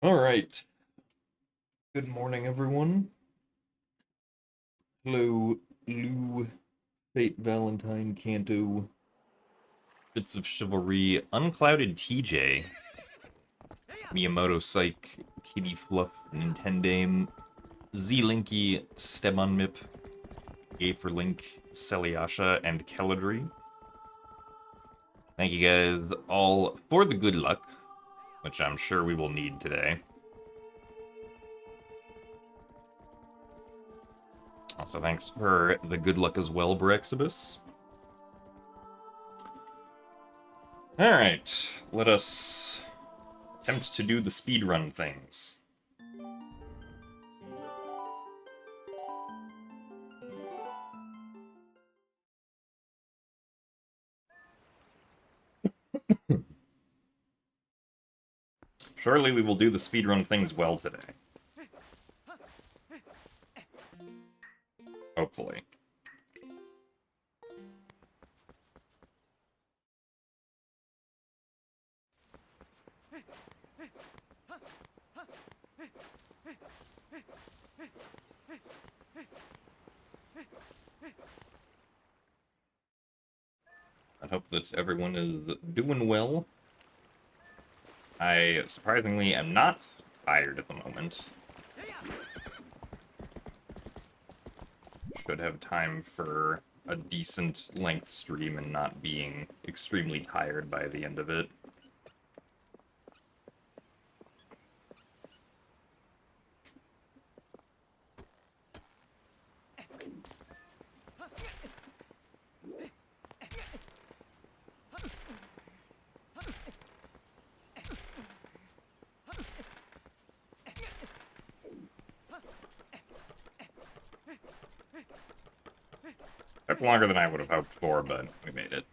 Alright. Good morning, everyone. Hello, Lou, Fate, Valentine, Kanto, Bits of Chivalry, Unclouded TJ, Miyamoto Psych, Kitty Fluff, Nintendame, Z-Linky, Stemon Mip, A for Link, Celiasha, and Keladri. Thank you guys all for the good luck, which I'm sure we will need today. Also, thanks for the good luck as well, Brexibus. Alright, let us attempt to do the speedrun things. Surely we will do the speedrun things well today. Hopefully. I hope that everyone is doing well. I, surprisingly, am not tired at the moment. Should have time for a decent length stream and not being extremely tired by the end of it. Took longer than I would have hoped for, but we made it.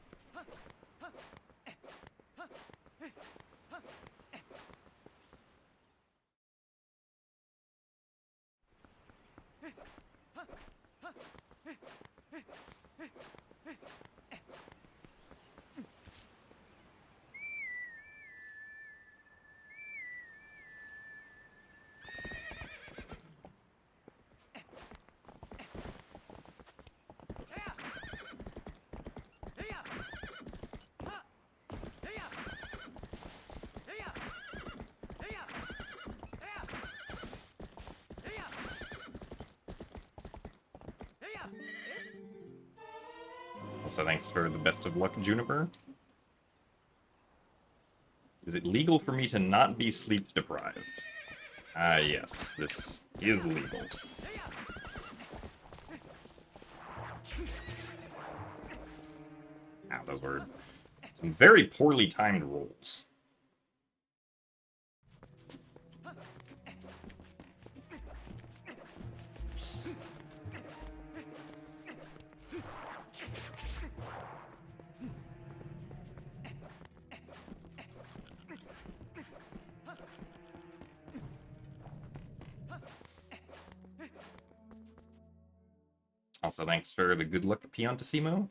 Also, thanks for the best of luck, Juniper. Is it legal for me to not be sleep deprived? Yes, this is legal. Ow, those were some very poorly timed rolls. Also, thanks for the good luck, Piantissimo.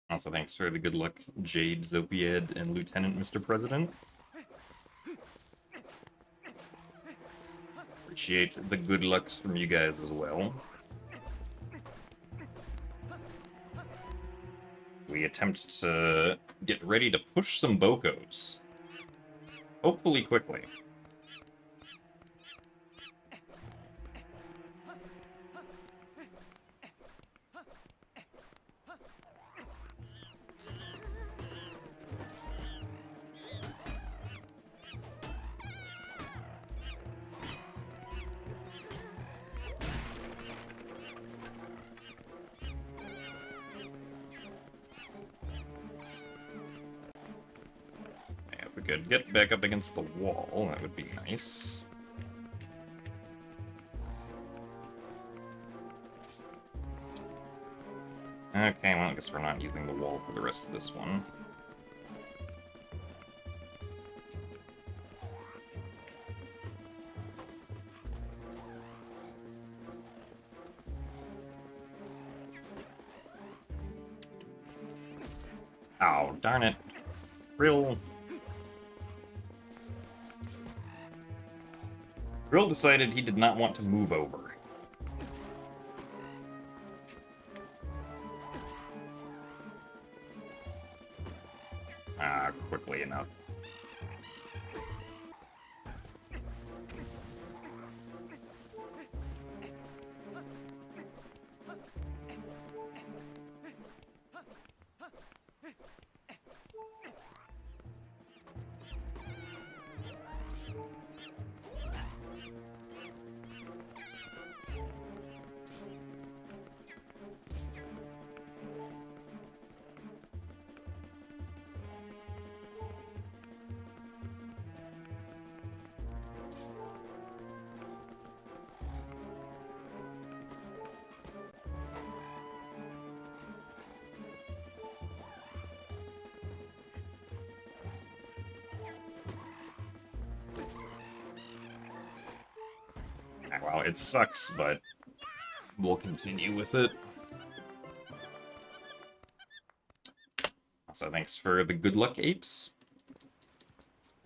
Also, thanks for the good luck, Jade, Zopied, and Lieutenant Mr. President. Appreciate the good lucks from you guys as well. We attempt to get ready to push some Bokos. Hopefully quickly. we could get back up against the wall, that would be nice. Okay, well, I guess we're not using the wall for the rest of this one. Oh, darn it. Rill decided he did not want to move over. Quickly enough. Well, it sucks, but we'll continue with it. So thanks for the good luck, apes.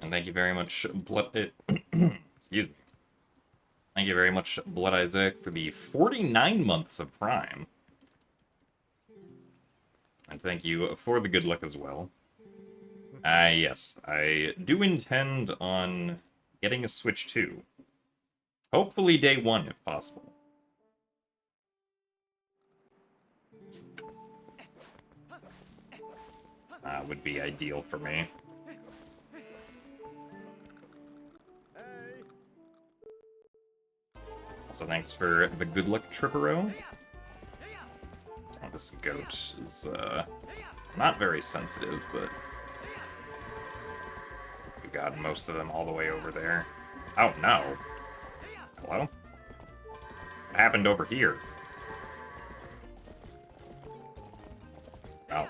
And thank you very much, excuse me. Thank you very much, Blood Isaac, for the 49 months of Prime. And thank you for the good luck as well. Yes, I do intend on getting a Switch 2. Hopefully day 1, if possible. Would be ideal for me. Also, thanks for the good luck, Trippero. Oh, this goat is, not very sensitive, but... we got most of them all the way over there. Oh, no. Hello? What happened over here? Oh.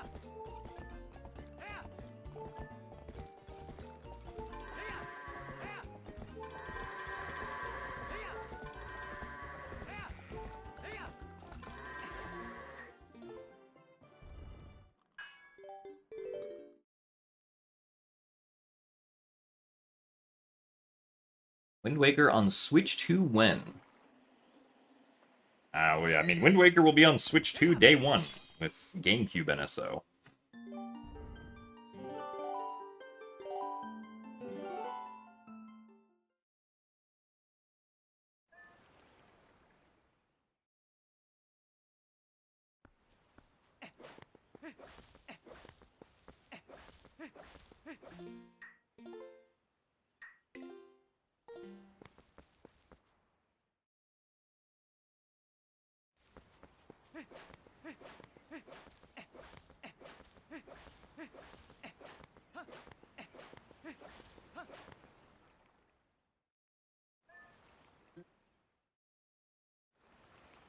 Wind Waker on Switch 2 when? I mean, Wind Waker will be on Switch 2 day 1 with GameCube NSO.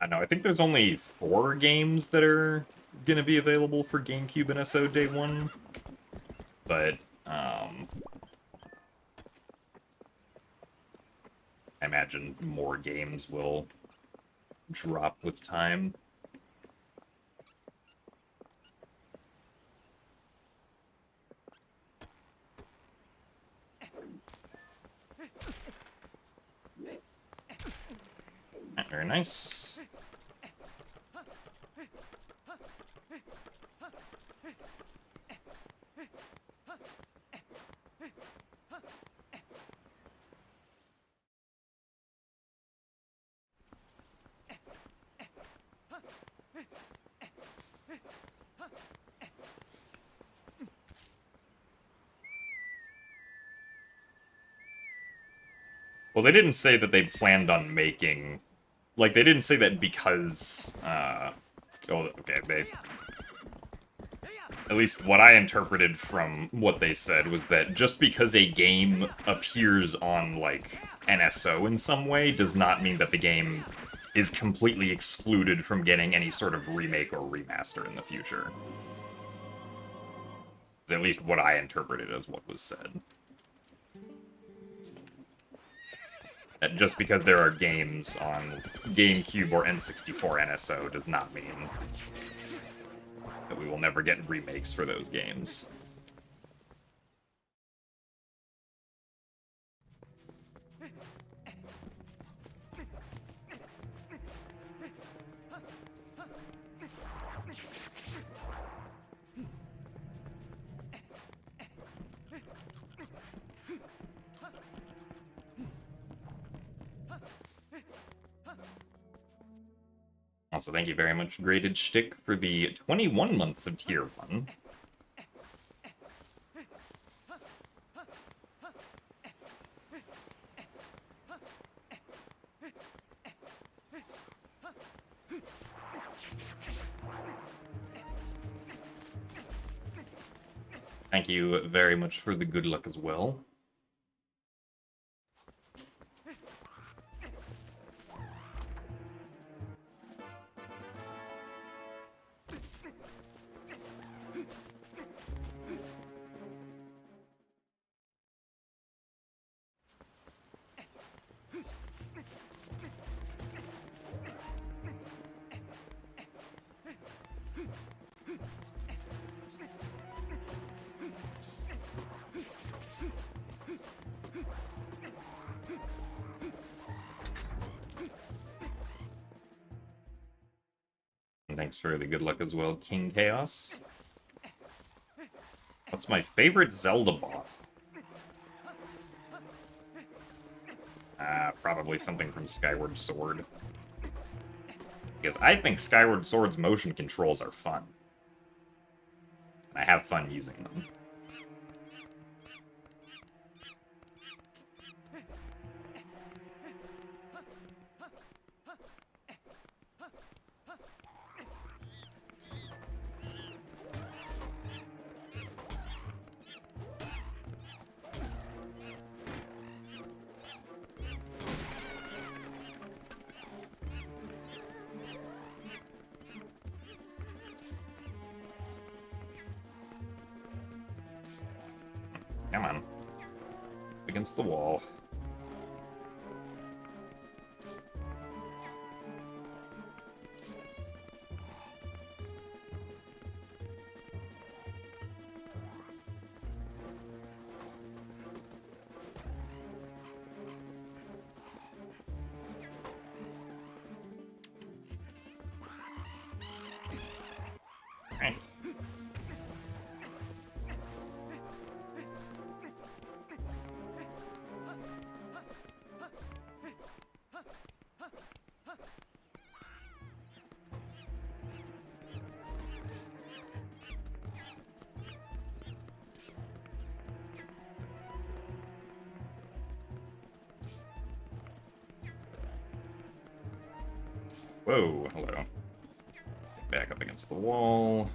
I know, I think there's only 4 games that are gonna be available for GameCube NSO day 1. But, I imagine more games will drop with time. Very nice. Well, they didn't say that they planned on making... Like, they didn't say that because... Oh, okay, At least what I interpreted from what they said was that just because a game appears on, like, NSO in some way does not mean that the game is completely excluded from getting any sort of remake or remaster in the future. It's at least what I interpreted as what was said. That just because there are games on GameCube or N64 NSO does not mean that we will never get remakes for those games. Also, thank you very much, Graded Shtick, for the 21 months of Tier 1. Thank you very much for the good luck as well. And thanks for the good luck as well, King Chaos. What's my favorite Zelda boss? Probably something from Skyward Sword. Because I think Skyward Sword's motion controls are fun. I have fun using them. Come on. Against the wall. Right. Whoa, hello. Back up against the wall.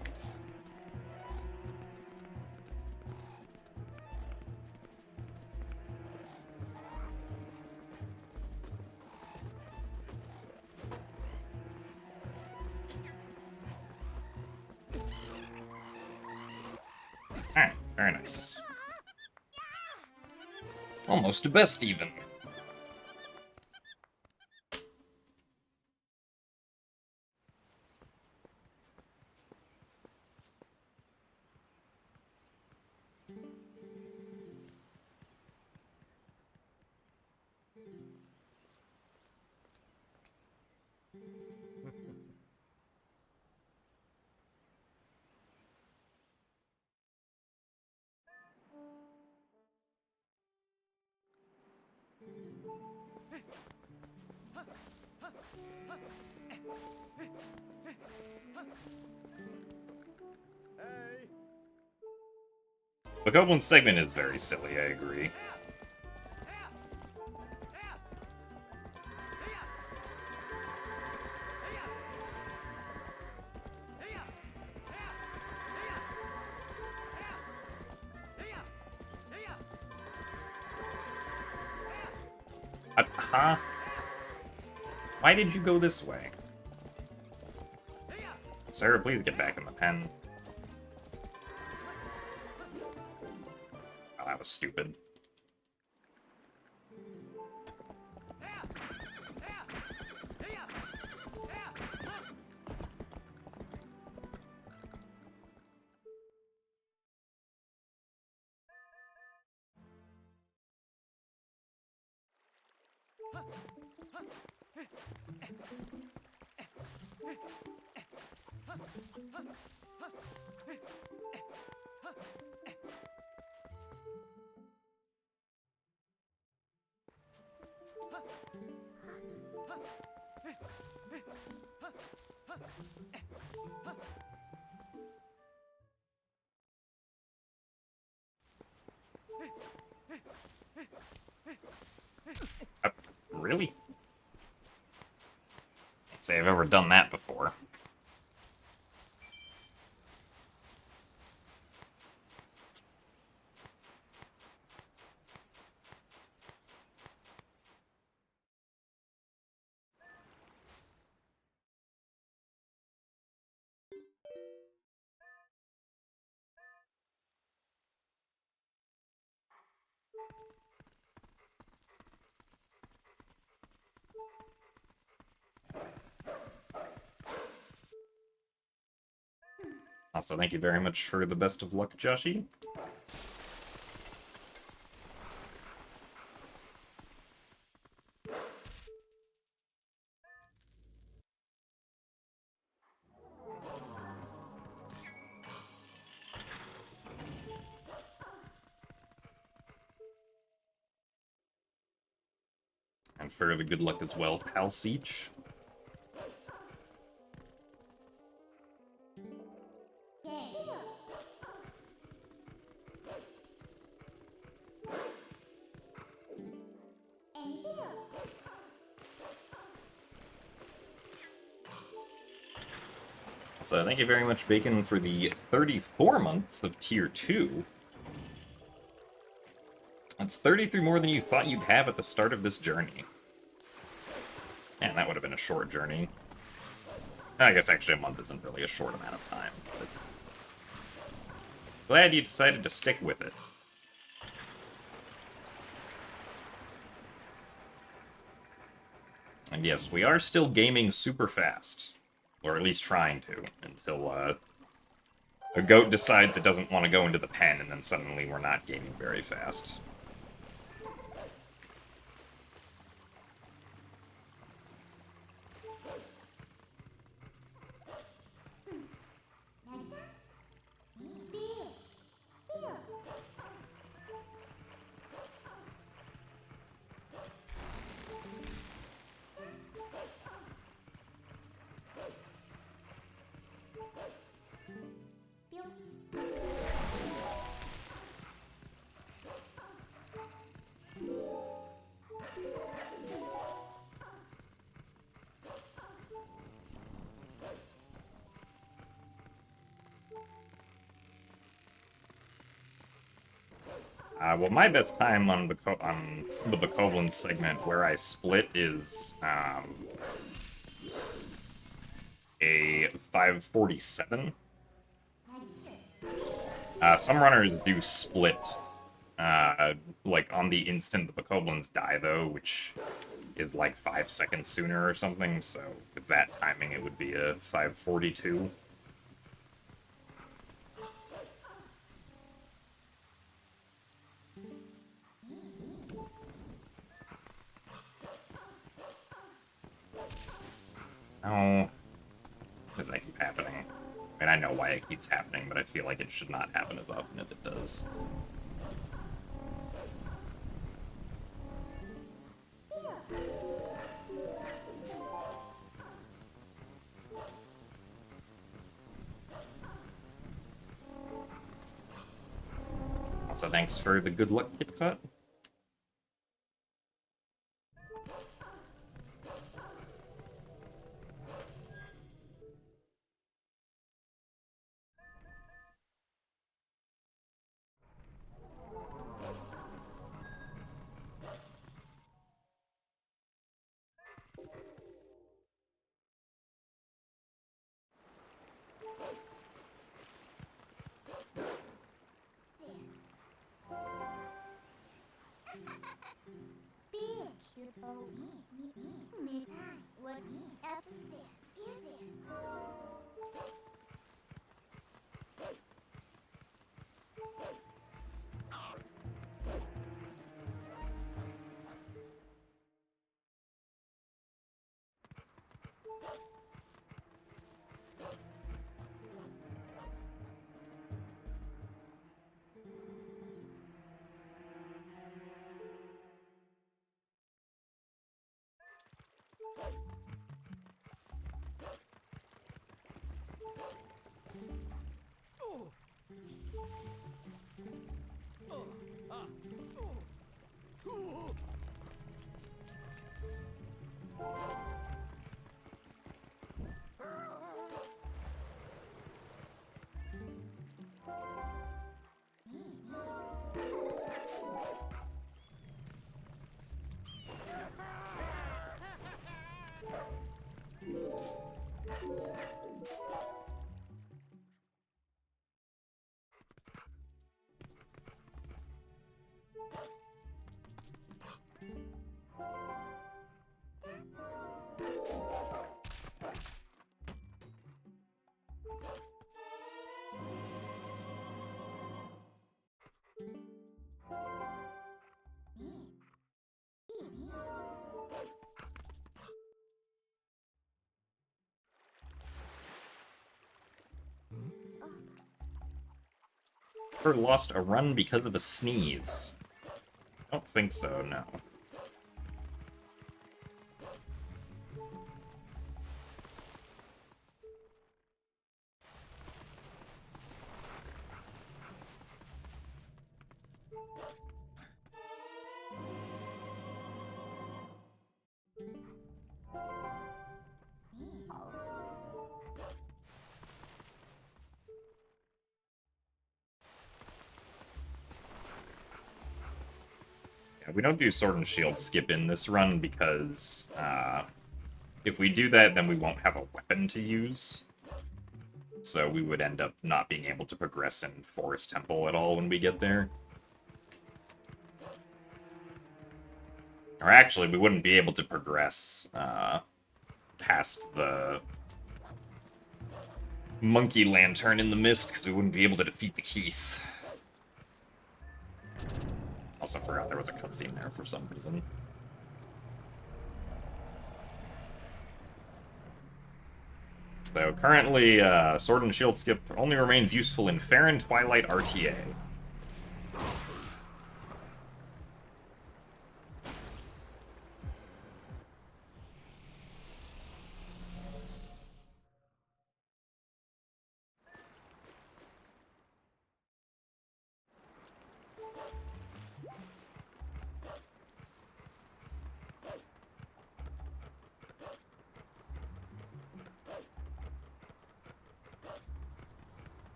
Alright, very nice. Almost a best even. The Goblin segment is very silly, I agree. Huh? Why did you go this way? Sir, please get back in the pen. Oh, that was stupid. Really? Can't say I've ever done that before. Also, thank you very much for the best of luck, Joshi. And for the good luck as well, Pal Seach. So thank you very much, Bacon, for the 34 months of Tier 2. That's 33 more than you thought you'd have at the start of this journey. And that would have been a short journey. I guess actually a month isn't really a short amount of time. But glad you decided to stick with it. And yes, we are still gaming super fast. Or at least trying to, until a goat decides it doesn't want to go into the pen, and then suddenly we're not gaming very fast. Well, my best time on the Bokoblin segment where I split is a 5:47. Some runners do split, like on the instant the Bokoblins die, though, which is like 5 seconds sooner or something. So with that timing, it would be a 5:42. Oh, does that keep happening? I mean, I know why it keeps happening, but I feel like it should not happen as often as it does. Also, thanks for the good luck, Kit Kat. Ever lost a run because of a sneeze? I don't think so, no. We don't do Sword and Shield skip in this run because if we do that, then we won't have a weapon to use. So we would end up not being able to progress in Forest Temple at all when we get there. Or actually, we wouldn't be able to progress past the Monkey Lantern in the Mist because we wouldn't be able to defeat the Keys. Also forgot there was a cutscene there for some reason. So currently, Sword and Shield skip only remains useful in Fair and Twilight RTA.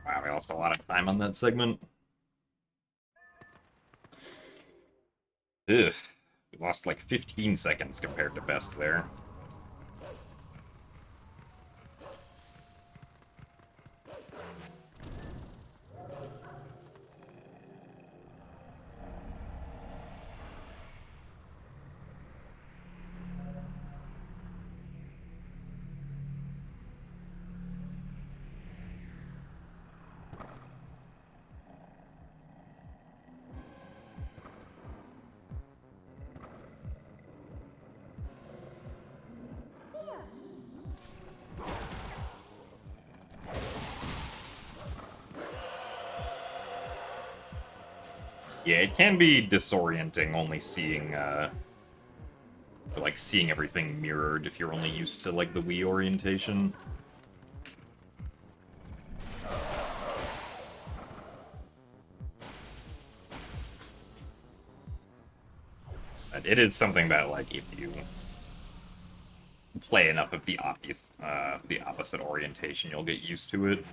Wow, we lost a lot of time on that segment. Ugh. We lost like 15 seconds compared to best there. Yeah, it can be disorienting only seeing, like, seeing everything mirrored if you're only used to, like, the Wii orientation. But it is something that, like, if you play enough of the opposite orientation, you'll get used to it.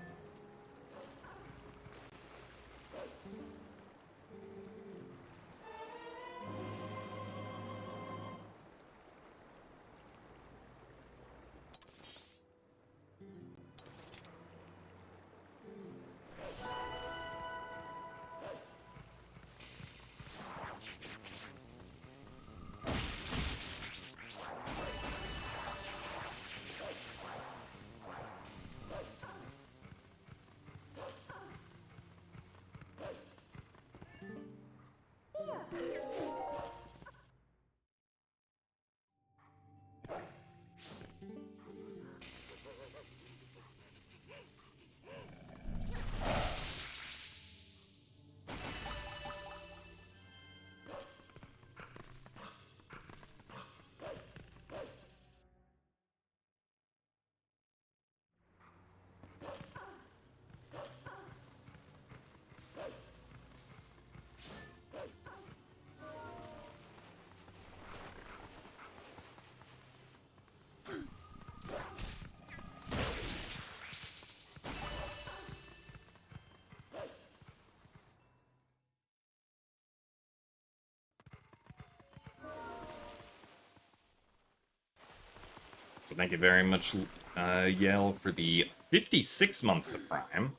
thank you very much, Yale, for the 56 months of Prime.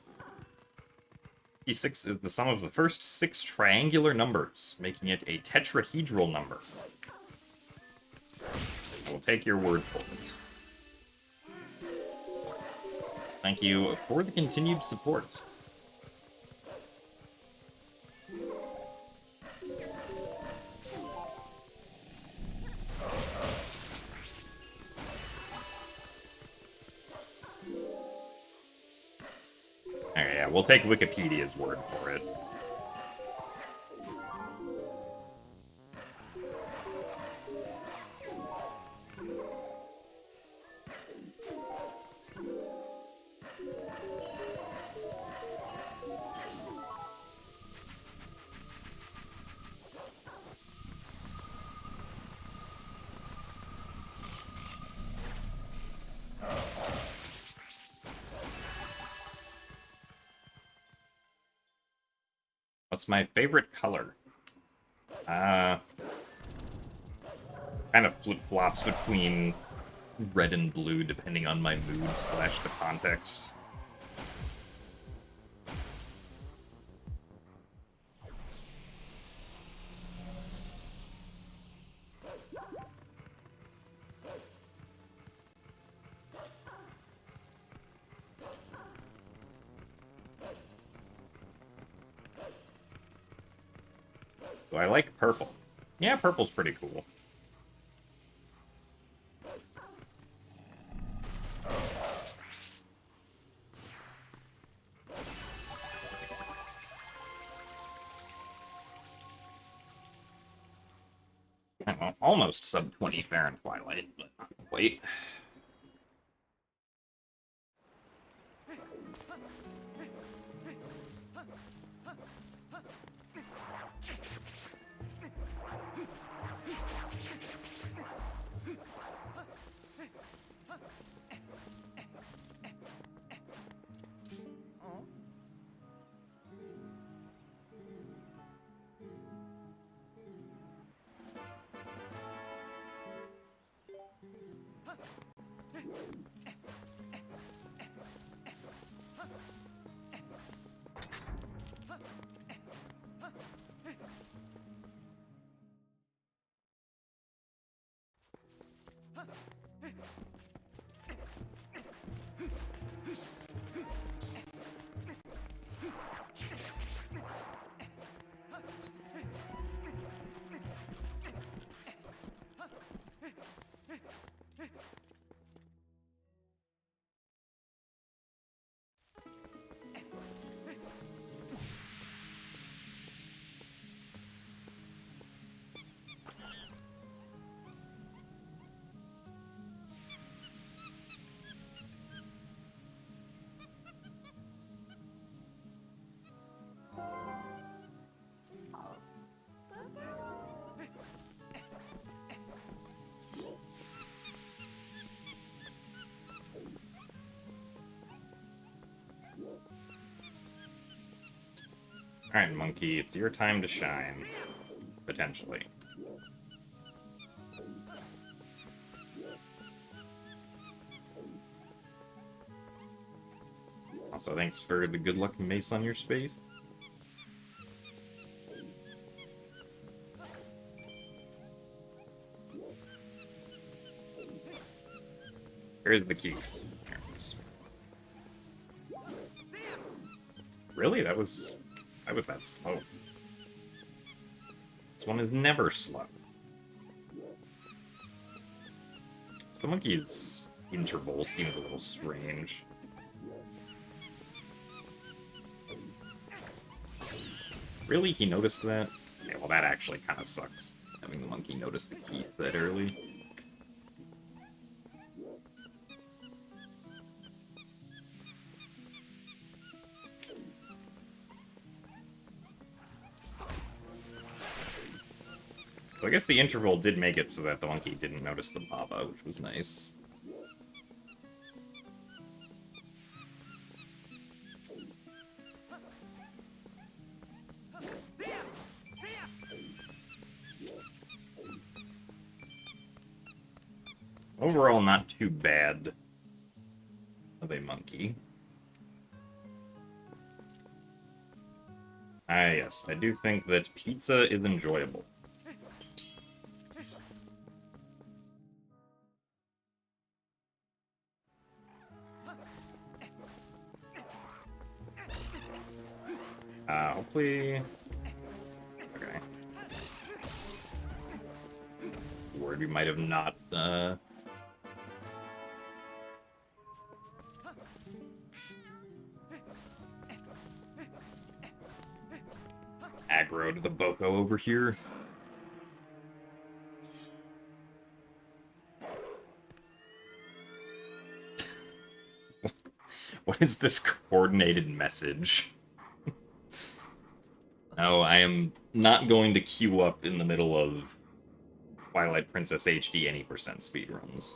56 is the sum of the first 6 triangular numbers, making it a tetrahedral number. I will take your word for it. Thank you for the continued support. Alright, yeah, we'll take Wikipedia's word for it. What's my favorite color? Kind of flip-flops between red and blue, depending on my mood / the context. So I like purple. Yeah, purple's pretty cool. Almost sub 20 Fahrenheit Twilight, but wait. Alright, Monkey, it's your time to shine. Potentially. Also, thanks for the good luck mace on your space. Here's the keys. There it is. Really? That was that slow. This one is never slow. So the monkey's interval seems a little strange. Really? He noticed that? Okay, well that actually kind of sucks, having the monkey notice the keys that early. So I guess the interval did make it so that the monkey didn't notice the Baba, which was nice. Overall, not too bad of a monkey. Ah, yes, I do think that pizza is enjoyable. Hopefully... Okay. Worried we might have not, aggroed the Boko over here. What is this coordinated message? No, I am not going to queue up in the middle of Twilight Princess HD any percent speedruns.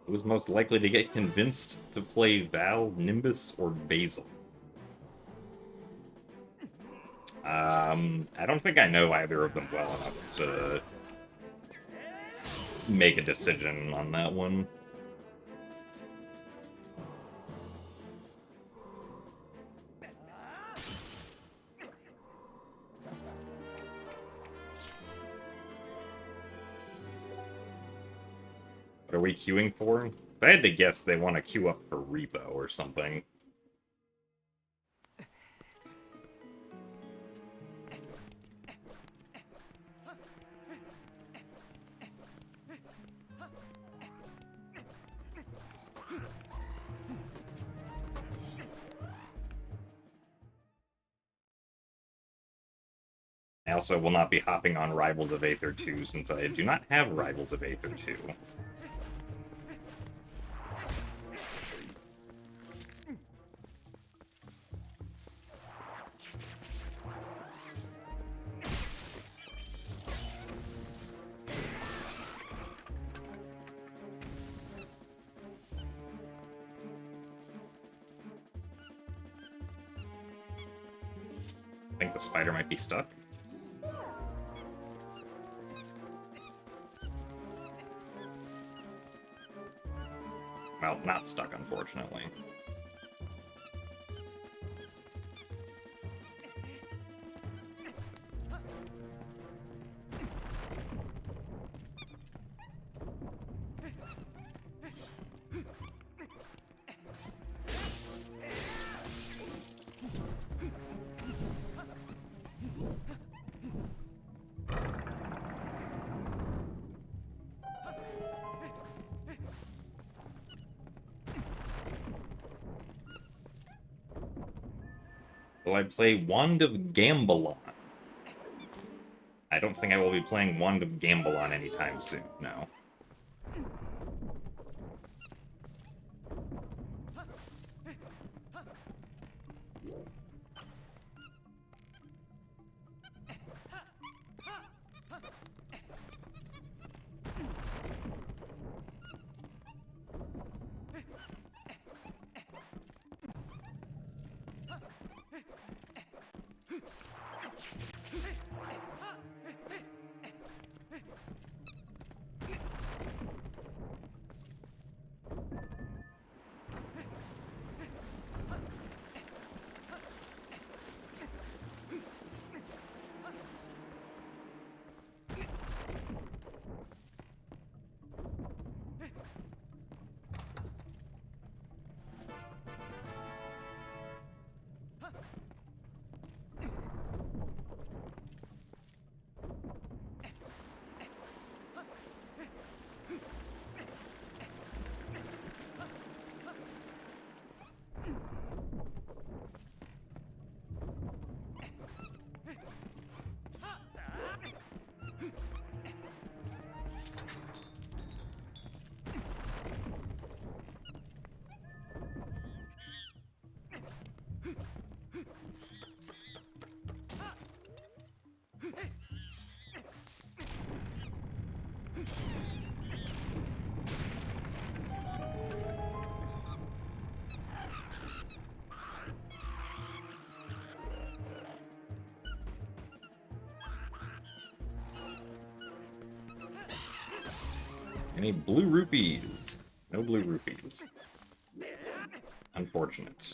Who's most likely to get convinced to play Val, Nimbus, or Basil? I don't think I know either of them well enough to make a decision on that one. What are we queuing for? If I had to guess, they want to queue up for Repo or something. I also will not be hopping on Rivals of Aether 2 since I do not have Rivals of Aether 2. I think the spider might be stuck. Well, not stuck, unfortunately. Will I play Wand of Gambelon? I don't think I will be playing Wand of Gambelon anytime soon, no. Any blue rupees? No blue rupees. Unfortunate.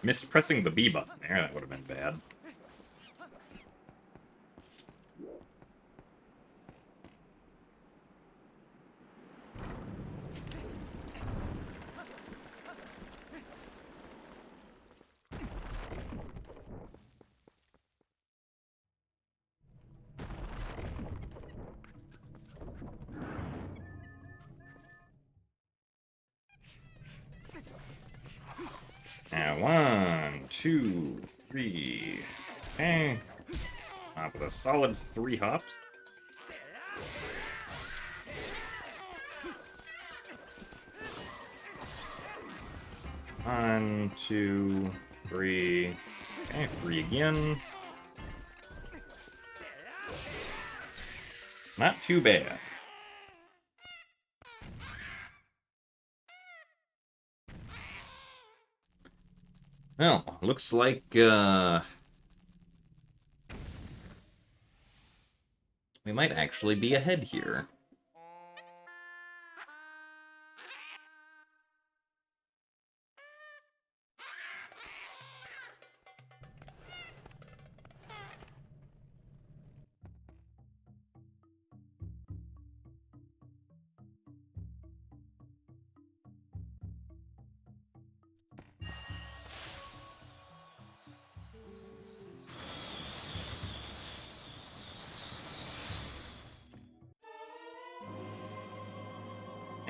Missed pressing the B button there, that would have been bad. Now, 1, 2, 3. Okay. With a solid 3 hops. One, 2, 3. Okay, 3 again. Not too bad. Well, looks like, we might actually be ahead here.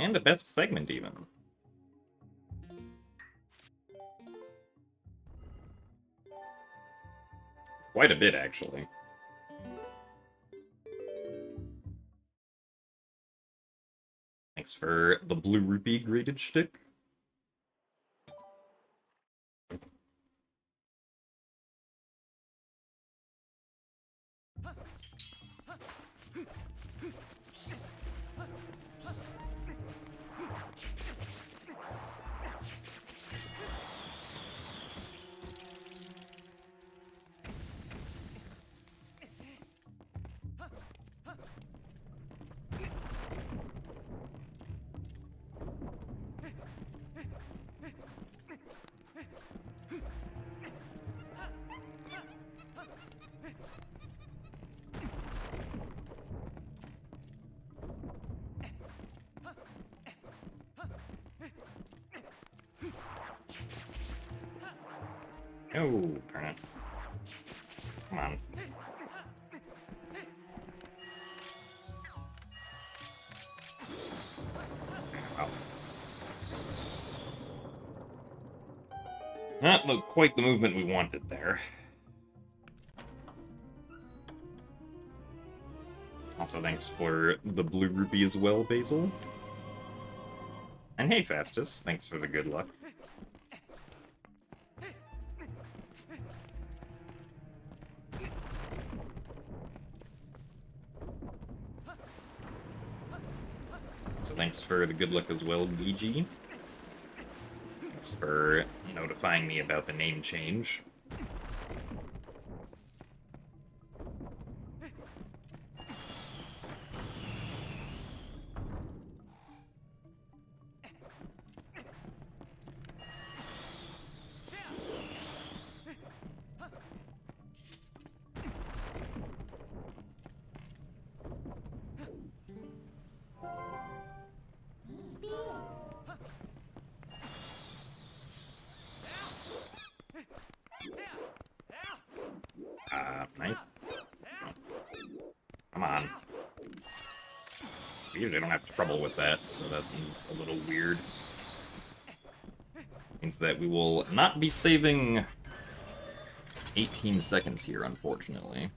And a best segment, even. Quite a bit, actually. Thanks for the blue rupee graded shtick. Oh, darn it. Come on. Wow. Not quite the movement we wanted there. Also, thanks for the blue rupee as well, Basil. And hey, Fastus, thanks for the good luck. So thanks for the good luck as well, BG. Thanks for notifying me about the name change. Nice. Come on. We usually don't have trouble with that, so that is a little weird. Means that we will not be saving 18 seconds here, unfortunately.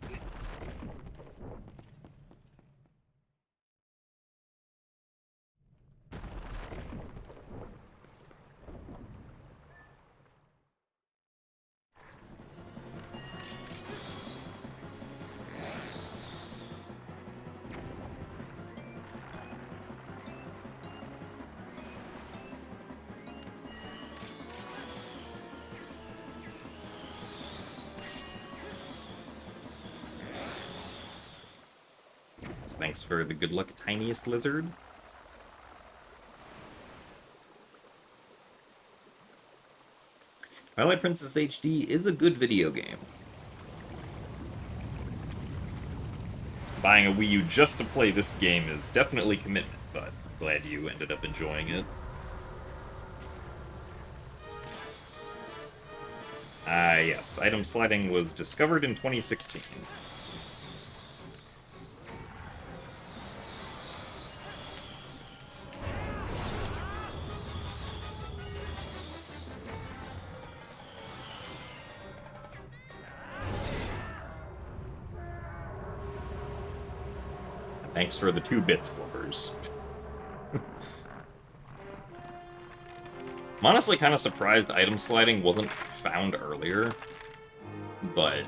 Thanks for the good luck, tiniest lizard. Twilight Princess HD is a good video game. Buying a Wii U just to play this game is definitely commitment, but glad you ended up enjoying it. Yes, item sliding was discovered in 2016. Thanks for the 2 bits, Clippers. I'm honestly kind of surprised item sliding wasn't found earlier, but...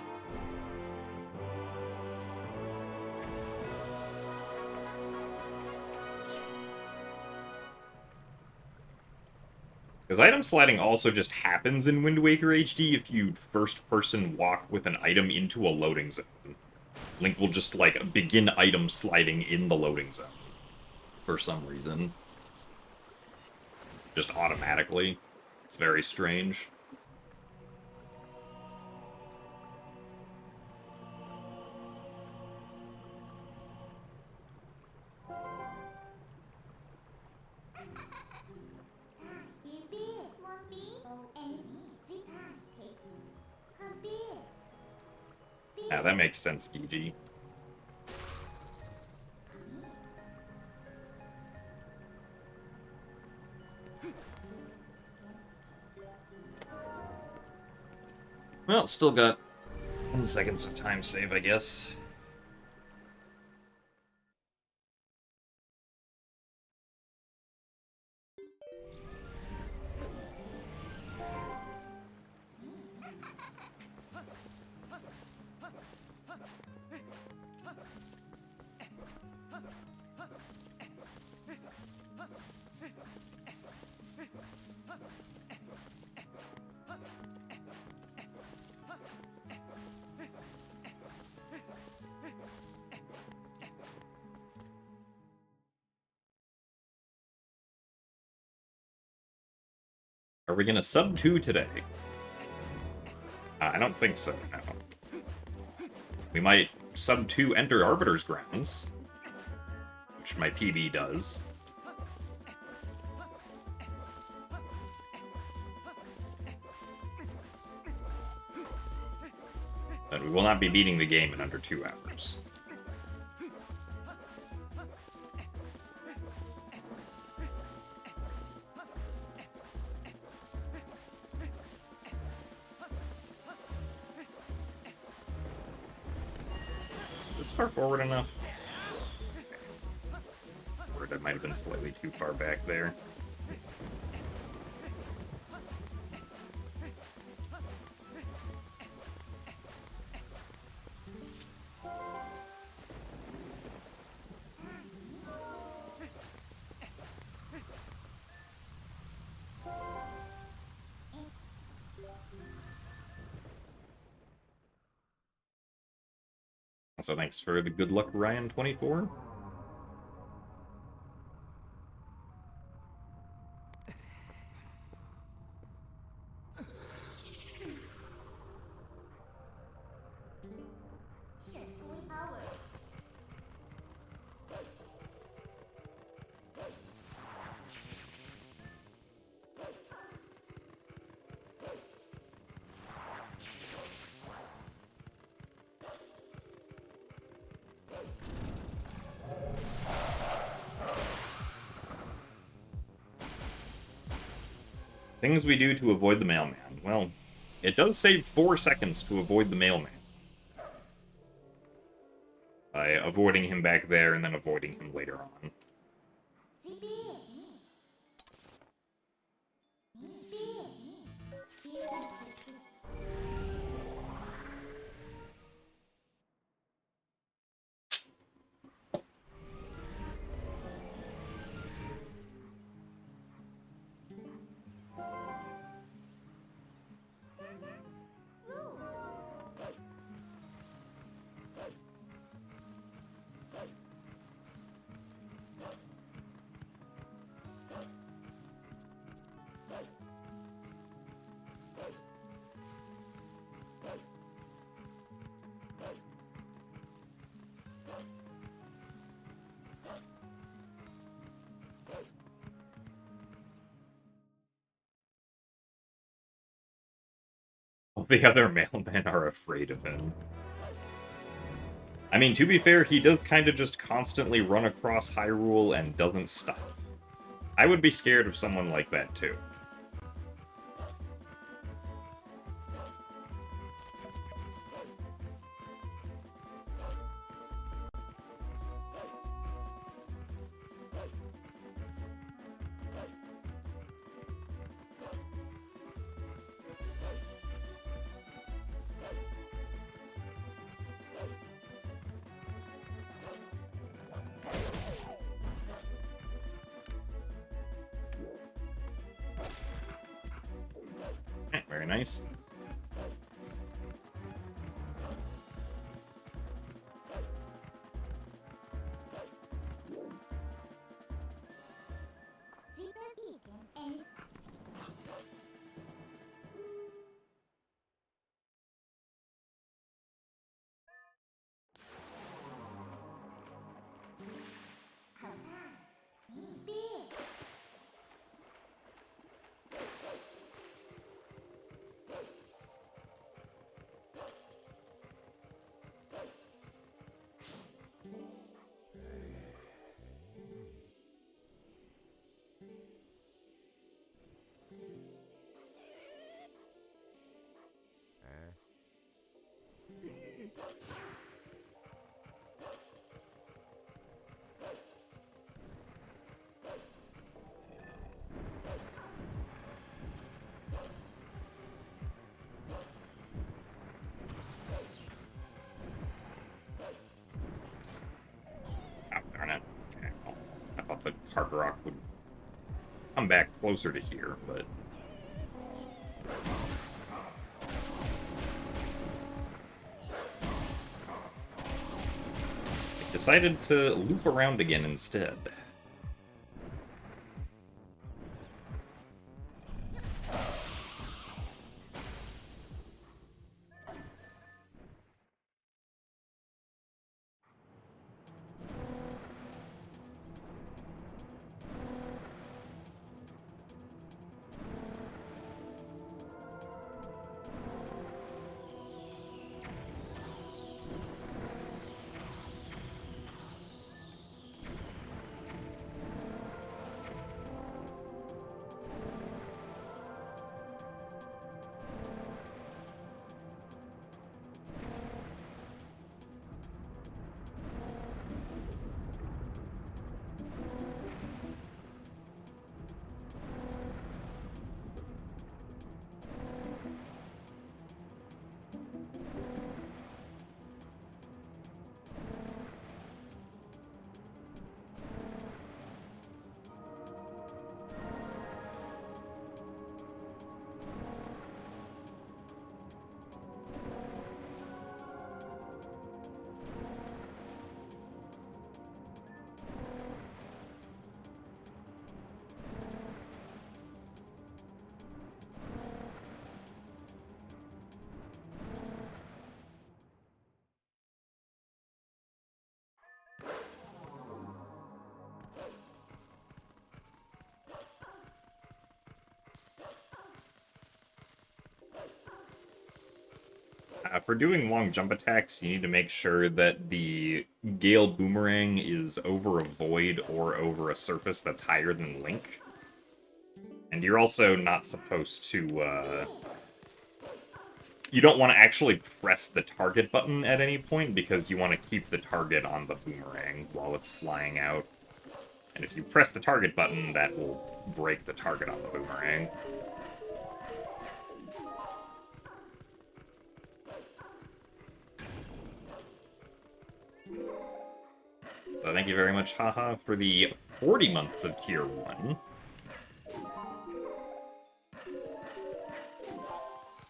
Because item sliding also just happens in Wind Waker HD if you first-person walk with an item into a loading zone. Link will just, like, begin item sliding in the loading zone. For some reason. Just automatically. It's very strange. Yeah, that makes sense, Gigi. Well, still got 10 seconds of time save, I guess. Are we gonna sub 2 today? I don't think so, no. We might sub 2 enter Arbiter's Grounds, which my PB does. But we will not be beating the game in under 2 hours. Is this far forward enough? Or that might have been slightly too far back there. So thanks for the good luck, Ryan24. Things we do to avoid the mailman. Well, it does save 4 seconds to avoid the mailman. By avoiding him back there and then avoiding him later on. All the other mailmen are afraid of him. I mean, to be fair, he does kind of just constantly run across Hyrule and doesn't stop. I would be scared of someone like that, too. Very nice. The Carter Rock would come back closer to here, but I decided to loop around again instead. For doing long jump attacks, you need to make sure that the Gale Boomerang is over a void or over a surface that's higher than Link. And you're also not supposed to, you don't want to actually press the target button at any point, because you want to keep the target on the boomerang while it's flying out. And if you press the target button, that will break the target on the boomerang. So thank you very much, haha, for the 40 months of Tier 1.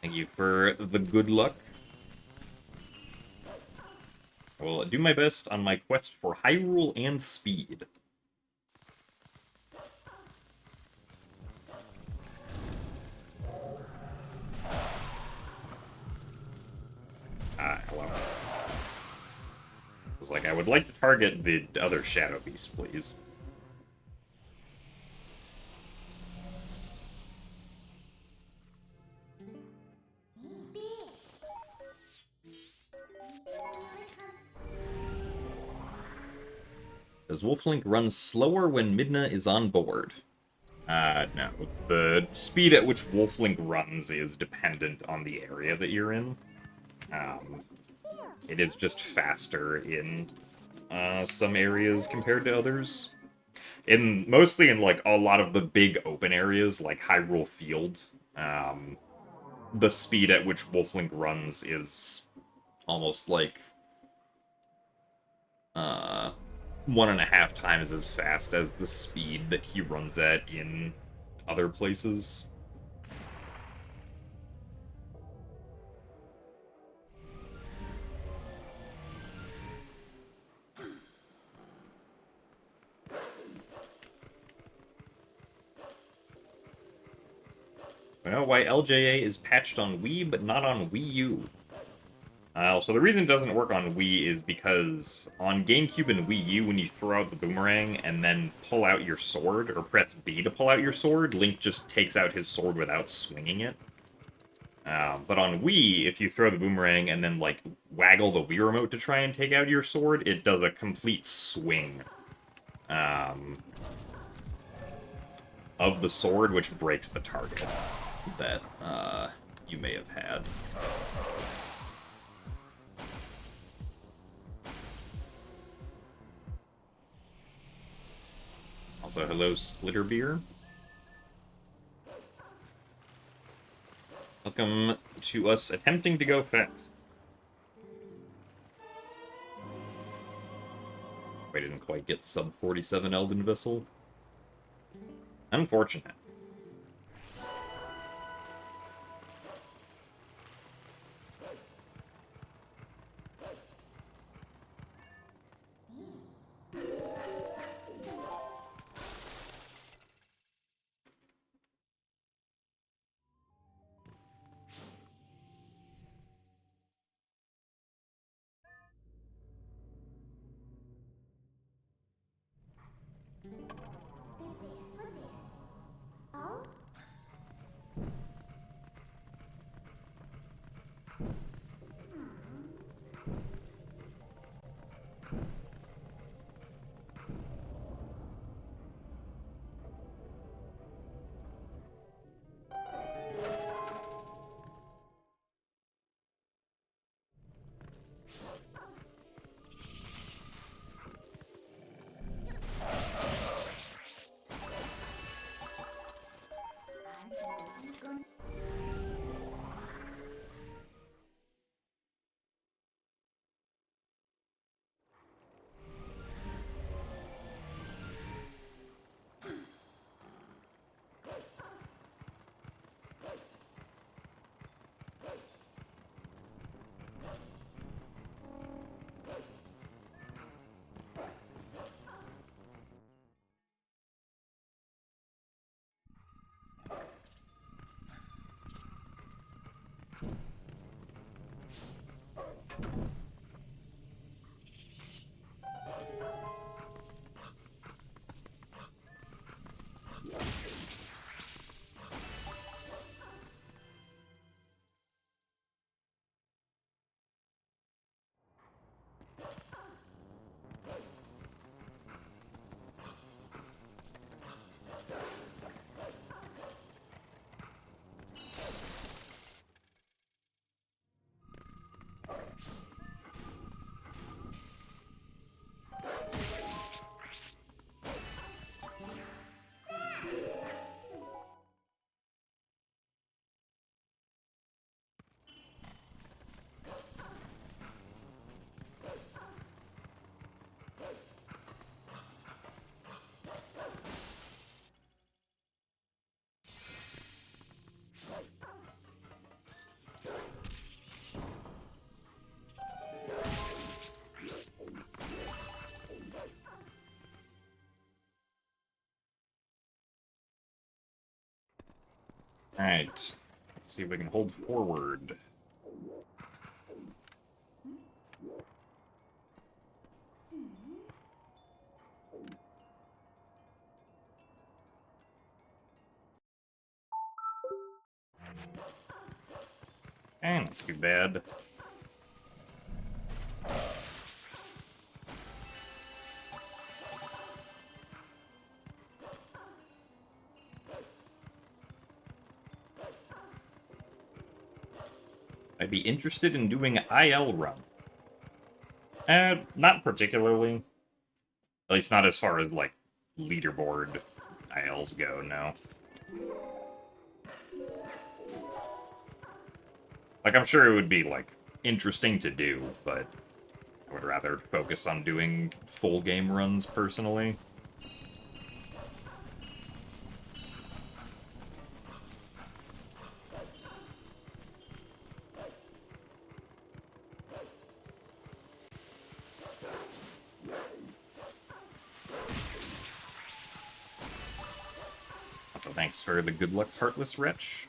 Thank you for the good luck. I will do my best on my quest for Hyrule and speed. Hello. I was like, I would like to target the other Shadow Beast, please. Does Wolflink run slower when Midna is on board? No. The speed at which Wolflink runs is dependent on the area that you're in. It is just faster in some areas compared to others. Mostly in, like, a lot of the big open areas, like Hyrule Field, the speed at which Wolflink runs is almost like 1.5 times as fast as the speed that he runs at in other places. I know why LJA is patched on Wii, but not on Wii U. So the reason it doesn't work on Wii is because on GameCube and Wii U, when you throw out the boomerang and then pull out your sword, or press B to pull out your sword, Link just takes out his sword without swinging it. But on Wii, if you throw the boomerang and then, like, waggle the Wii remote to try and take out your sword, it does a complete swing of the sword, which breaks the target that you may have had. Also, hello, Splitterbeer. Welcome to us attempting to go fast. I didn't quite get sub 47 Elden Vessel. Unfortunate. Alright. Let's see if we can hold forward. And not too bad. I'd be interested in doing IL run. Not particularly. At least not as far as, like, leaderboard ILs go, no. Like, I'm sure it would be, like, interesting to do, but I would rather focus on doing full game runs, personally. So thanks for the good luck, Heartless Wretch.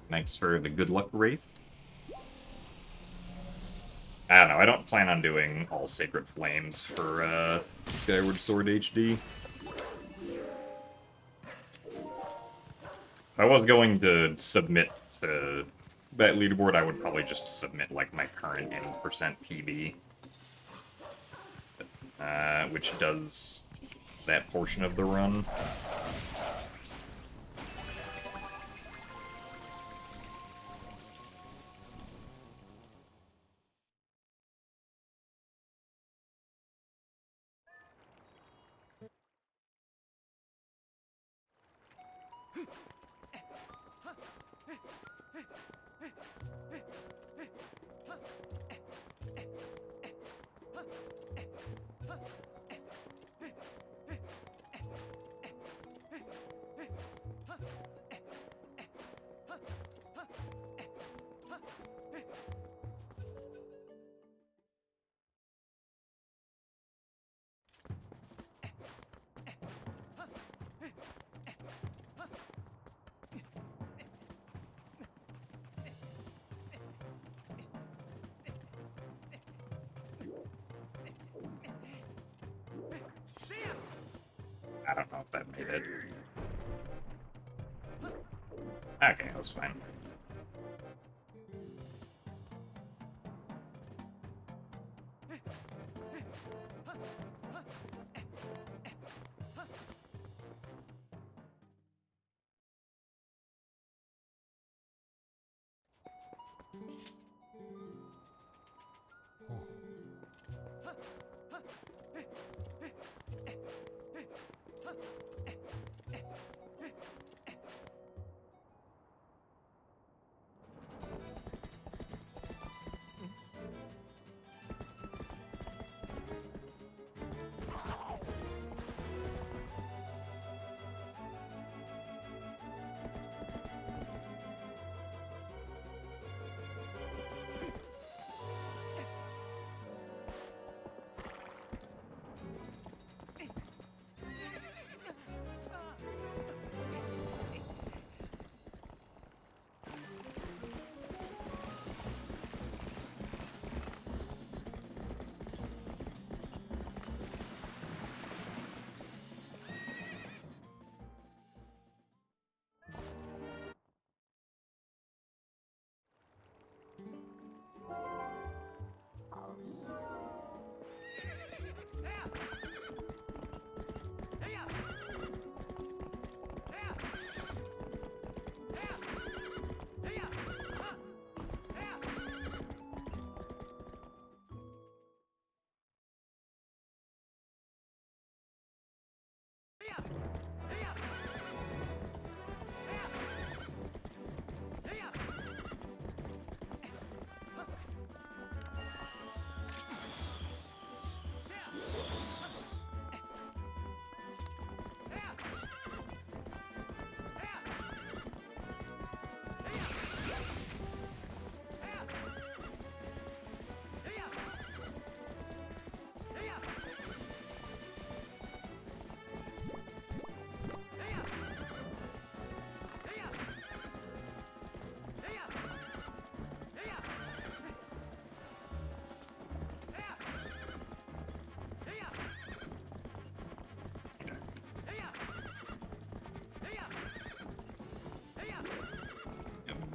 Thanks for the good luck, Wraith. I don't know, I don't plan on doing all Sacred Flames for Skyward Sword HD. If I was going to submit to that leaderboard, I would probably just submit, like, my current any percent PB. Which does that portion of the run. I don't know if that made it. Okay, that was fine.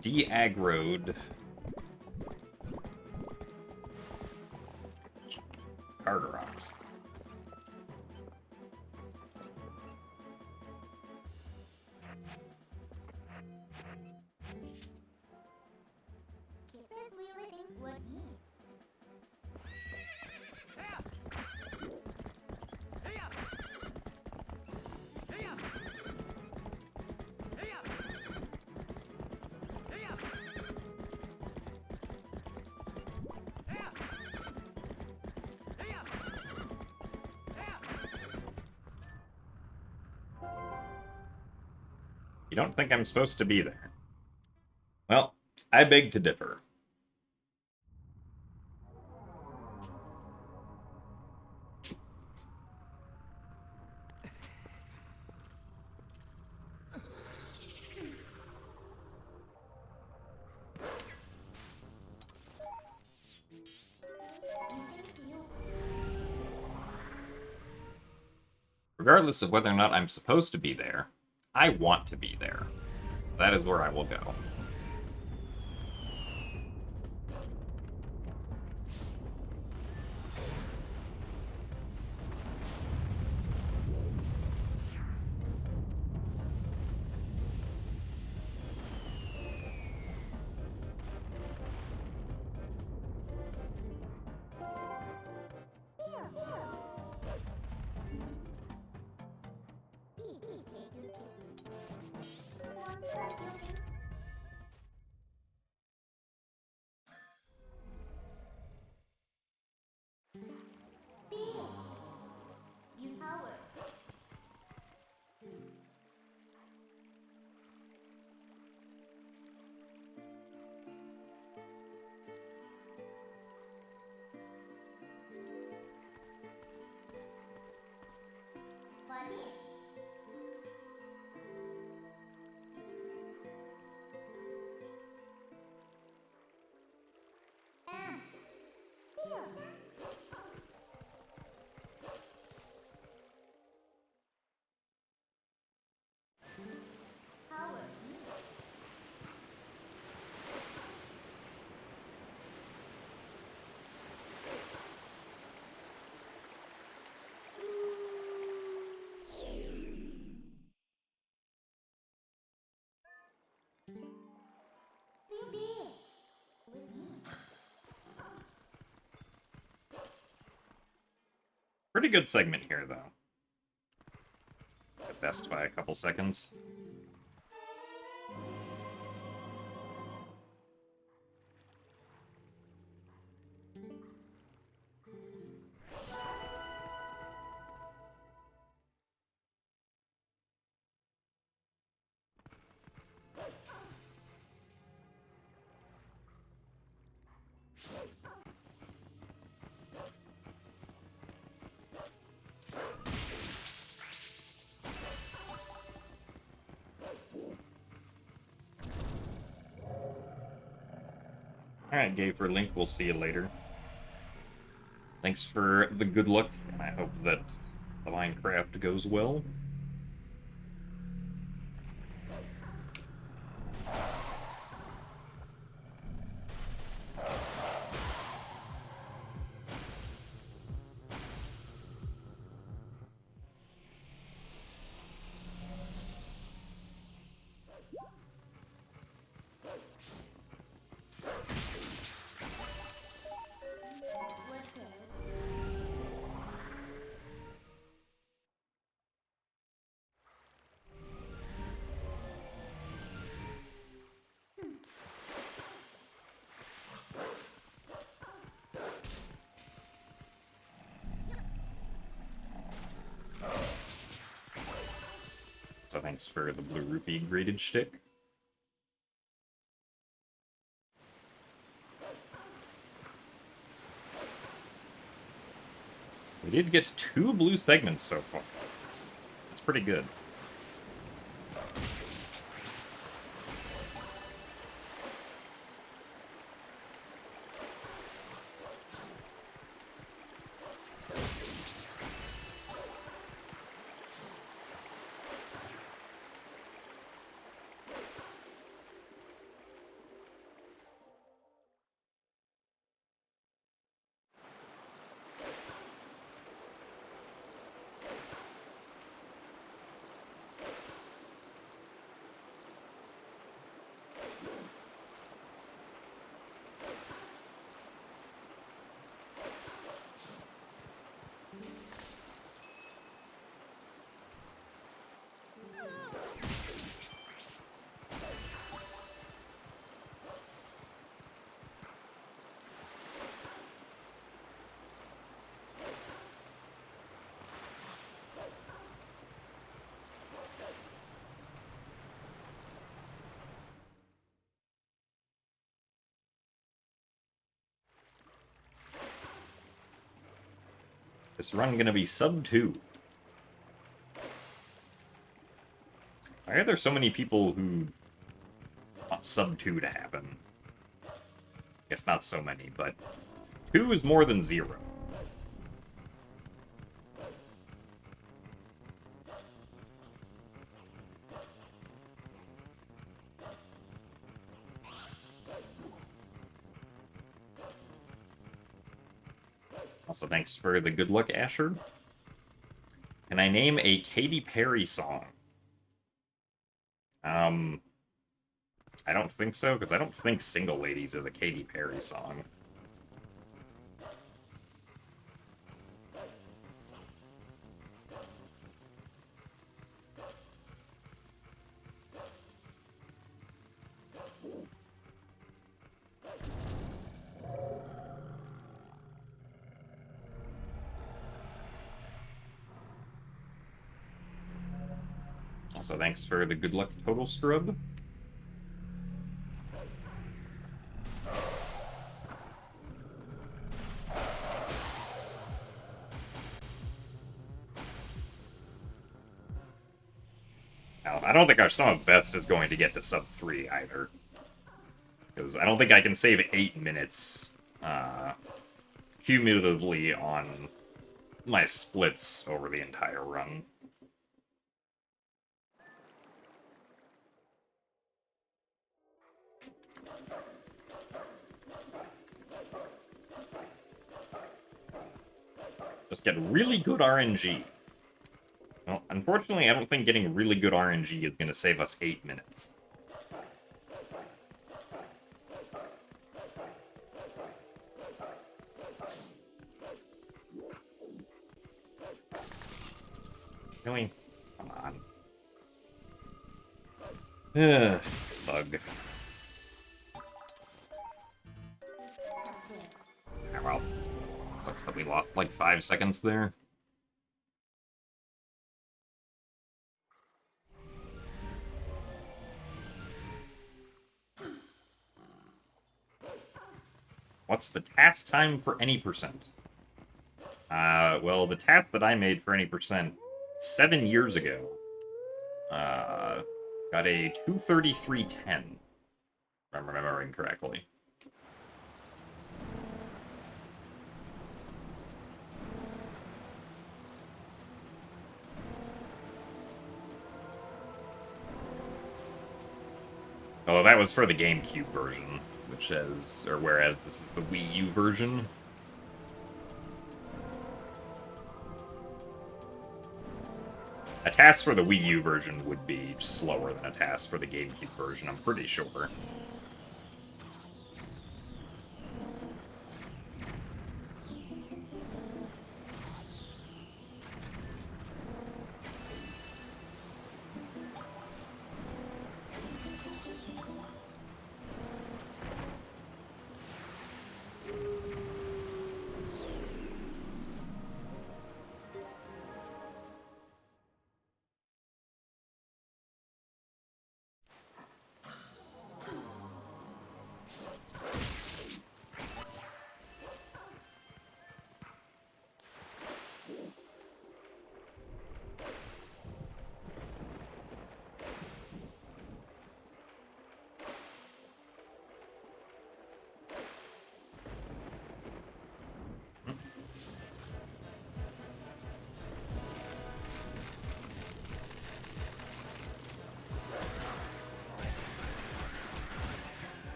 De-aggroed Carderox. You don't think I'm supposed to be there? Well, I beg to differ. Regardless of whether or not I'm supposed to be there, I want to be there. That is where I will go. Pretty good segment here, though. At best by a couple seconds. Alright, Gay for Link, we'll see you later. Thanks for the good luck, and I hope that the Minecraft goes well. So thanks for the blue rupee graded shtick. We did get 2 blue segments so far. That's pretty good. This run gonna be sub 2. Why are there so many people who want sub 2 to happen? I guess not so many, but 2 is more than 0. Also, thanks for the good luck, Asher. Can I name a Katy Perry song? I don't think so, because I don't think Single Ladies is a Katy Perry song. Also, thanks for the good luck, Total Scrub. Now, I don't think our sum of best is going to get to sub 3 either. Because I don't think I can save 8 minutes cumulatively on my splits over the entire run. Just get really good RNG. Well, unfortunately, I don't think getting really good RNG is going to save us 8 minutes. Really? Come on. Ugh, bug. Ah, well. Sucks that we lost like 5 seconds there. What's the task time for any percent? Well, the task that I made for any percent 7 years ago, got a 233.10, if I'm remembering correctly. Oh, that was for the GameCube version, which is, or whereas this is the Wii U version. A task for the Wii U version would be slower than a task for the GameCube version, I'm pretty sure.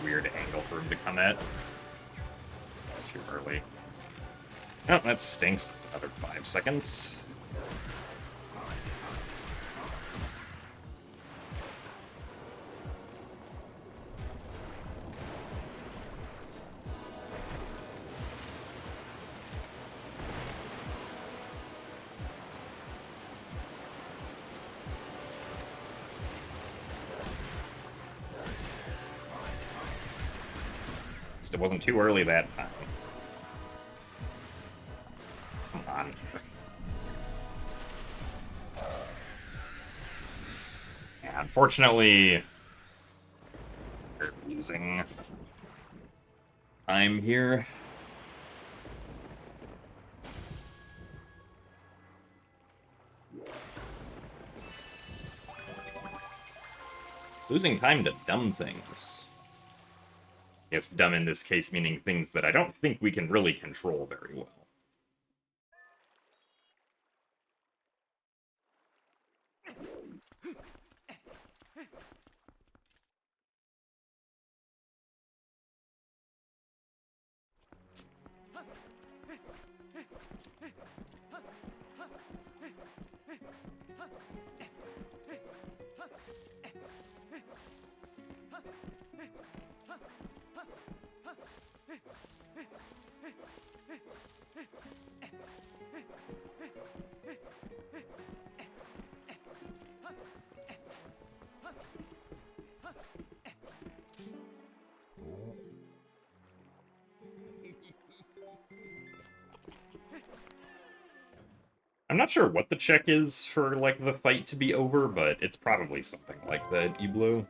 Weird angle for him to come at. Too early. Oh, that stinks. It's another 5 seconds. It wasn't too early that time. on. Yeah, unfortunately, we're losing time here. Losing time to dumb things. Yes, dumb in this case meaning things that I don't think we can really control very well. I'm not sure what the check is for, like, the fight to be over, but it's probably something like that, Eblo.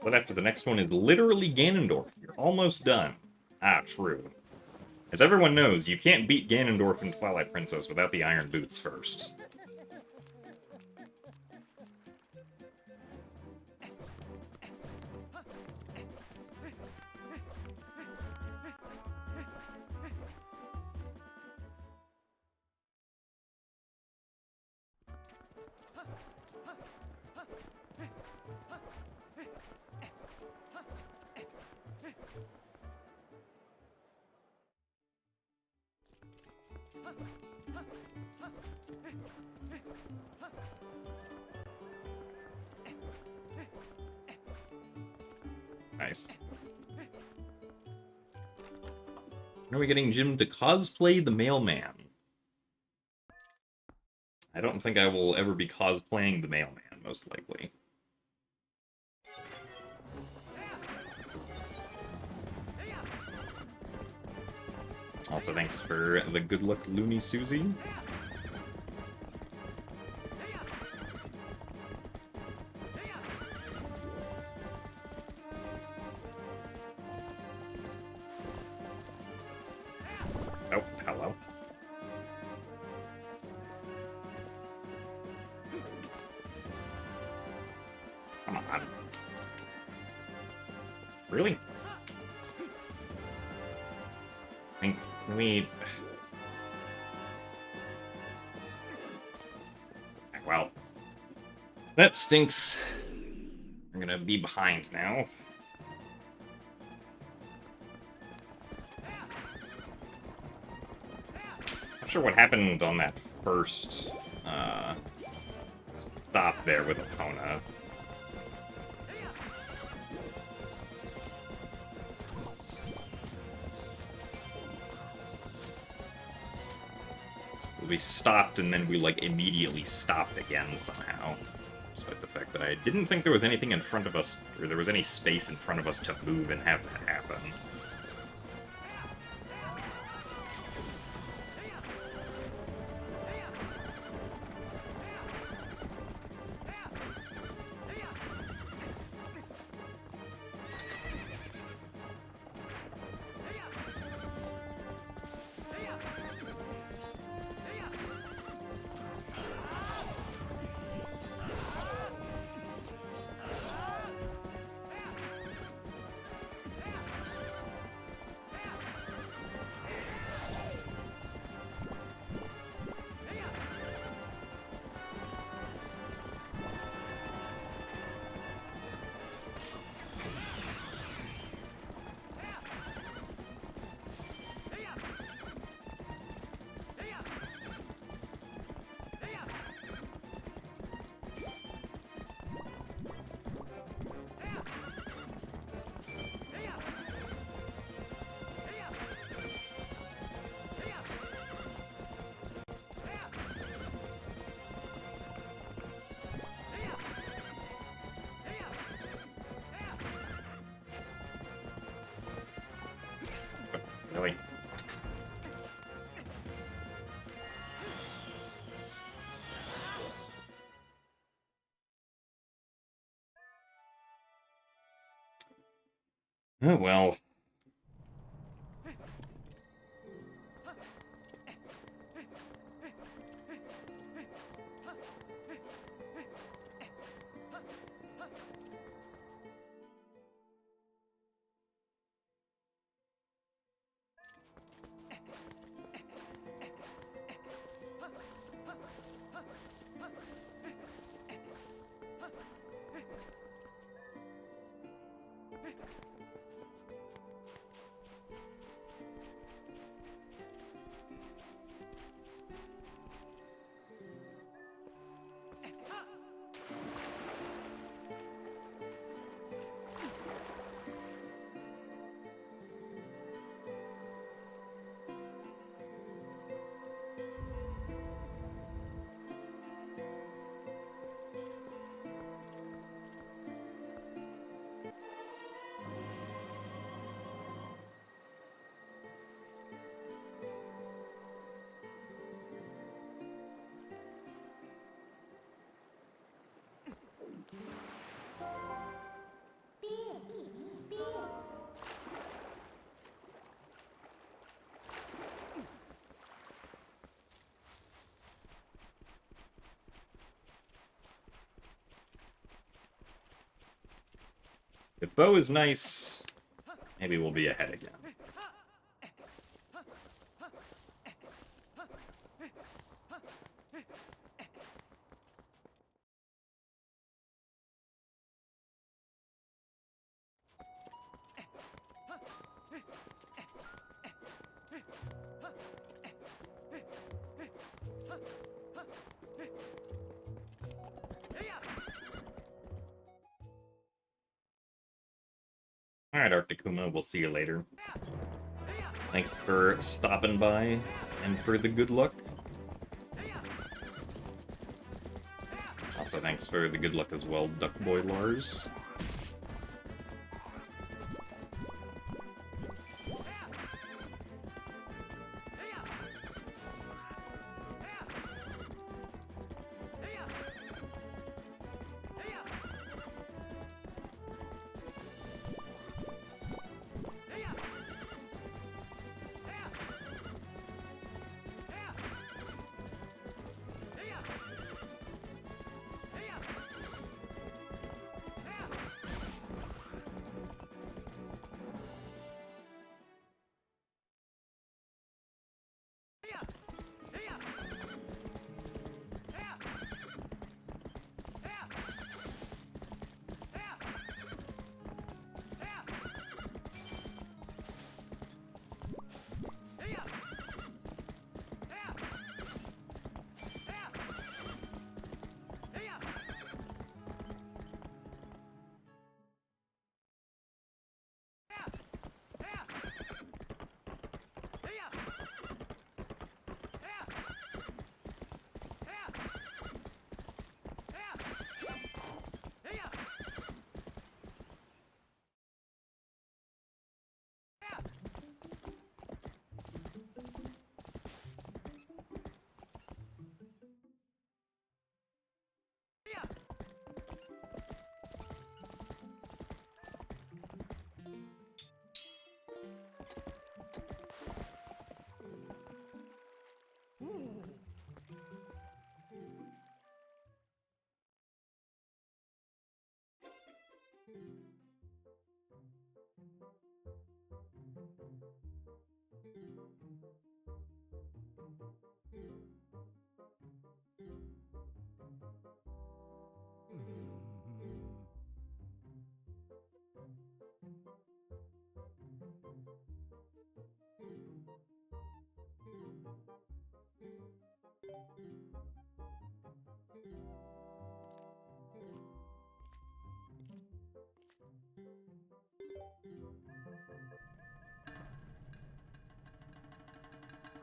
But after the next one is literally Ganondorf. You're almost done. Ah, true. As everyone knows, you can't beat Ganondorf in Twilight Princess without the Iron Boots first. Nice. When are we getting Jim to cosplay the mailman? I don't think I will ever be cosplaying the mailman, most likely. Also, thanks for the good luck, Looney Susie. Oh, hello. Come on. Really? Can we... Well, that stinks. I'm gonna be behind now. Not sure what happened on that first stop there with Epona. We stopped and then we like immediately stopped again somehow. Despite the fact that I didn't think there was anything in front of us, or there was any space in front of us to move and have that happen. Oh well. If Bo is nice, maybe we'll be ahead again. Alright, Arcticuma, we'll see you later. Thanks for stopping by and for the good luck. Also, thanks for the good luck as well, Duck Boy Lars.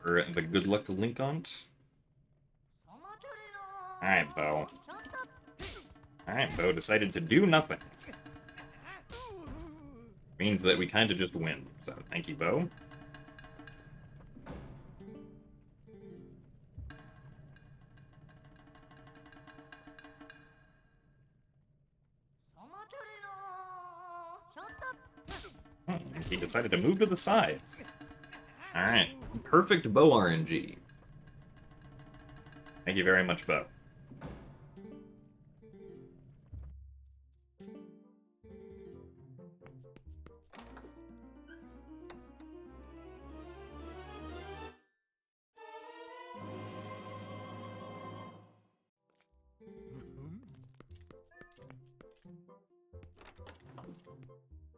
For the good luck Linkont. Alright, Bo. Alright, Bo decided to do nothing. Means that we kind of just win. So, thank you, Bo. he decided to move to the side. Alright. Perfect bow RNG. Thank you very much, Bo.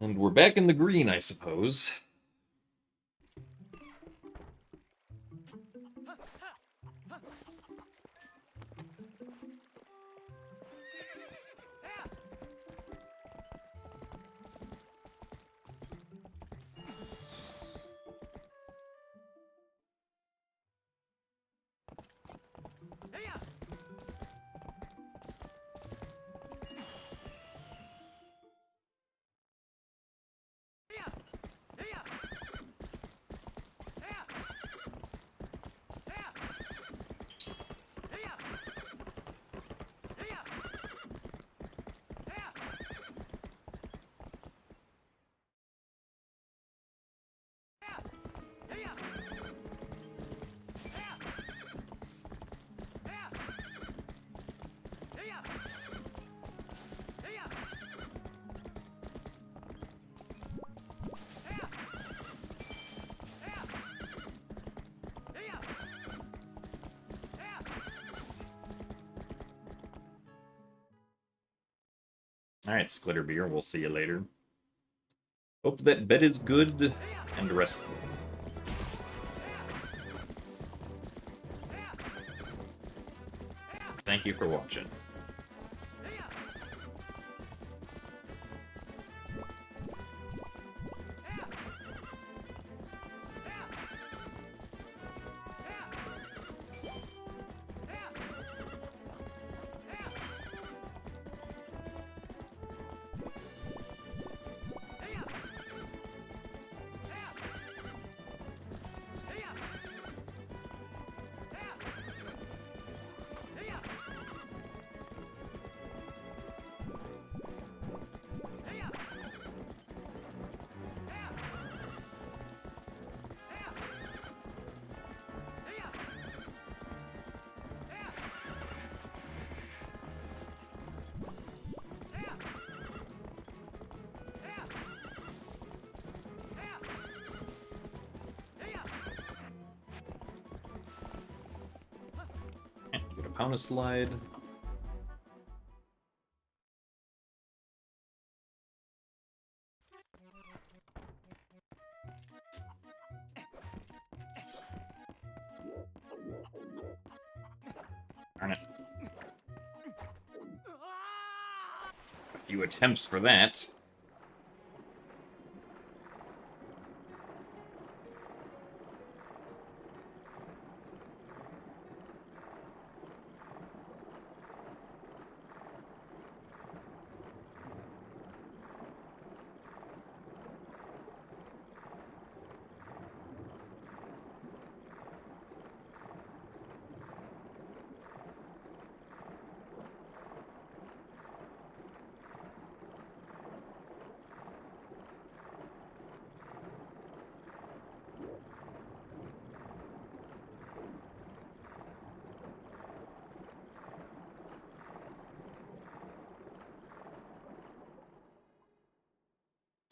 And we're back in the green, I suppose. Alright, Sklitterbeer, we'll see you later. Hope that bed is good and restful. Thank you for watching. Pound a slide. Darn it. A few attempts for that.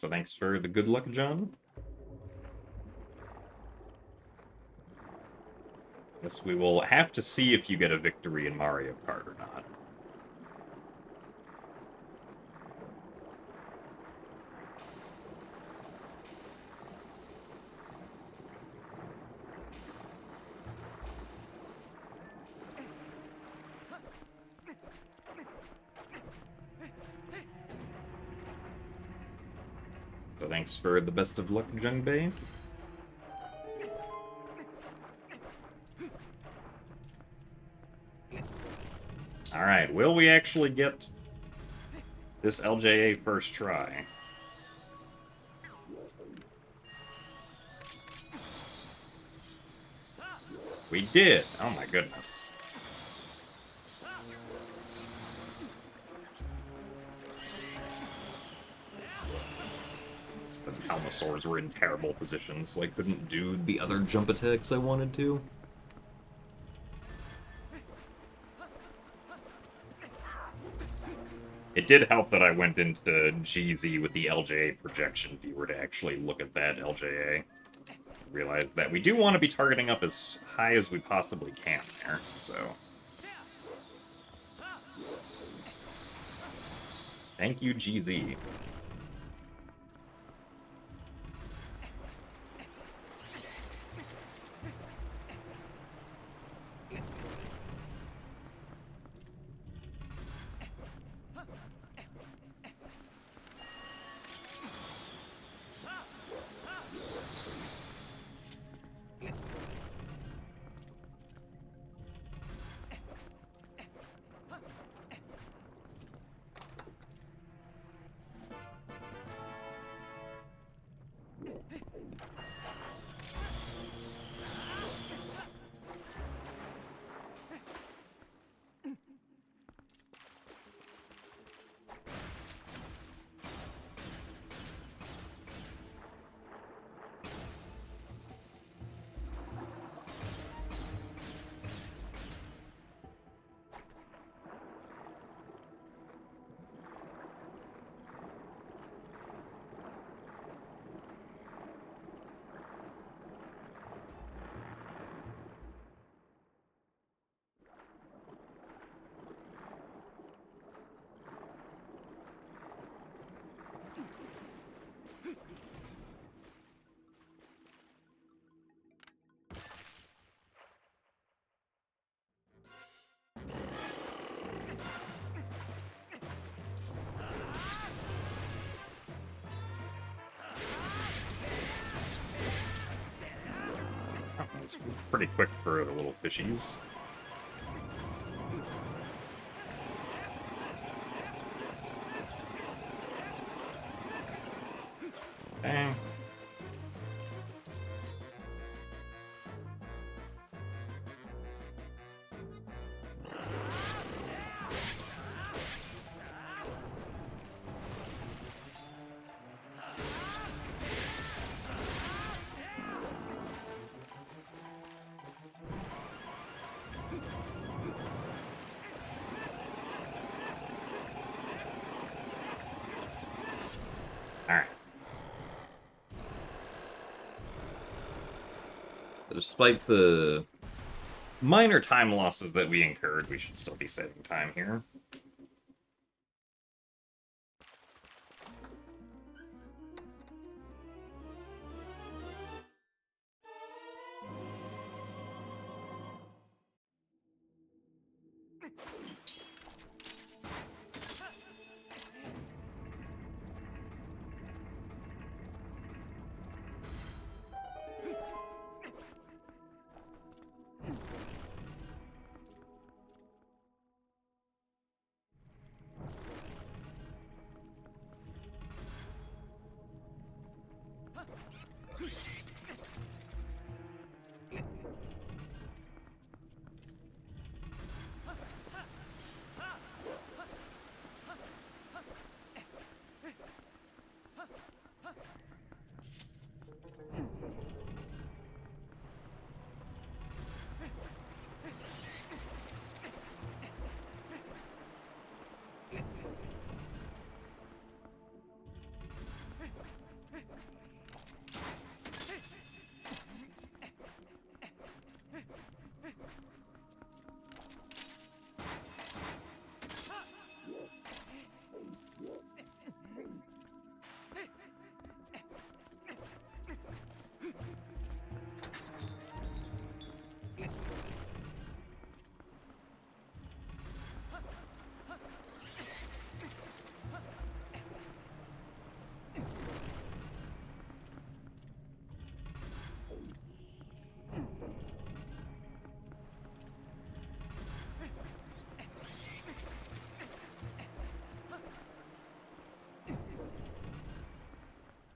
So thanks for the good luck, John. Guess we will have to see if you get a victory in Mario Kart or not. So thanks for the best of luck, Jungbei. Alright, will we actually get this LJA first try? We did! Oh my goodness. The Palmasaurs were in terrible positions, so I couldn't do the other jump attacks I wanted to. It did help that I went into GZ with the LJA projection viewer to actually look at that LJA. Realize that we do want to be targeting up as high as we possibly can there, so... Thank you, GZ. It's pretty quick for the little fishies. Dang. Alright. Despite the minor time losses that we incurred, we should still be saving time here.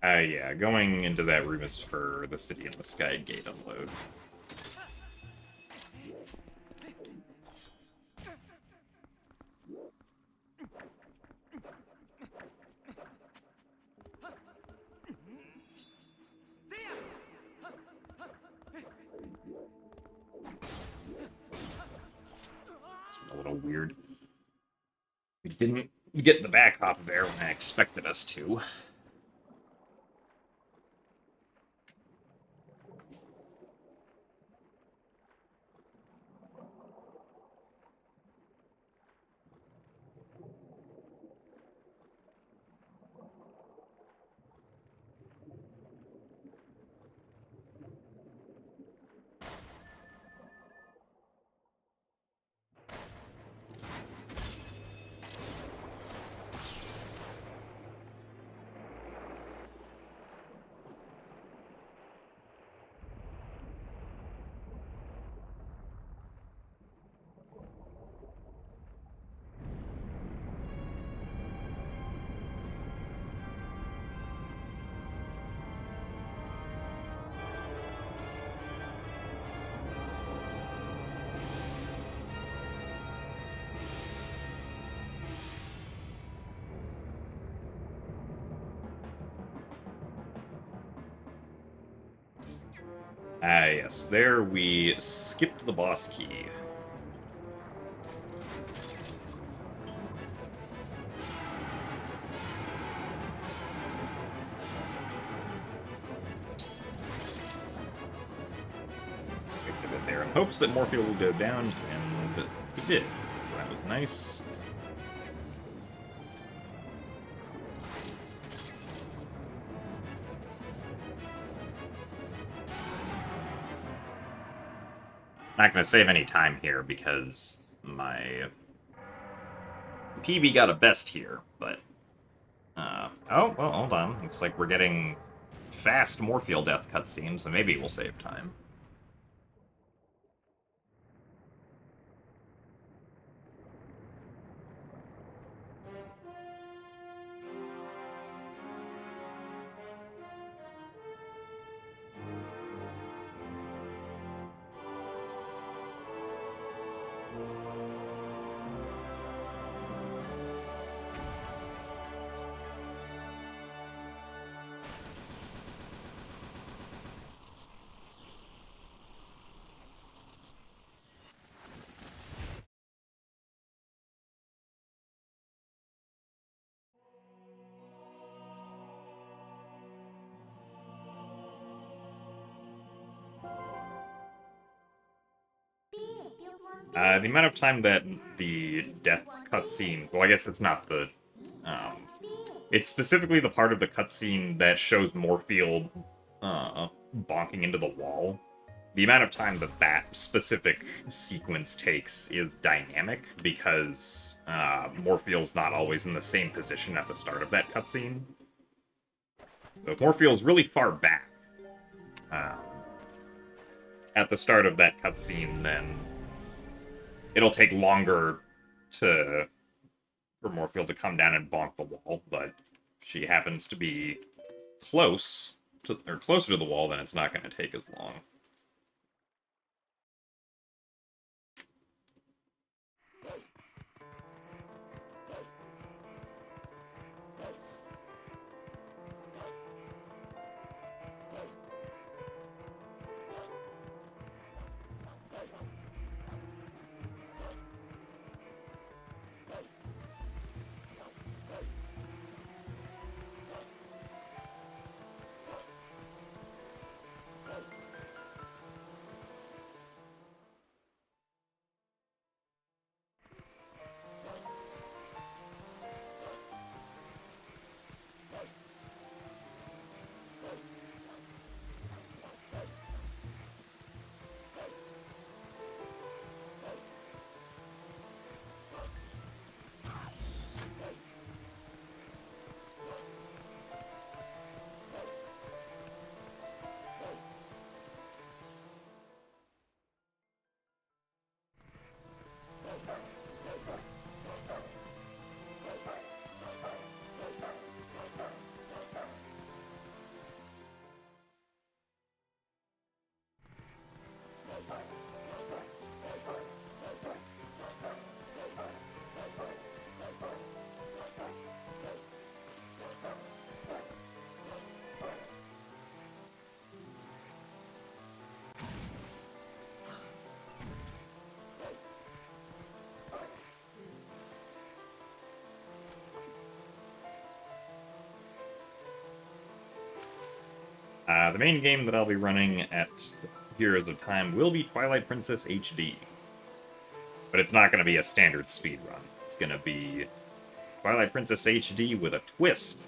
Yeah, going into that room is for the City in the Sky gate unload. weird. We didn't get the back hop there when I expected us to. Ah, yes. There we skipped the boss key. Picked it there in hopes that Morpheus will go down, and he did. So that was nice. Not going to save any time here because my PB got a best here, but... oh, well, hold on. Looks like we're getting fast Morpheus death cutscenes, so maybe we'll save time. The amount of time that the death cutscene... Well, I guess it's not the... it's specifically the part of the cutscene that shows Morpheus bonking into the wall. The amount of time that that specific sequence takes is dynamic because Morpheus not always in the same position at the start of that cutscene. So if Morpheus is really far back at the start of that cutscene, then it'll take longer for Morpheus to come down and bonk the wall, but if she happens to be closer to the wall, then it's not going to take as long. The main game that I'll be running at Heroes of Time will be Twilight Princess HD. But it's not going to be a standard speedrun. It's going to be Twilight Princess HD with a twist.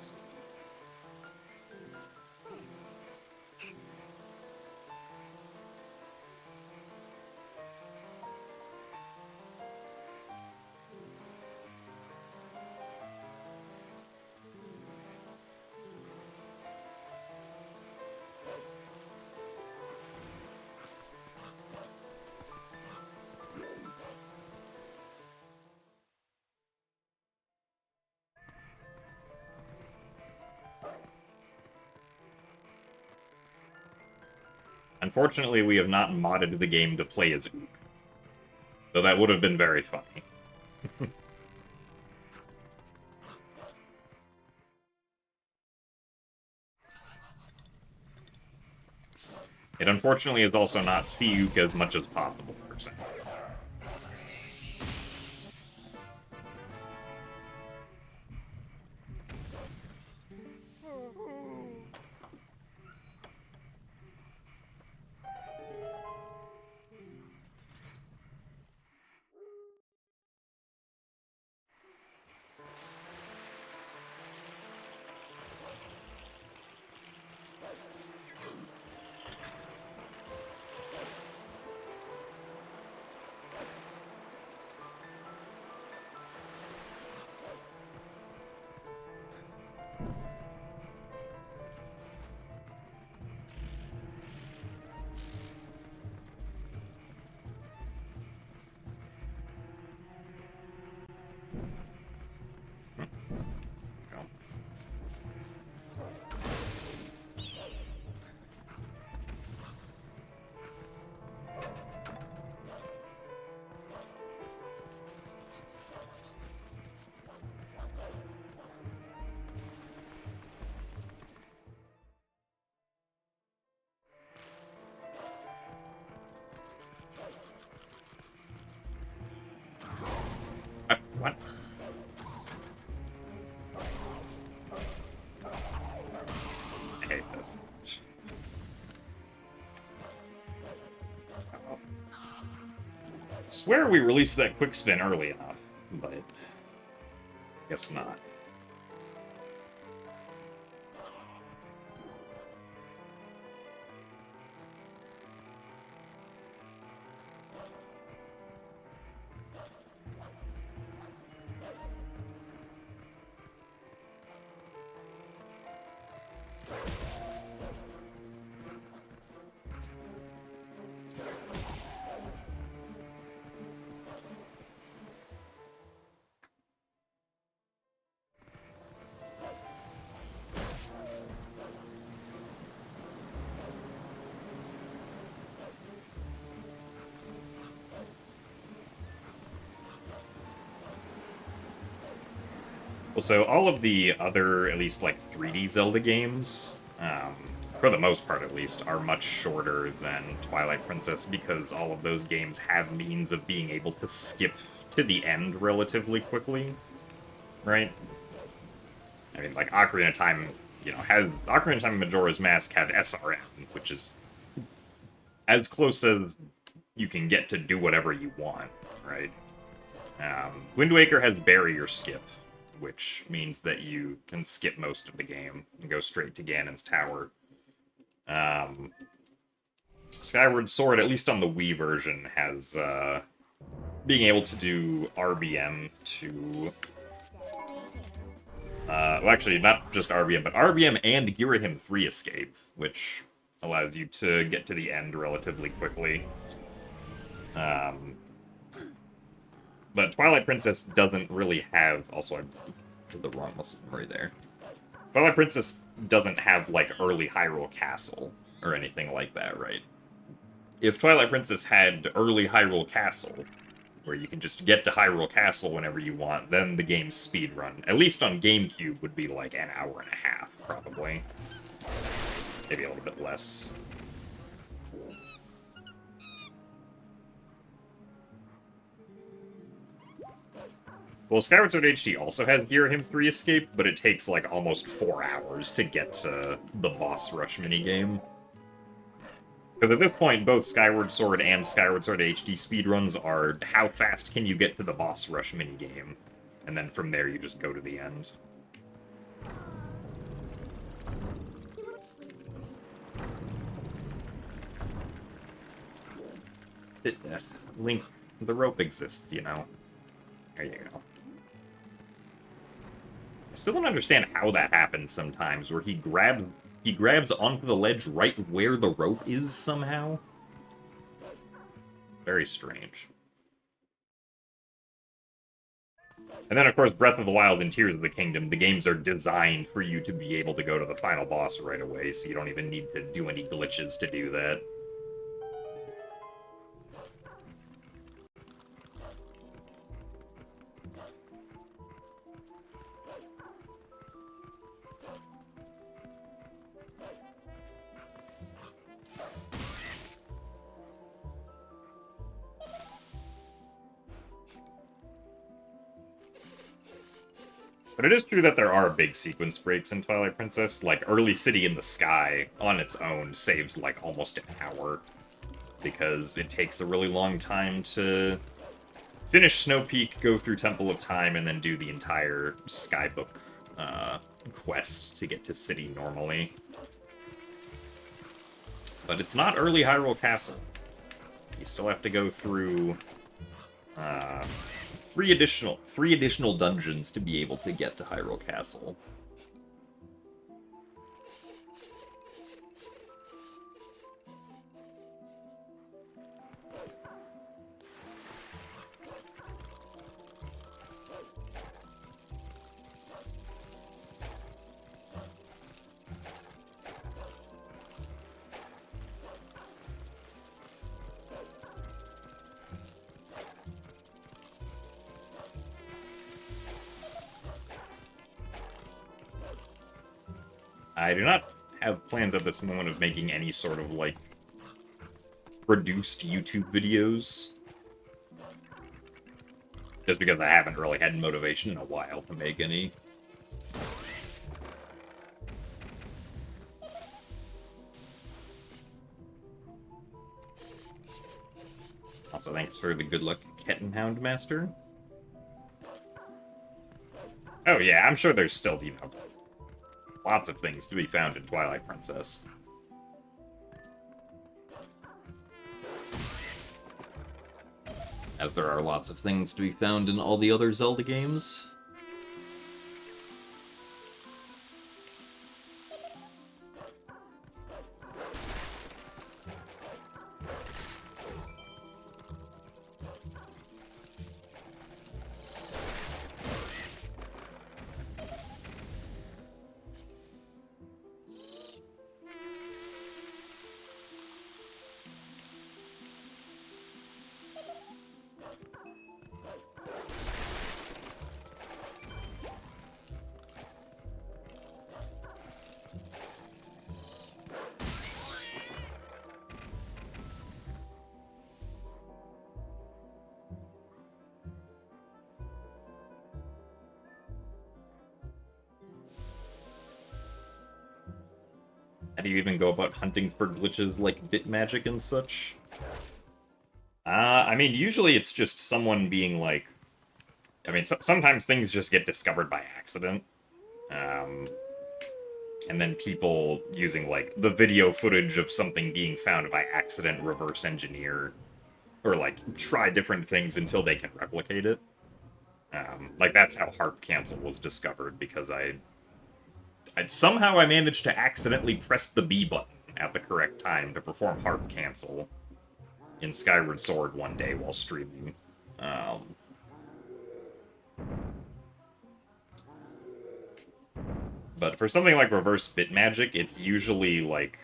Unfortunately, we have not modded the game to play as Ook. Though that would have been very funny. It unfortunately is also not see Ook as much as possible, per se. What? I hate this. Swear we released that quick spin early enough, but guess not. Well, so all of the other, at least like 3D Zelda games, for the most part at least, are much shorter than Twilight Princess because all of those games have means of being able to skip to the end relatively quickly, right? I mean, like Ocarina of Time, has Ocarina of Time and Majora's Mask have SRM, which is as close as you can get to do whatever you want, right? Wind Waker has barrier skip, which means that you can skip most of the game and go straight to Ganon's Tower. Skyward Sword, at least on the Wii version, has being able to do RBM to... well, actually, not just RBM, but RBM and Girahim 3 escape, which allows you to get to the end relatively quickly. But Twilight Princess doesn't really have... Also, I did the wrong muscle memory there. Twilight Princess doesn't have, like, early Hyrule Castle or anything like that, right? If Twilight Princess had early Hyrule Castle, where you can just get to Hyrule Castle whenever you want, then the game's speedrun, at least on GameCube, would be like an hour and a half, probably. Maybe a little bit less. Well, Skyward Sword HD also has Gear Him 3 Escape, but it takes like almost 4 hours to get to the boss rush minigame. Because at this point, both Skyward Sword and Skyward Sword HD speedruns are how fast can you get to the boss rush minigame, and then from there you just go to the end. Link, the rope exists, you know. There you go. I still don't understand how that happens sometimes, where he grabs onto the ledge right where the rope is somehow. Very strange. And then, of course, Breath of the Wild and Tears of the Kingdom, the games are designed for you to be able to go to the final boss right away, so you don't even need to do any glitches to do that. But it is true that there are big sequence breaks in Twilight Princess. Like, early City in the Sky, on its own, saves, like, almost an hour. Because it takes a really long time to finish Snow Peak, go through Temple of Time, and then do the entire Skybook quest to get to City normally. But it's not early Hyrule Castle. You still have to go through three additional dungeons to be able to get to Hyrule Castle. I do not have plans at this moment of making any sort of, like, produced YouTube videos. Just because I haven't really had motivation in a while to make any. Also, thanks for the good luck, Kettenhound Master. Oh yeah, I'm sure there's still, you know, lots of things to be found in Twilight Princess. As there are lots of things to be found in all the other Zelda games. How do you even go about hunting for glitches like bit magic and such? I mean, usually it's just someone being like... I mean, sometimes things just get discovered by accident. And then people using, like, the video footage of something being found by accident reverse engineer. Or, like, try different things until they can replicate it. Like, that's how Harp Cancel was discovered, because somehow I managed to accidentally press the B button at the correct time to perform Harp Cancel in Skyward Sword one day while streaming. But for something like Reverse Bit Magic, it's usually, like,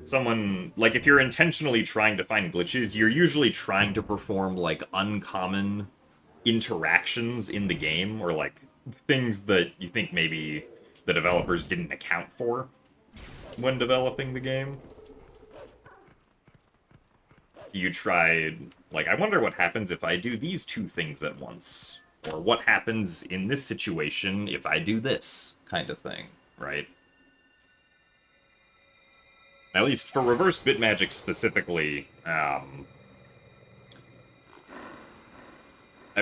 someone... Like, if you're intentionally trying to find glitches, you're usually trying to perform, like, uncommon interactions in the game, or, like, things that you think maybe the developers didn't account for when developing the game. You try, Like, I wonder what happens if I do these two things at once. Or what happens in this situation if I do this kind of thing, right? At least for reverse bit magic specifically, I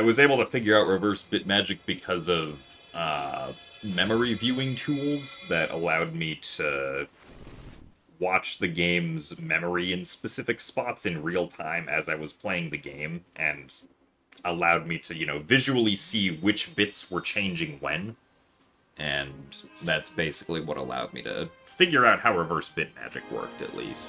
was able to figure out reverse bit magic because of memory viewing tools that allowed me to watch the game's memory in specific spots in real time as I was playing the game, and allowed me to, you know, visually see which bits were changing when. And that's basically what allowed me to figure out how reverse bit magic worked, at least.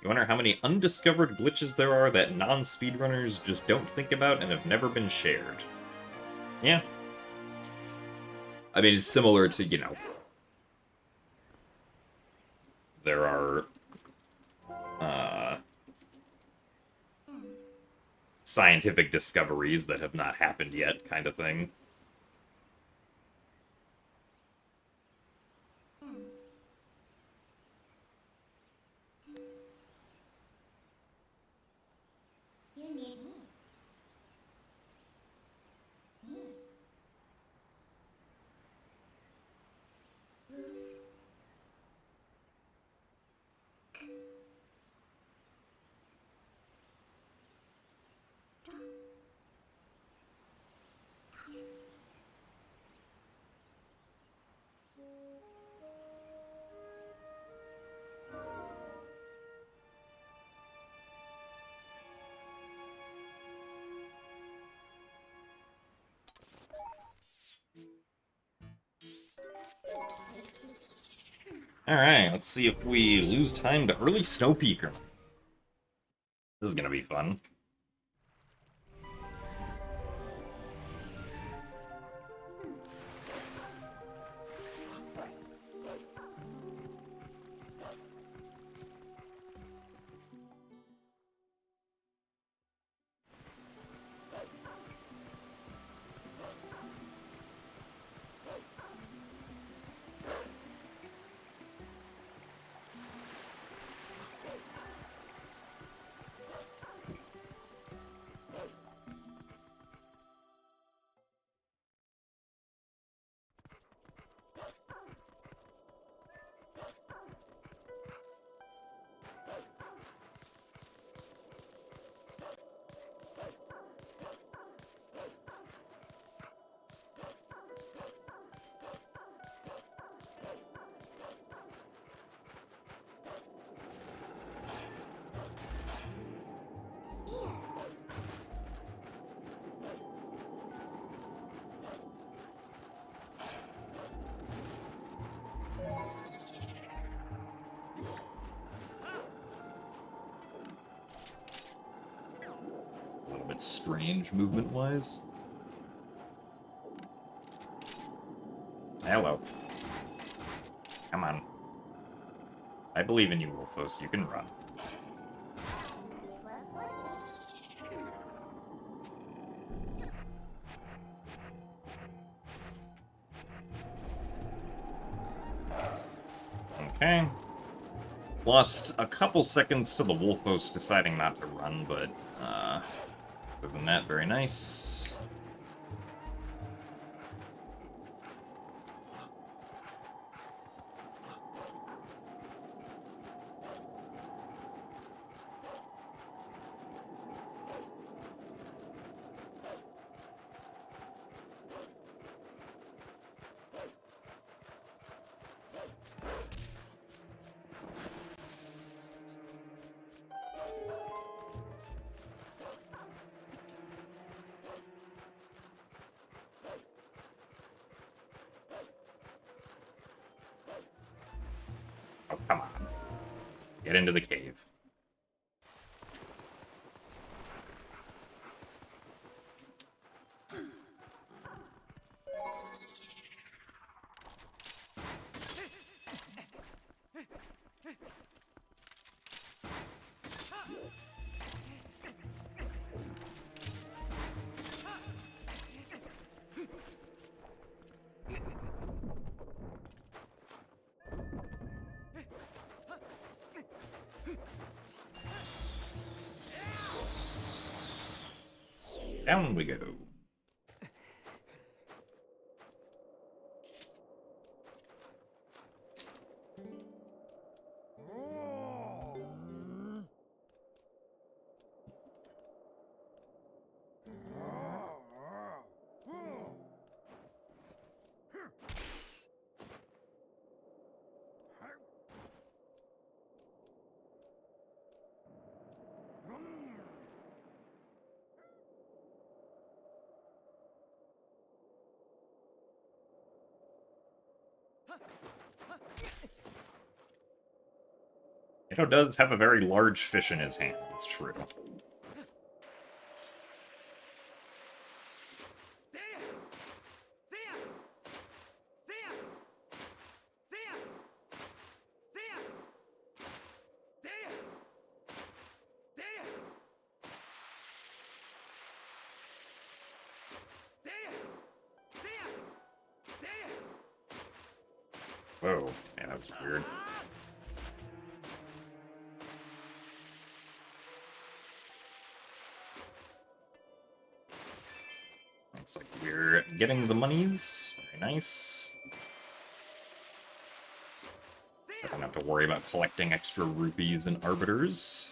You wonder how many undiscovered glitches there are that non-speedrunners just don't think about and have never been shared. Yeah. I mean, it's similar to, you know, there are scientific discoveries that have not happened yet, kind of thing. Alright, let's see if we lose time to early Snowpeaker. This is gonna be fun. A little bit strange movement-wise. Hello. Come on. I believe in you, Wolfos. You can run. Okay. Lost a couple seconds to the Wolfos deciding not to run, but other than that, very nice. Oh, come on. Get into the cave. Down we go. Ito does have a very large fish in his hand, it's true. Whoa, man, that was weird. Looks like we're getting the monies. Very nice. I don't have to worry about collecting extra rupees and arbiters.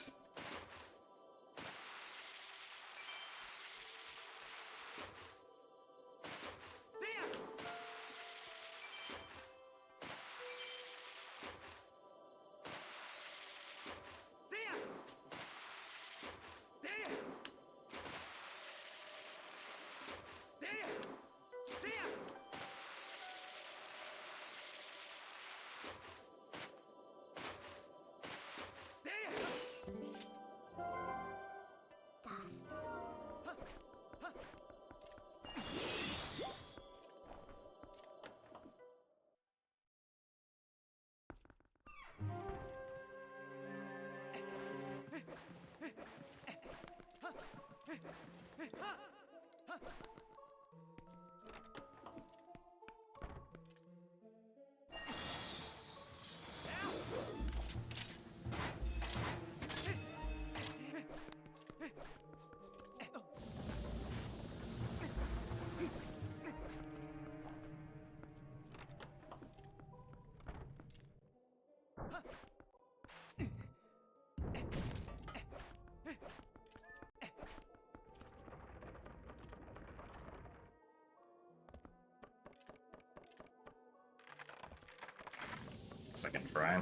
Second try.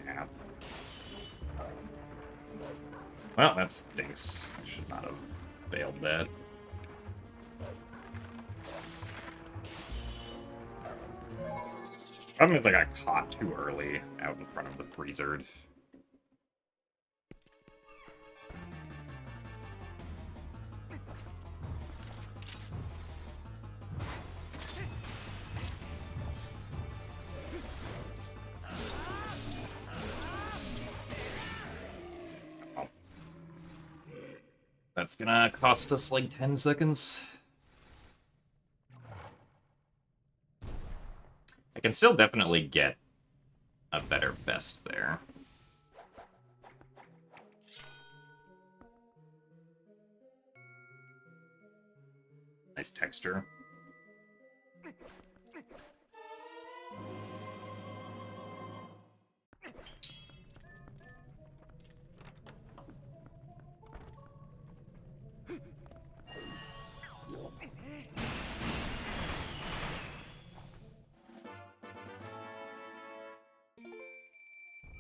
Yeah. Well, that stinks. I should not have failed that. Problem is I got caught too early out in front of the freezer. Oh. That's gonna cost us like 10 seconds. I can still definitely get a better best there. Nice texture.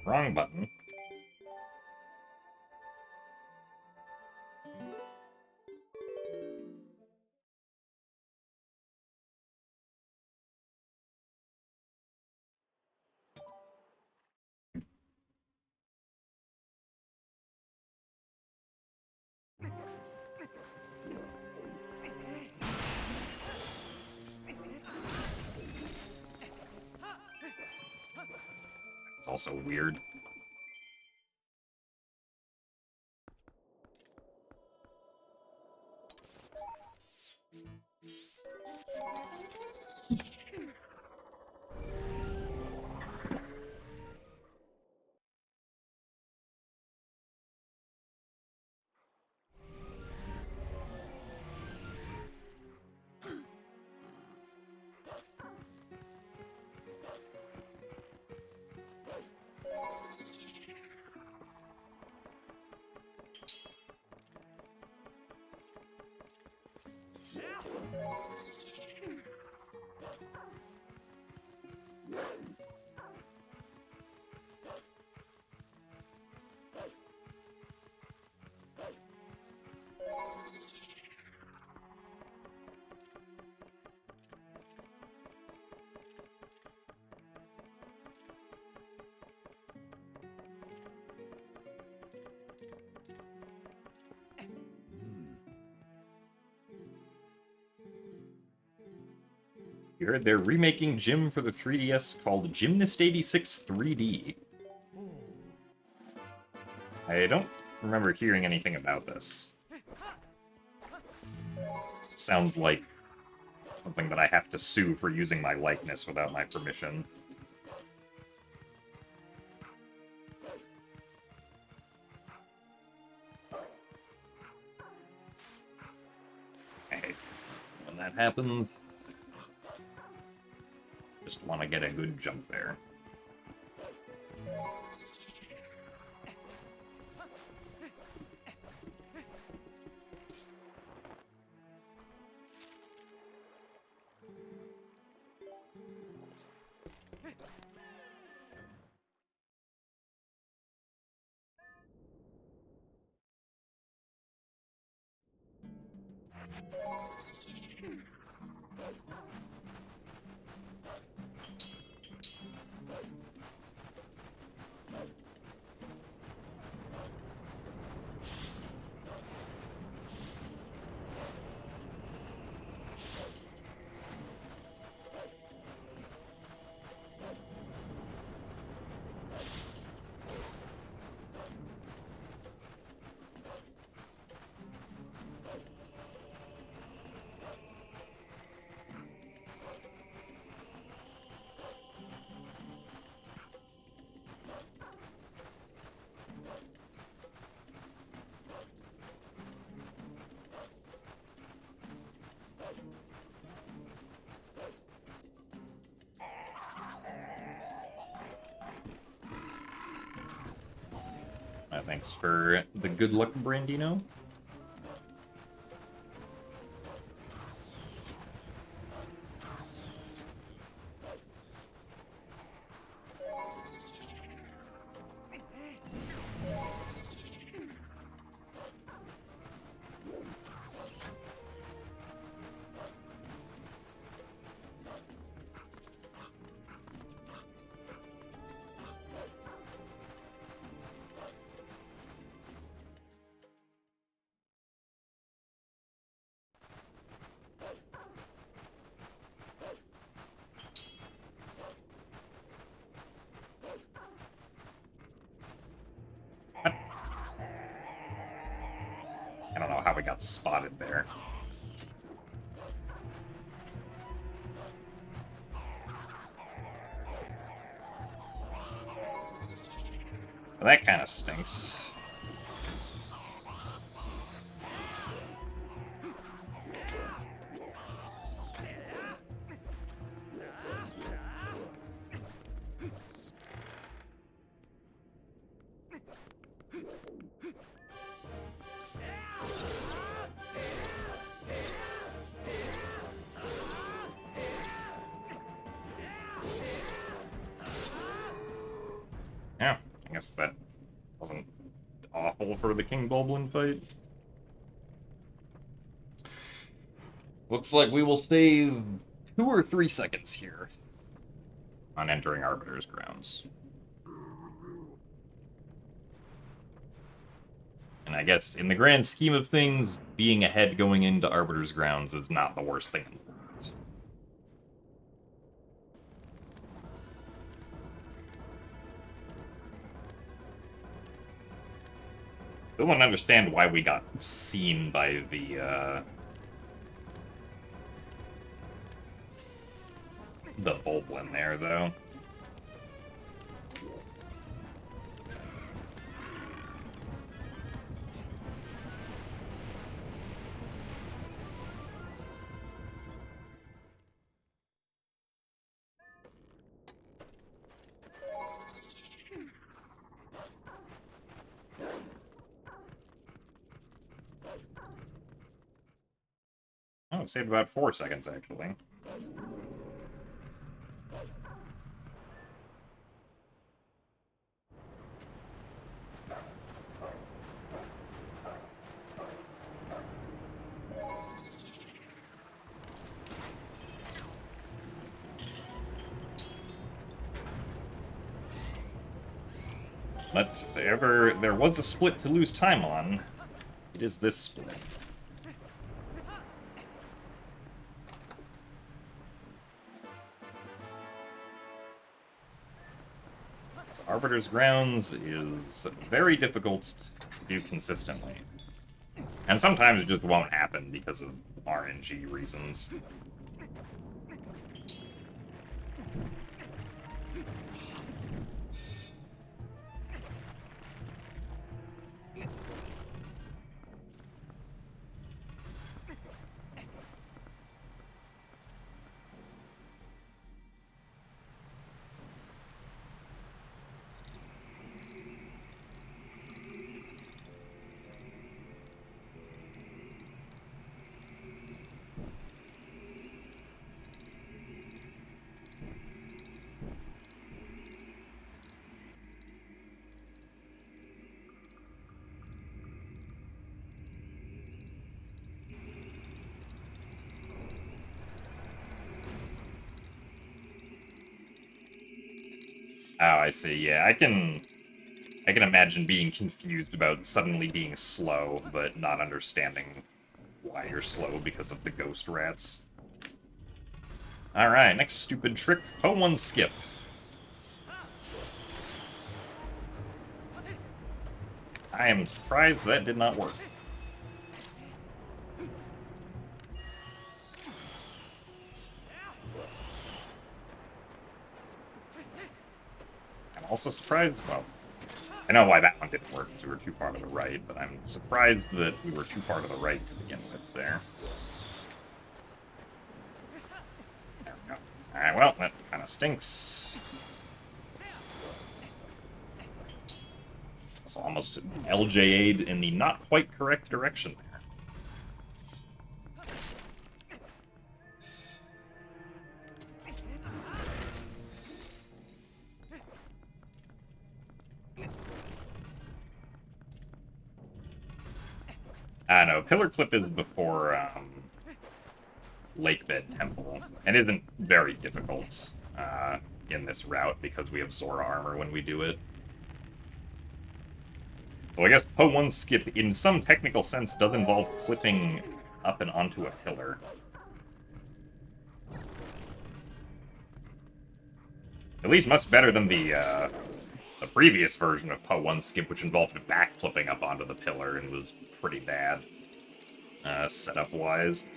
Wrong button. It's also weird. You heard they're remaking Gym for the 3DS called Gymnast 86 3D. I don't remember hearing anything about this. Sounds like something that I have to sue for using my likeness without my permission. Okay. When that happens, just want to get a good jump there. Thanks for the good luck, Brandino. I don't know how we got spotted there. Well, that kind of stinks. Yeah, I guess that wasn't awful for the King Bulblin fight. Looks like we will save 2 or 3 seconds here on entering Arbiter's Grounds. And I guess, in the grand scheme of things, being ahead going into Arbiter's Grounds is not the worst thing in the world. I don't understand why we got seen by the Bulblin there, though. Oh, it saved about 4 seconds, actually. But if ever there was a split to lose time on, it is this split. Arbiter's Grounds is very difficult to do consistently. And sometimes it just won't happen because of RNG reasons. Oh, I see. Yeah, I can imagine being confused about suddenly being slow, but not understanding why you're slow because of the ghost rats. Alright, next stupid trick, Po1 skip. I am surprised that did not work. I'm also surprised, well, I know why that one didn't work, because we were too far to the right, but I'm surprised that we were too far to the right to begin with there. There we go. Alright, well, that kind of stinks. So almost LJA'd in the not quite correct direction there. I know, Pillar Clip is before Lakebed Temple, and isn't very difficult in this route because we have Zora armor when we do it. So I guess Po1 skip, in some technical sense, does involve clipping up and onto a pillar. At least much better than the previous version of Po1 skip, which involved backflipping up onto the pillar and was pretty bad, setup-wise.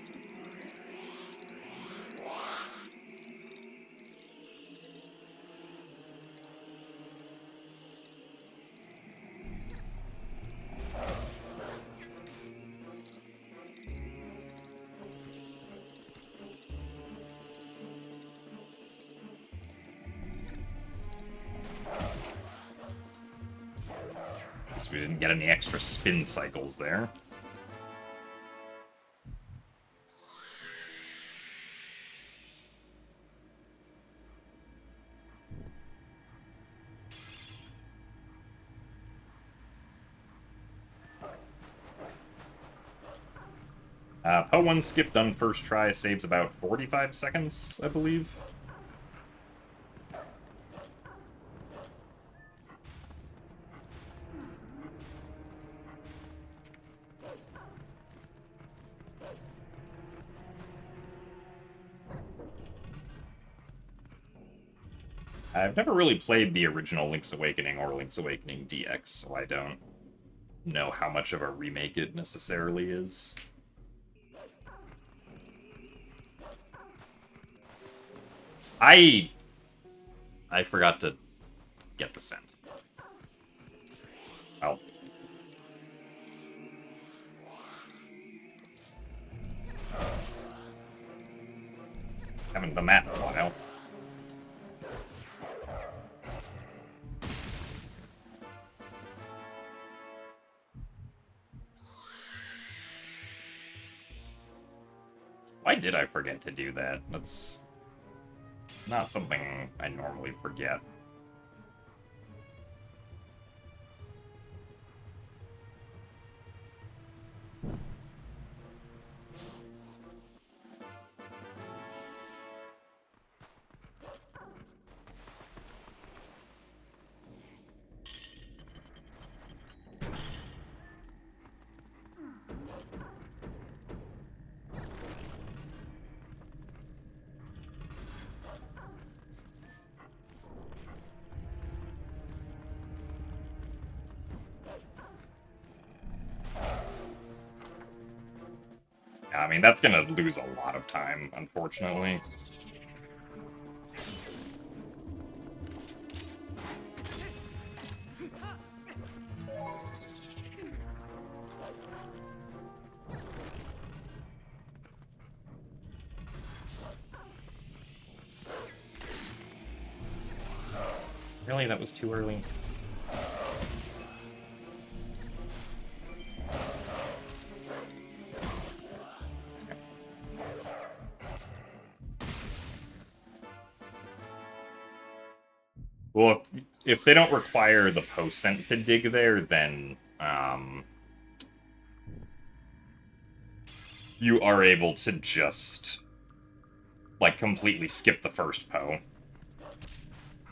We didn't get any extra spin cycles there. Po1 skip done first try saves about 45 seconds, I believe. I've never really played the original Link's Awakening or Link's Awakening DX, so I don't know how much of a remake it necessarily is. I forgot to get the scent. Oh. Haven't done that in a while. Why did I forget to do that? That's not something I normally forget. mean, that's gonna lose a lot of time, unfortunately. Really? That was too early? Well, if they don't require the post-scent to dig there, then you are able to just, like, completely skip the first Poe.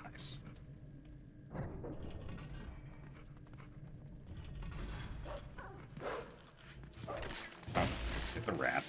Nice. Oh, get the rat.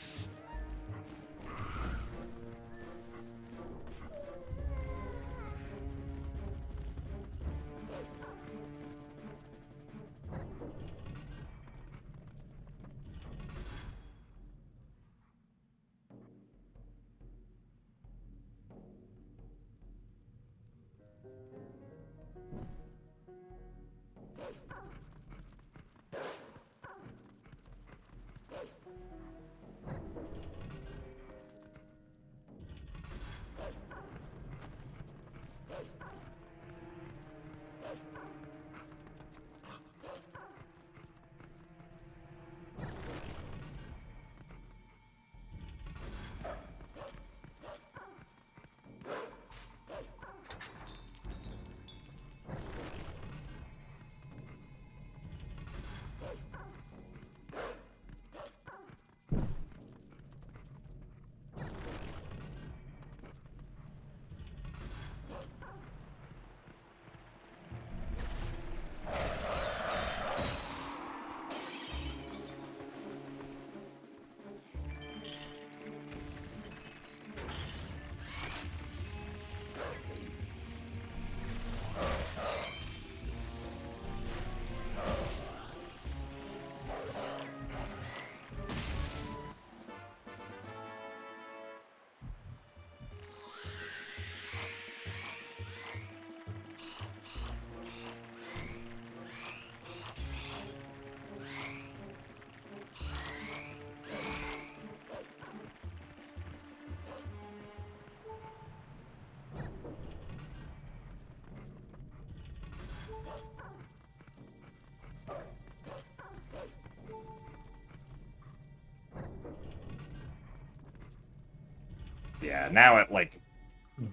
Yeah, now at, like,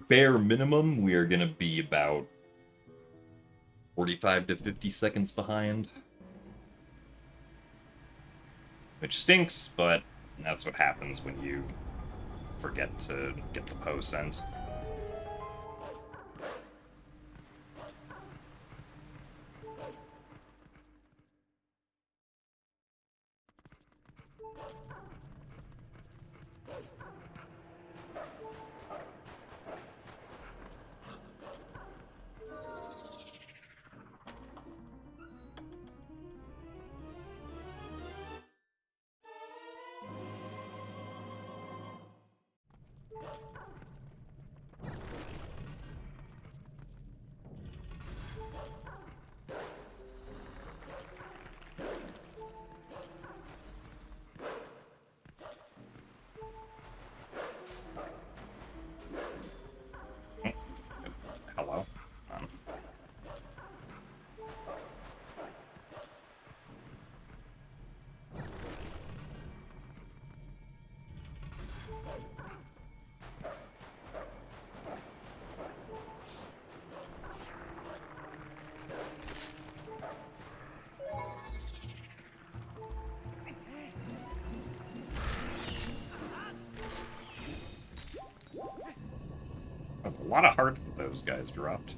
bare minimum, we are gonna be about 45 to 50 seconds behind. Which stinks, but that's what happens when you forget to get the Poe sent. Hello? That's a lot of heart that those guys dropped.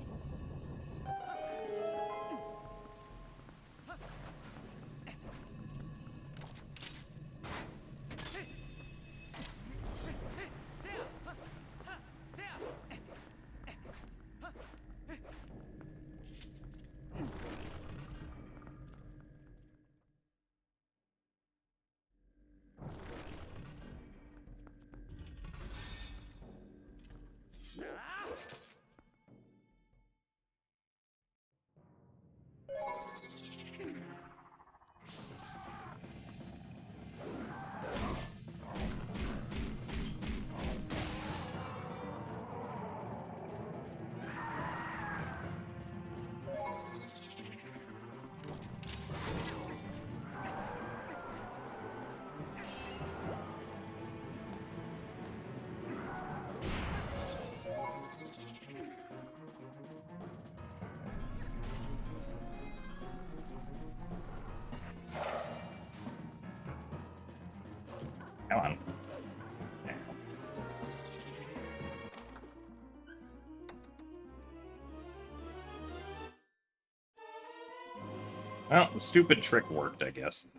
Come on. Yeah. Well, the stupid trick worked, I guess.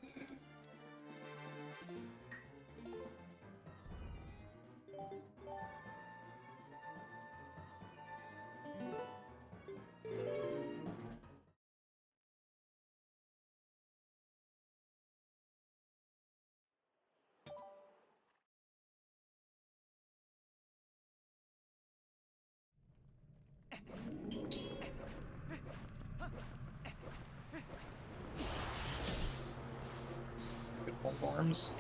Good both arms.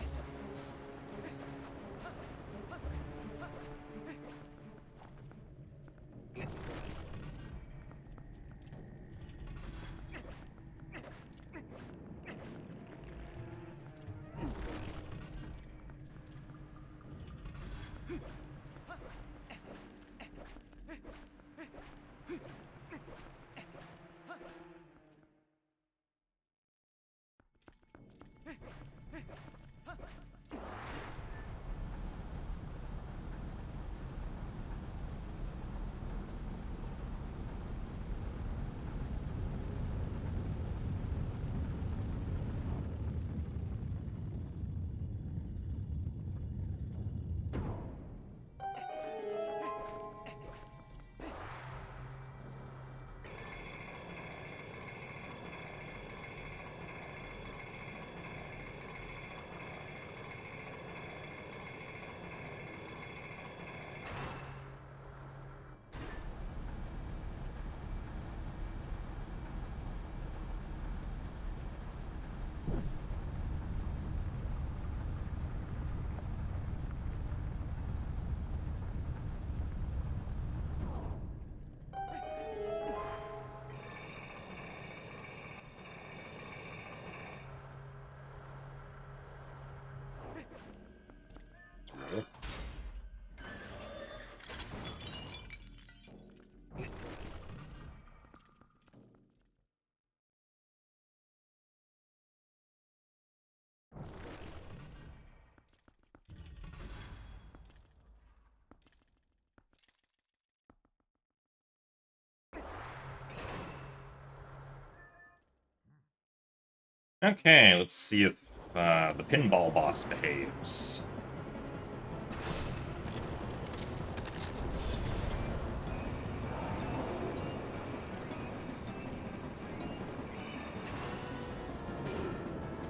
Okay, let's see if the pinball boss behaves.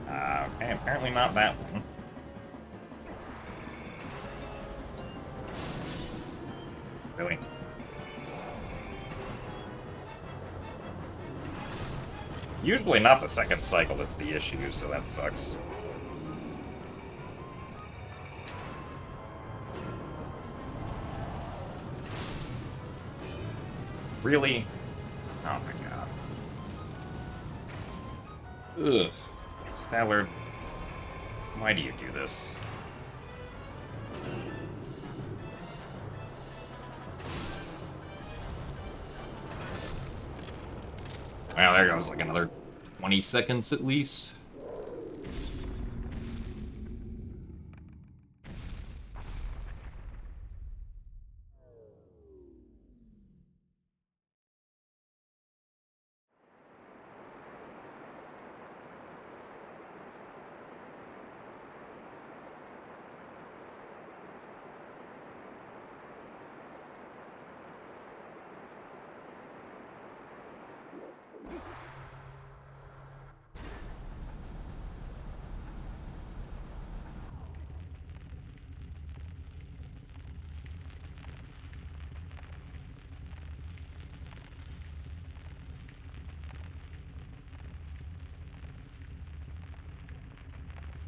Okay, apparently not that one. Really? It's usually not the second cycle that's the issue, so that sucks. Really? Oh my god. Ugh. Statler, why do you do this? Well, there goes like another 20 seconds at least.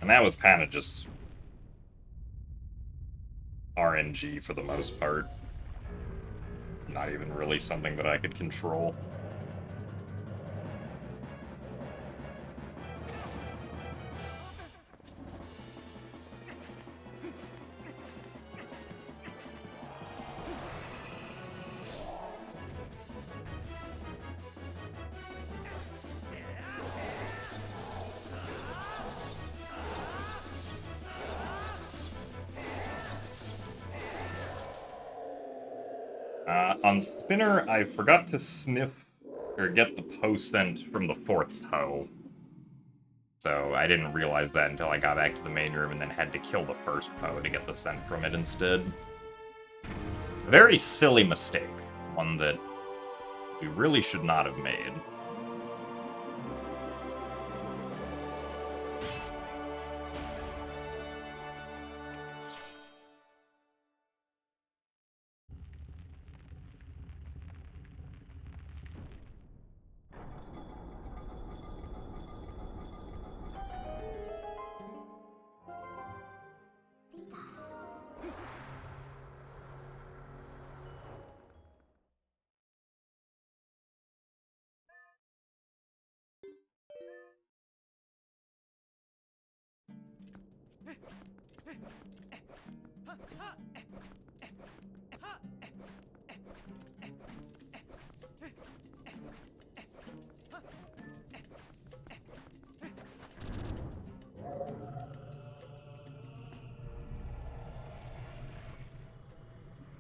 And that was kind of just RNG for the most part. Not even really something that I could control. On Spinner, I forgot to sniff or get the Poe scent from the 4th Poe. So I didn't realize that until I got back to the main room and then had to kill the 1st Poe to get the scent from it instead. A very silly mistake. One that we really should not have made.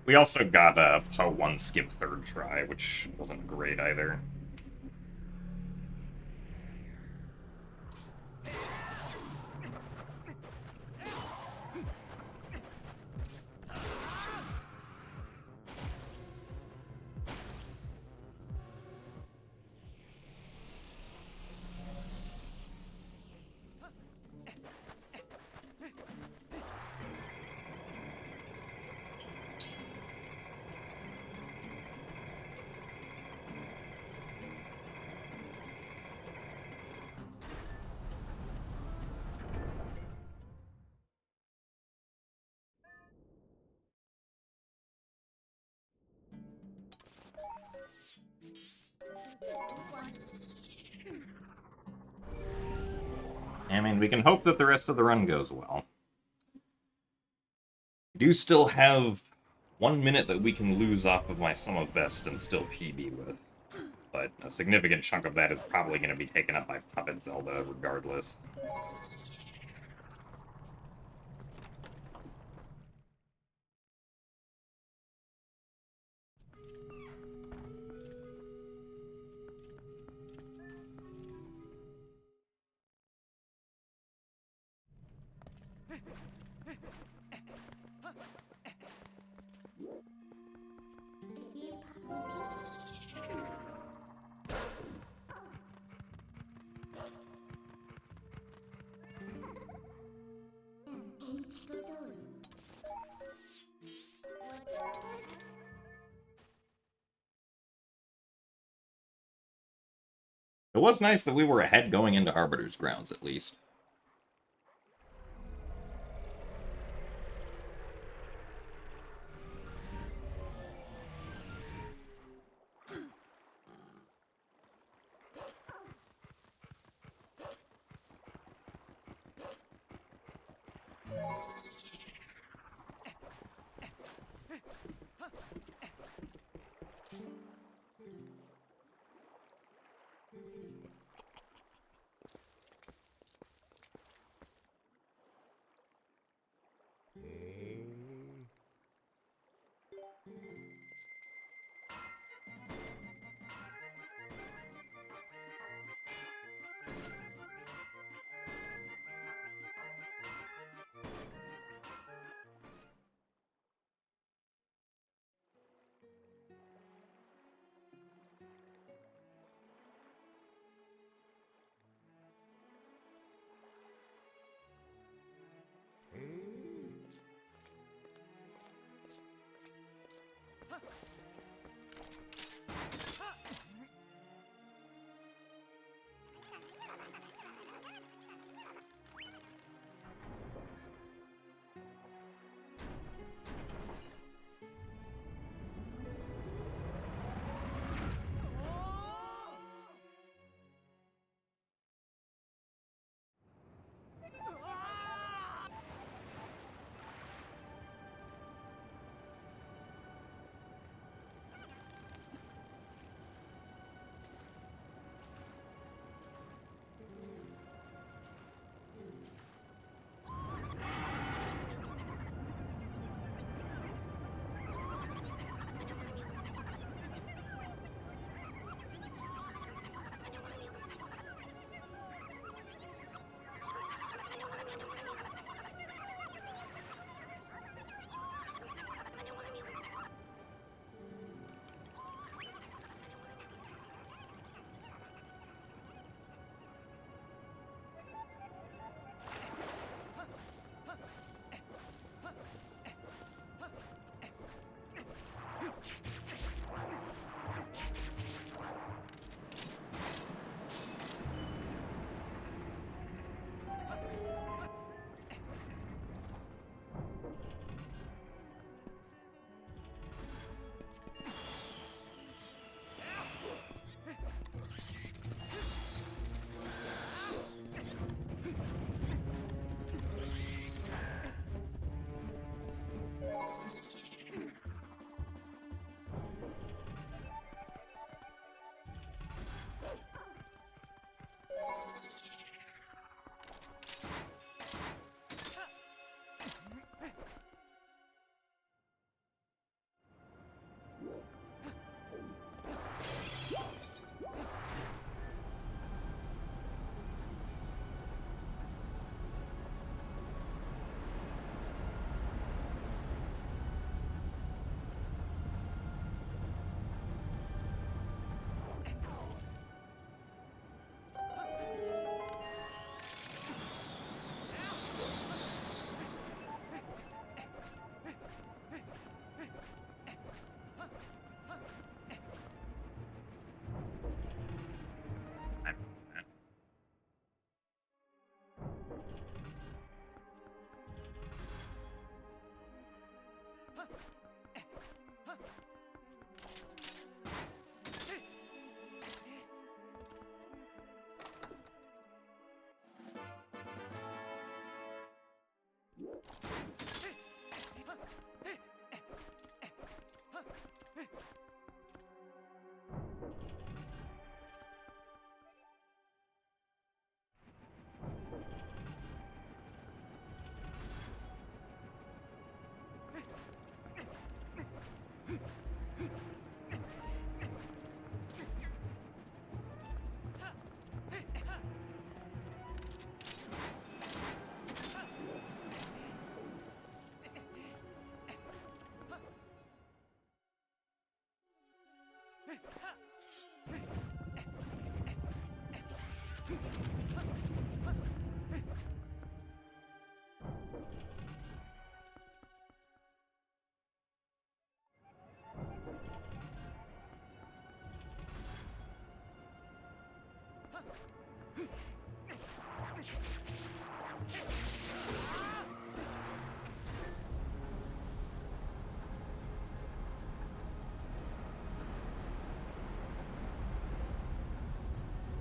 We also got a Poe 1 skip 3rd try, which wasn't great either. I mean, we can hope that the rest of the run goes well. We do still have 1 minute that we can lose off of my Sum of Best and still PB with. But a significant chunk of that is probably going to be taken up by Puppet Zelda, regardless. It was nice that we were ahead going into Arbiter's Grounds, at least.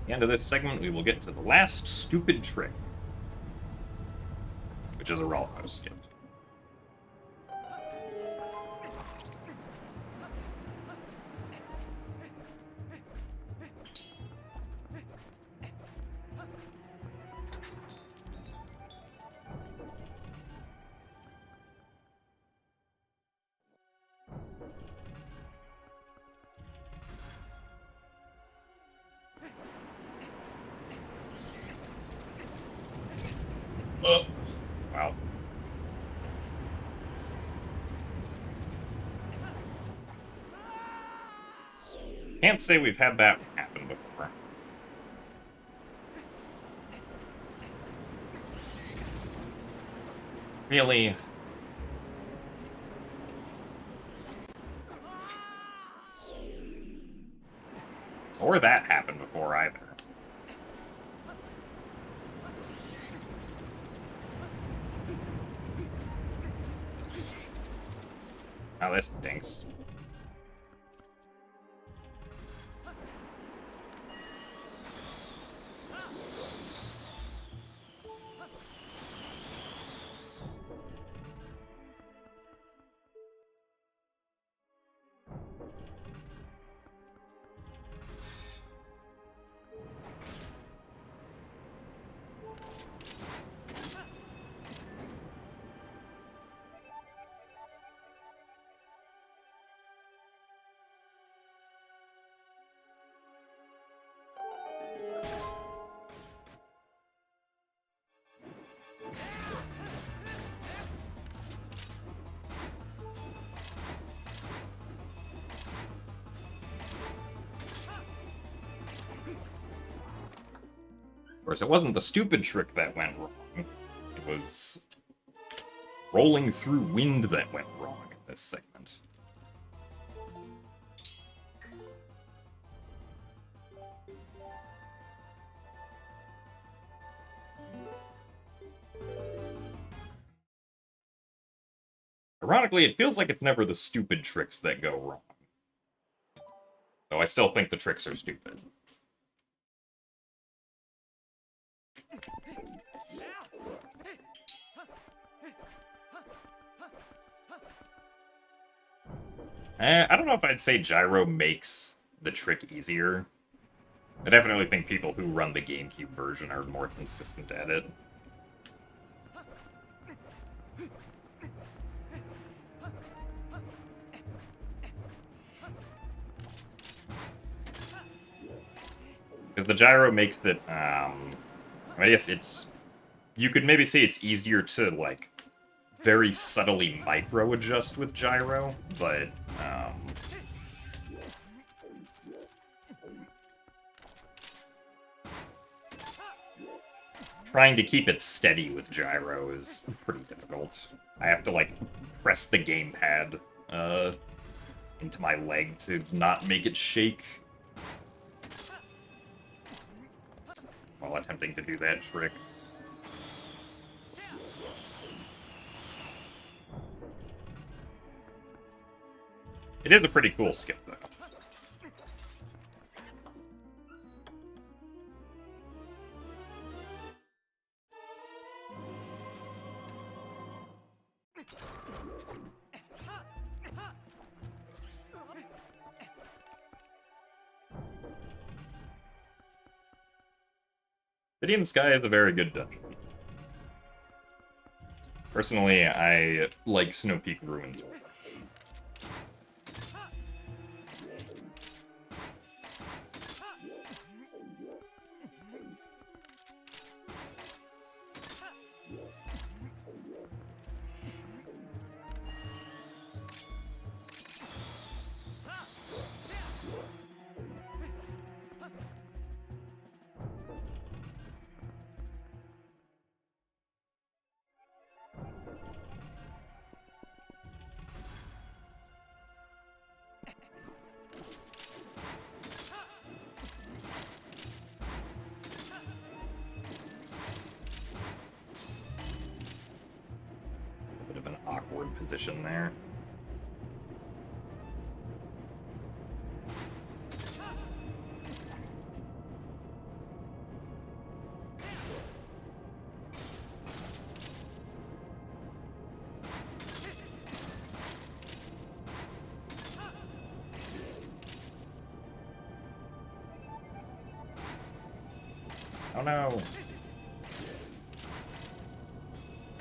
At the end of this segment, we will get to the last stupid trick, which is a Rolfo skip. Wow. Can't say we've had that happen before. Really? Or that happened before either. Oh, this stinks. Of course, it wasn't the stupid trick that went wrong. It was rolling through wind that went wrong in this segment. Ironically, it feels like it's never the stupid tricks that go wrong. Though I still think the tricks are stupid. I don't know if I'd say gyro makes the trick easier. I definitely think people who run the GameCube version are more consistent at it. Because the gyro makes it, I guess it's... You could maybe say it's easier to, like, very subtly micro-adjust with gyro, but, trying to keep it steady with gyro is pretty difficult. I have to, like, press the gamepad, into my leg to not make it shake while attempting to do that trick. It is a pretty cool skip, though. City in the Sky is a very good dungeon. Personally, I like Snow Peak Ruins more. position there. Oh no!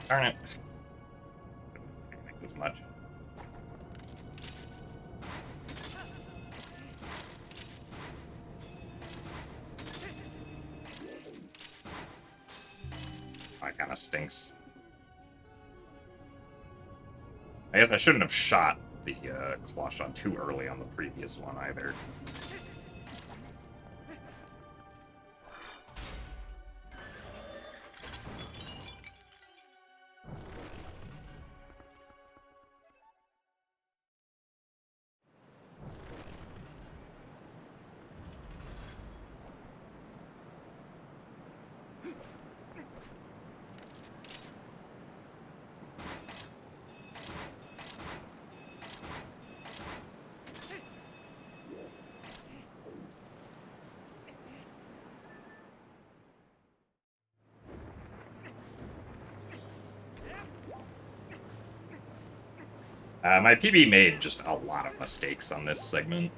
Darn it. Didn't panic as much. That kind of stinks. I guess I shouldn't have shot the claw shot too early on the previous one either. My PB made just a lot of mistakes on this segment.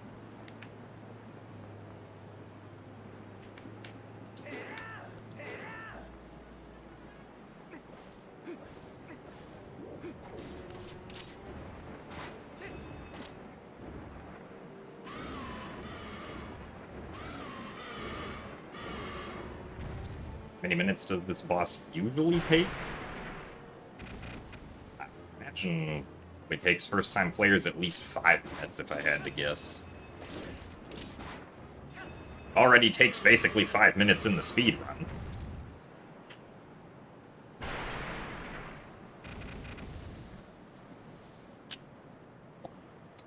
How many minutes does this boss usually take? I imagine it takes first-time players at least 5 minutes, if I had to guess. Already takes basically 5 minutes in the speed run.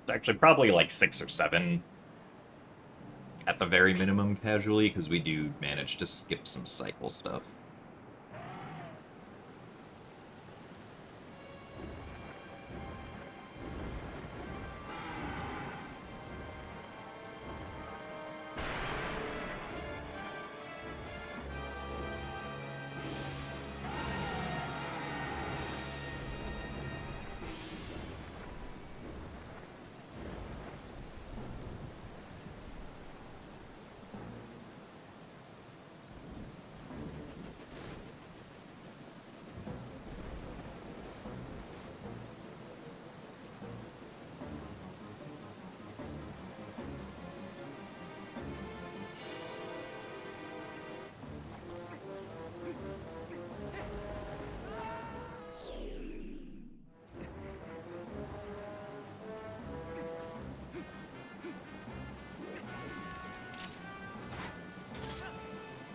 Actually, probably like 6 or 7 at the very minimum casually, because we do manage to skip some cycle stuff.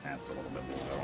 That's a little bit low.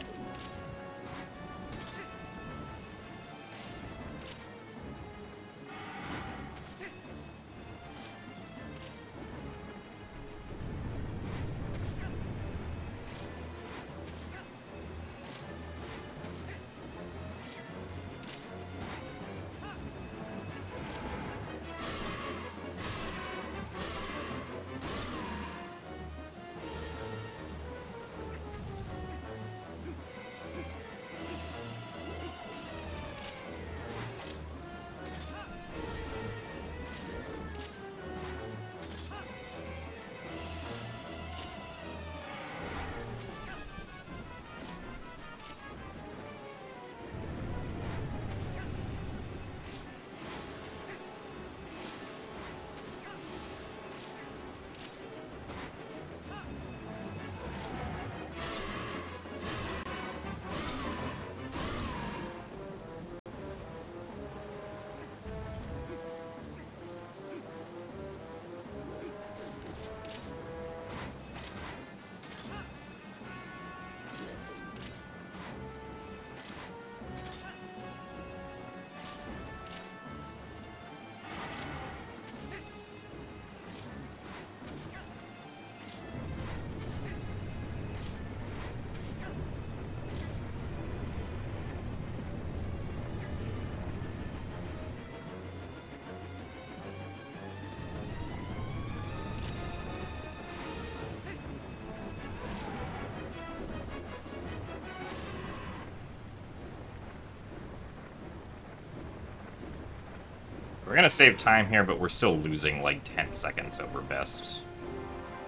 gonna save time here, but we're still losing like 10 seconds over best,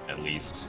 at least.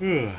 Ugh.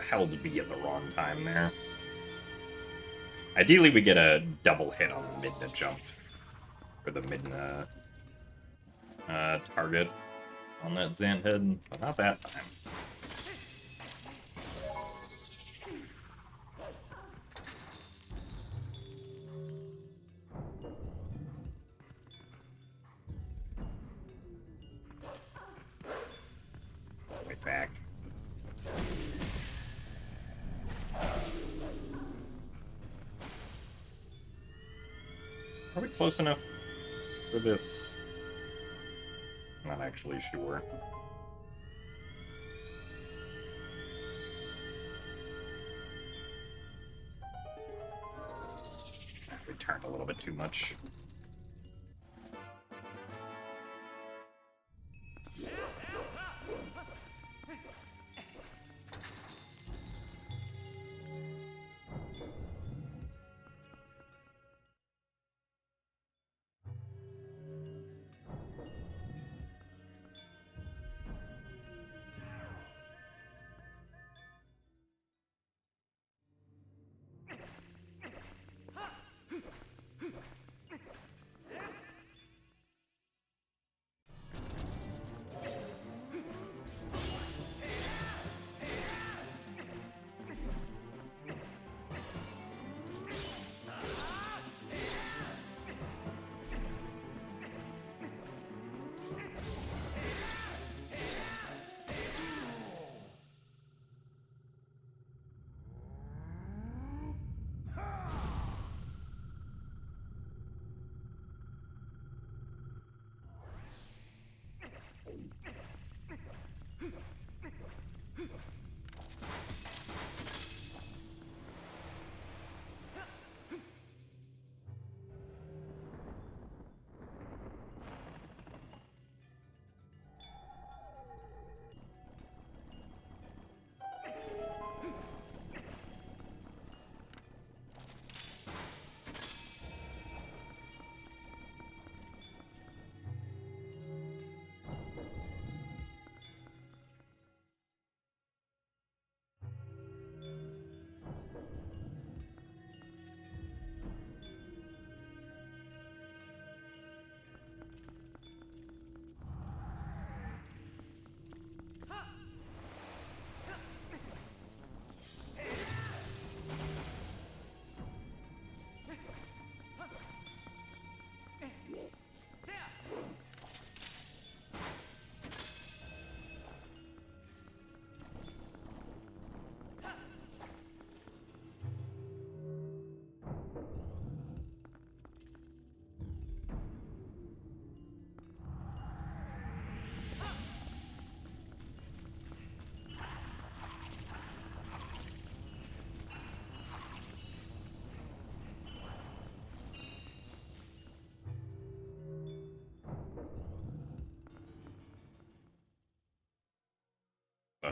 Held to be at the wrong time there. Ideally, we get a double hit on the Midna jump for the Midna target on that Zant head, but not that time. Right back. Are we close enough for this? Not actually sure. We turned a little bit too much.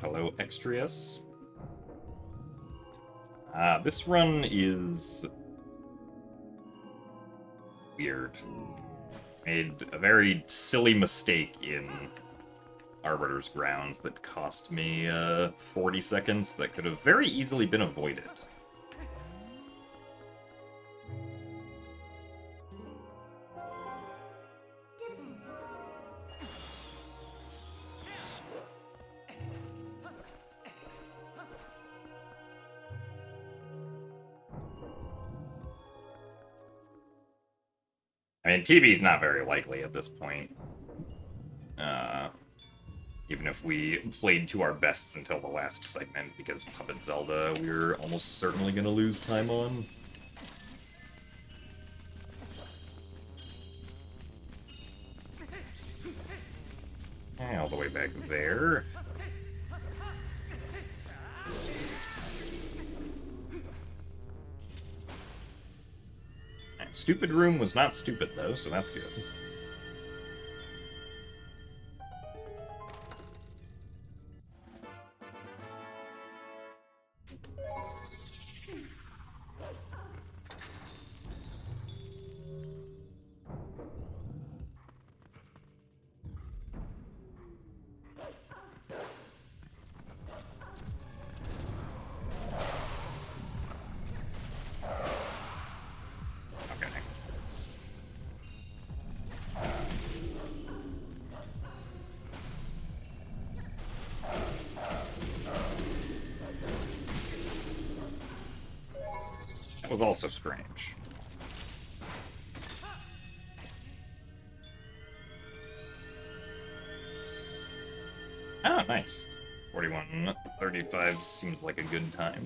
hello, Extrius. This run is weird. Made a very silly mistake in Arbiter's Grounds that cost me 40 seconds that could have very easily been avoided. I mean, PB's not very likely at this point. Even if we played to our bests until the last segment, because Puppet Zelda, we're almost certainly going to lose time on. All the way back there. And Stupid Room was not stupid, though, so that's good. Was also strange. Oh, nice. 41:35 seems like a good time.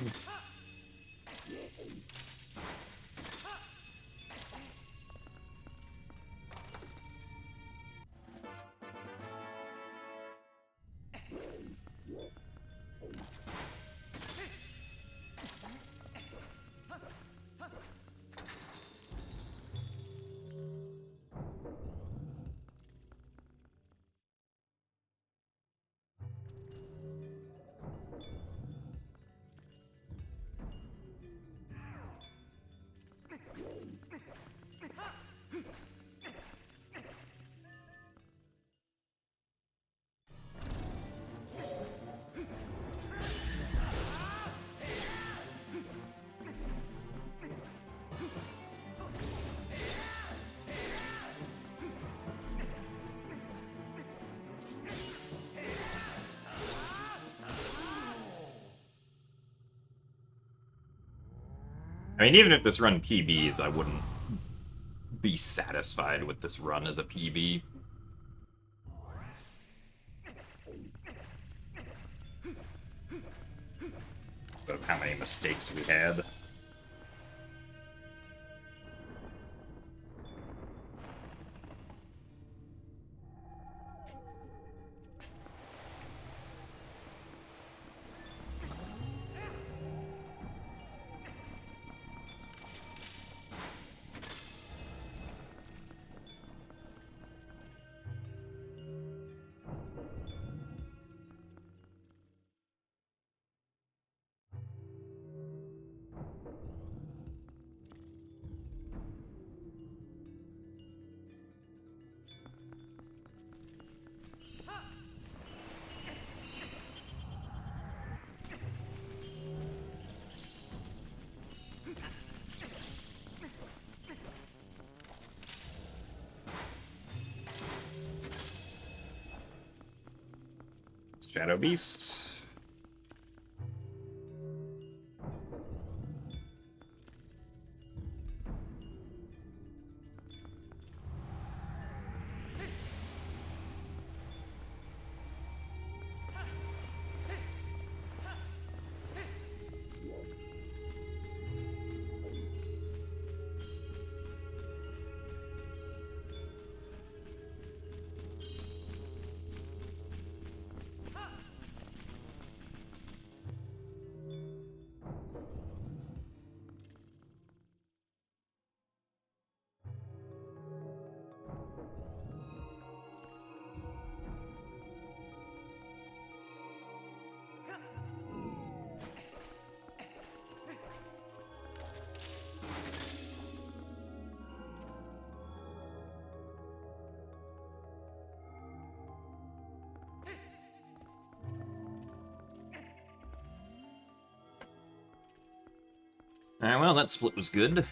I mean, even if this run PBs, I wouldn't be satisfied with this run as a PB. Of how many mistakes we had. Shadow Beast. Alright, well, that split was good.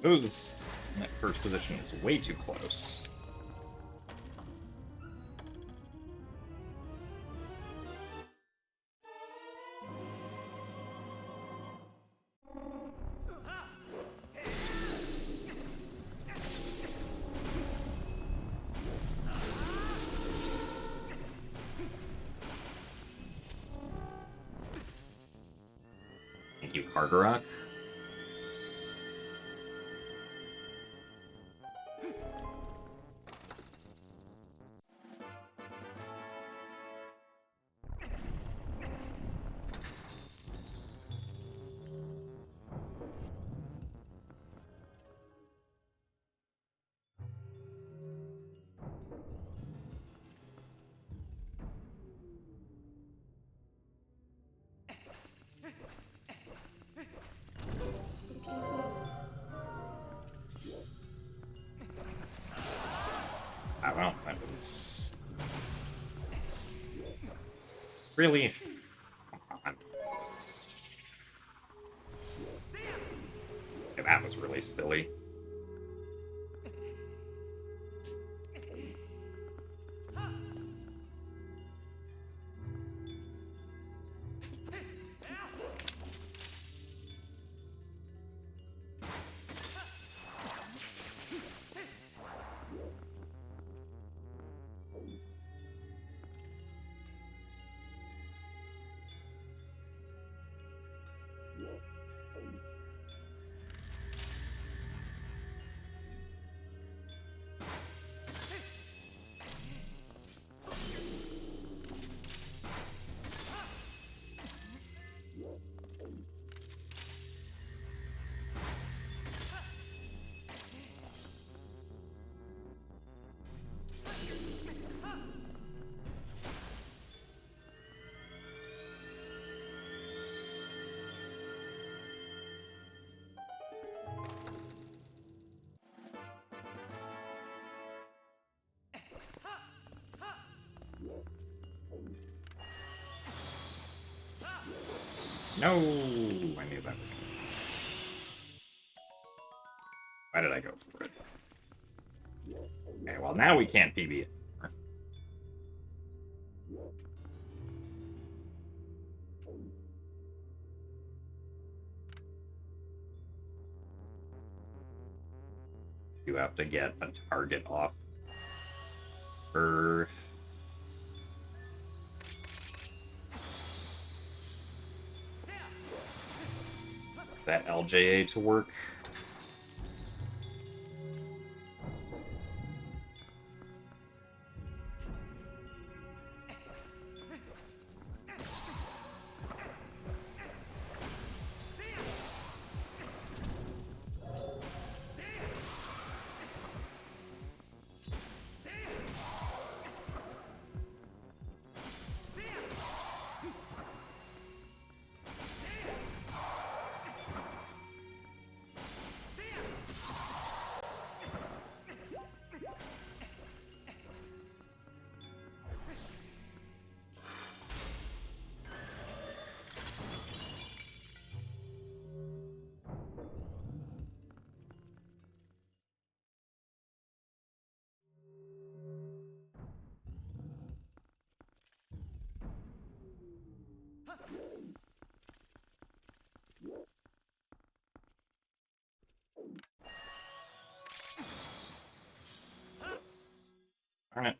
Those in that first position is way too close. Thank you, Kargarok. Oh, well, that was... Really? Come on. Yeah, that was really silly. No! I knew that was... Why did I go for it? Okay, well now we can't PB it anymore. You have to get a target off for that LJA to work. Darn it.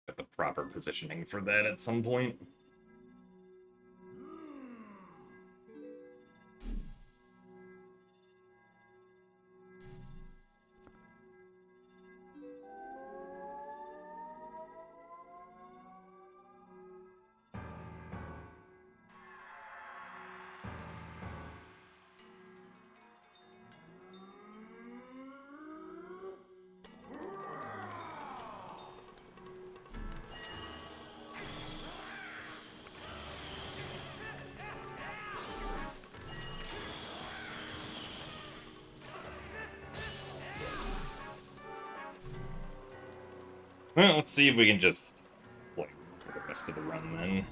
Get the proper positioning for that at some point. Well, let's see if we can just play for the rest of the run then.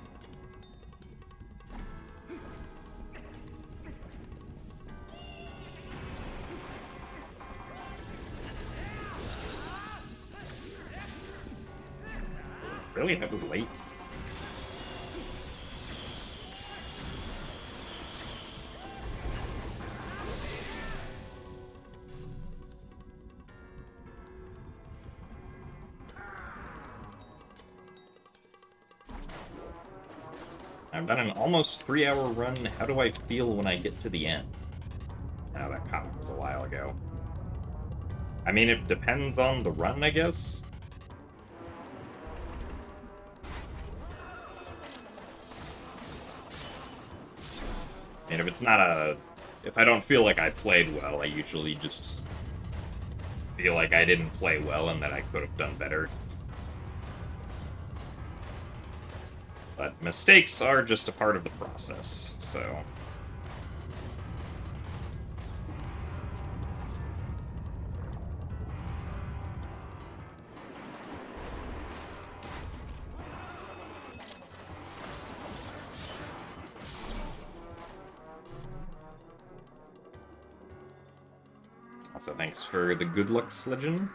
Really? That was late? I've done an almost 3-hour run. How do I feel when I get to the end? Oh, that comment was a while ago. I mean, it depends on the run, I guess. And if it's not a... If I don't feel like I played well, I usually just feel like I didn't play well and that I could have done better. But mistakes are just a part of the process, so... Also, thanks for the good luck sledging.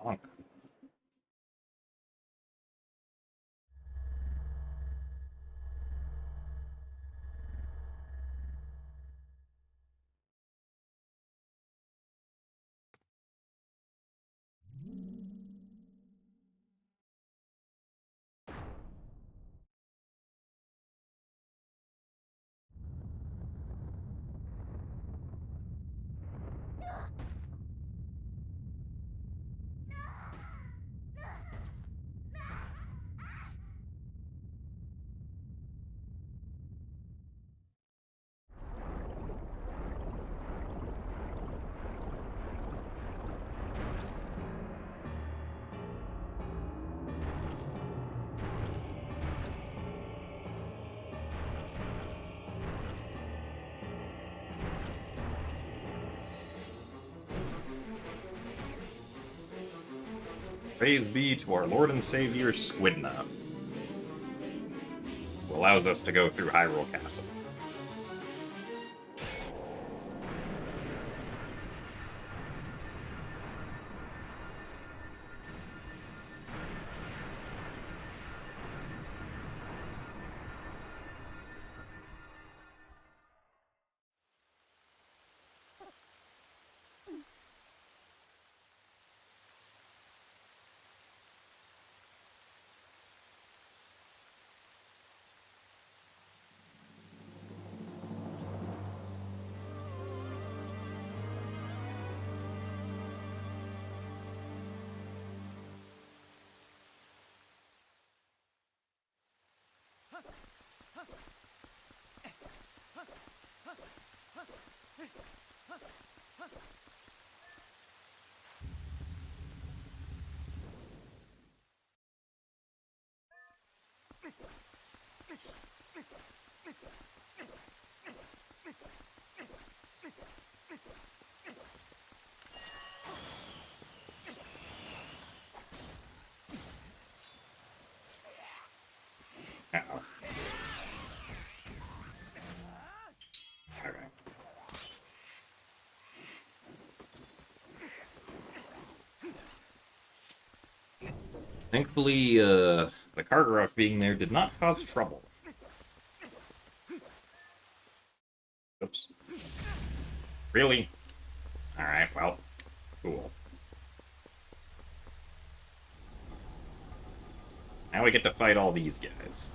Bonk. Praise be to our Lord and Savior Squidna, who allows us to go through Hyrule Castle. Uh-oh. Okay. Thankfully, the Karkaroff being there did not cause trouble. Oops. Really? Alright, well, cool. Now we get to fight all these guys.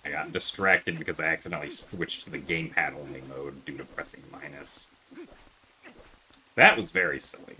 I got distracted because I accidentally switched to the gamepad only mode due to pressing minus. That was very silly.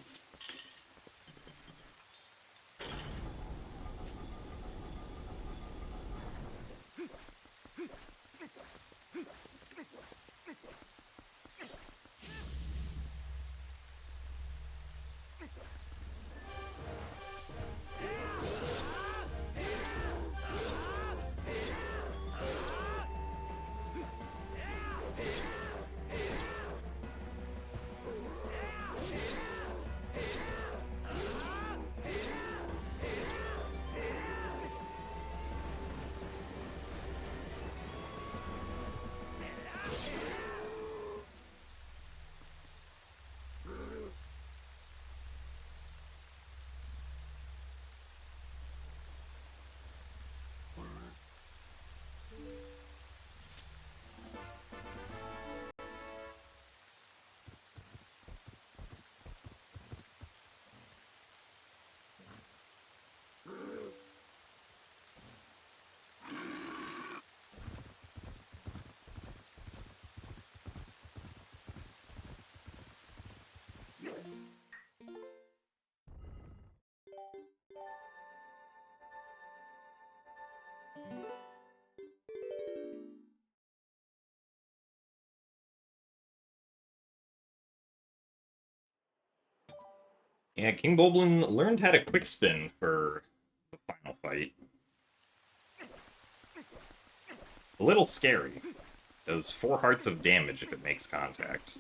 Yeah, King Boblin learned how to quick spin for the final fight. A little scary. Does 4 hearts of damage if it makes contact.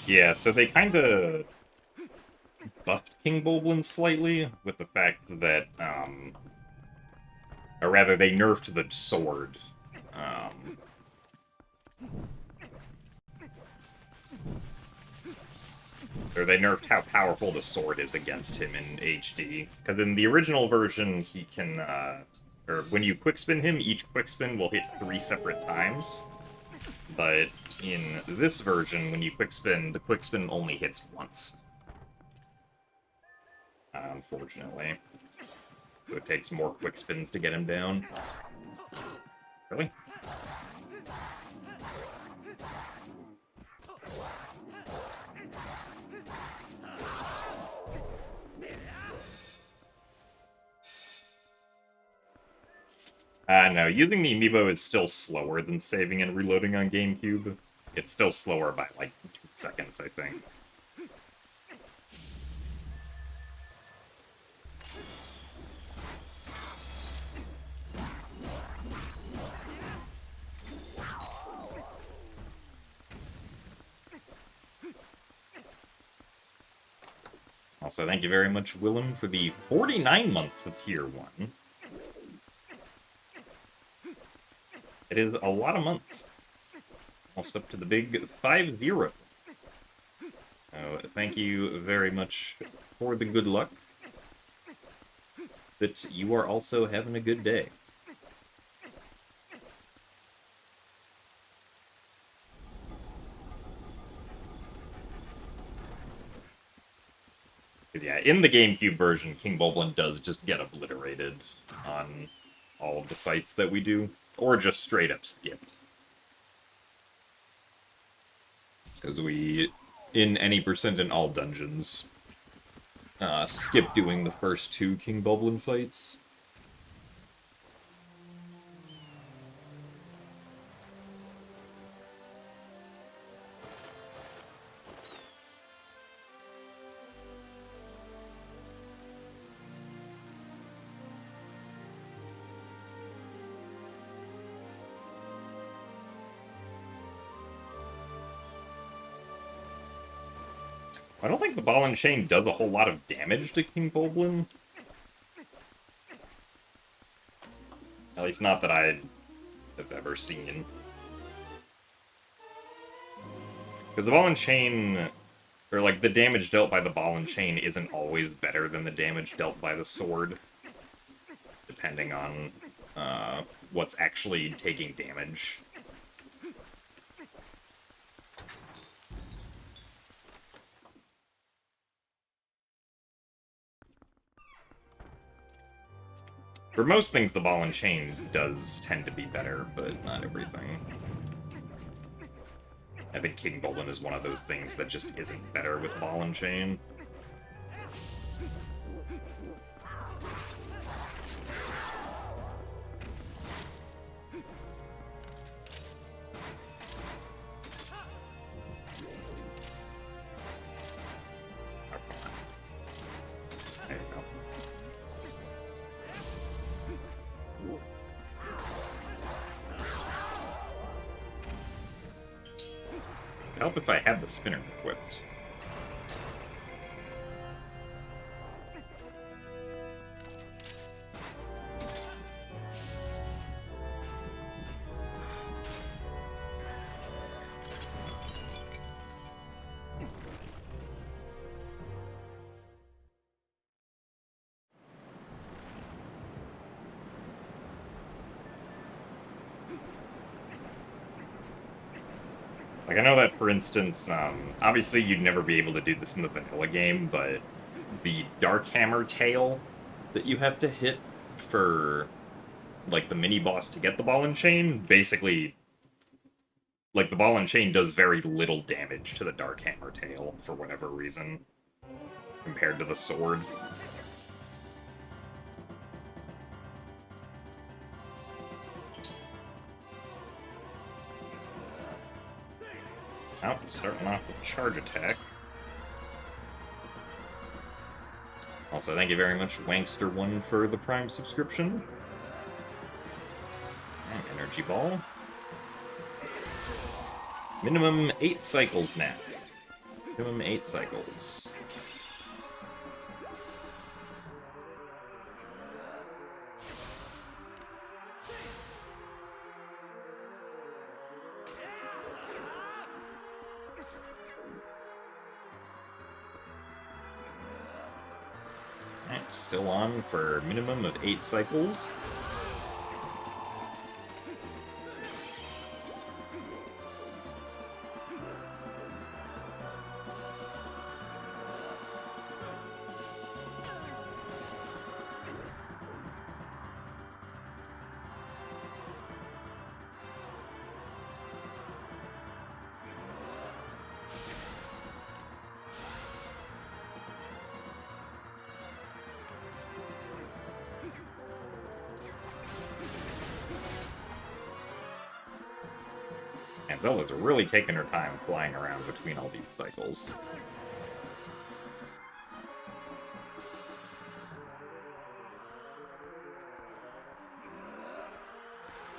Yeah, so they kind of buffed King Boblin slightly with the fact that, or rather, they nerfed the sword. Or they nerfed how powerful the sword is against him in HD. Because in the original version, he can, or when you quick spin him, each quick spin will hit 3 separate times. But in this version, when you quick spin, the quick spin only hits once. Unfortunately. So it takes more quick spins to get him down. Really? No, using the amiibo is still slower than saving and reloading on GameCube. It's still slower by, like, 2 seconds, I think. Also, thank you very much, Willem, for the 49 months of Tier 1. It is a lot of months. Almost up to the big 5-0. So, thank you very much for the good luck. But you are also having a good day. Because, yeah, in the GameCube version, King Boblin does just get obliterated on all of the fights that we do. Or just straight up skipped. Because we, in any percent in all dungeons, skip doing the first 2 King Boblin fights. I don't think the ball and chain does a whole lot of damage to King Boblin. At least not that I have ever seen. Because the ball and chain, or like the damage dealt by the ball and chain isn't always better than the damage dealt by the sword. Depending on what's actually taking damage. For most things, the ball and chain does tend to be better, but not everything. I think King Boblin is one of those things that just isn't better with ball and chain. There you go. help if I had the spinner equipped. Like, I know that, for instance, obviously you'd never be able to do this in the vanilla game, but the Dark Hammer tail that you have to hit for, like, the mini-boss to get the ball and chain, basically, like, the ball and chain does very little damage to the Dark Hammer tail, for whatever reason, compared to the sword. Oh, starting off with charge attack. Also, thank you very much, Wankster1, for the Prime subscription. And Energy Ball. Minimum 8 cycles now. Minimum 8 cycles. Alright, still on for a minimum of 8 cycles. And Zelda's really taking her time flying around between all these cycles.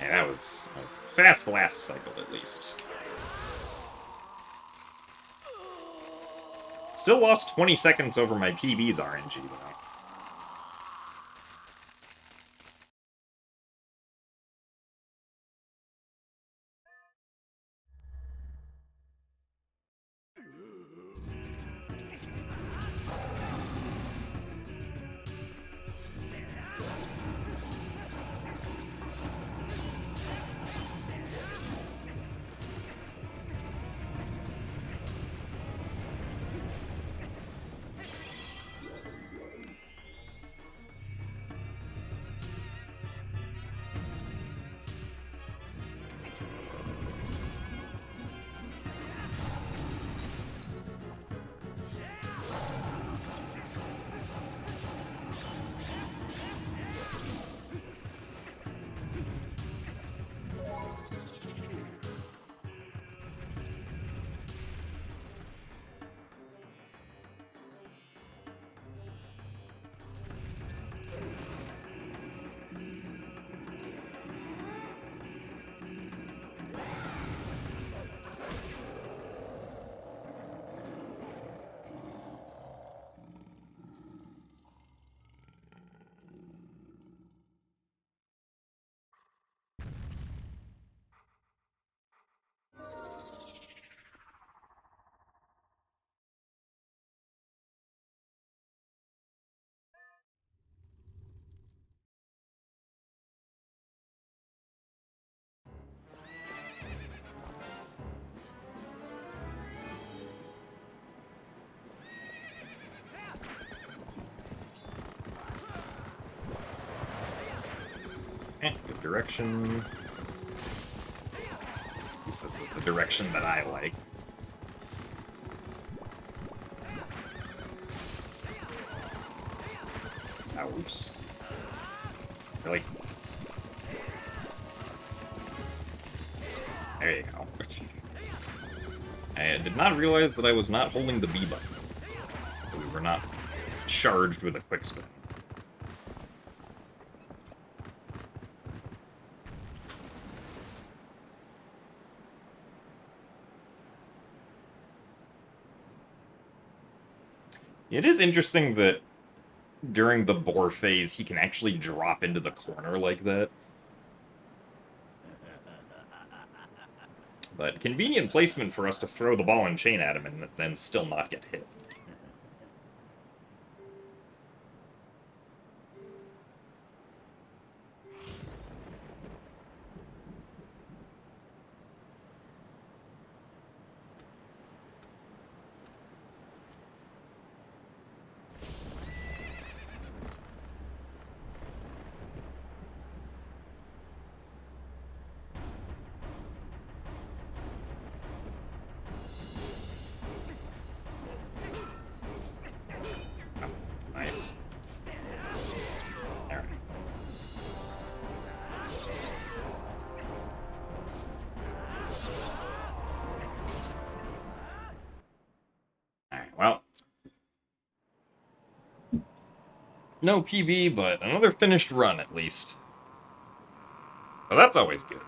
And that was a fast last cycle, at least. Still lost 20 seconds over my PB's RNG, though. Good direction. At least this is the direction that I like. Oh, oops. Really? There you go. I did not realize that I was not holding the B button. So we were not charged with a quick spin. It is interesting that during the boar phase, he can actually drop into the corner like that. But convenient placement for us to throw the ball and chain at him and then still not get hit. Nice. Alright. Alright, well. No PB, but another finished run at least. So that's always good.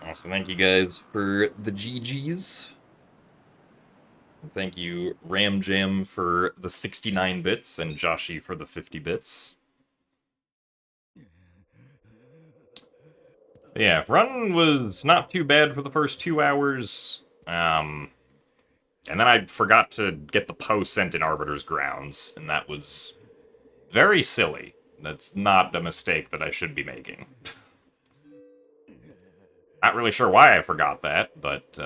Also, thank you guys for the GGs. Thank you, Ram Jam, for the 69 bits, and Joshi for the 50 bits. But yeah, run was not too bad for the first 2 hours. And then I forgot to get the post sent in Arbiter's Grounds, and that was very silly. That's not a mistake that I should be making. Not really sure why I forgot that, but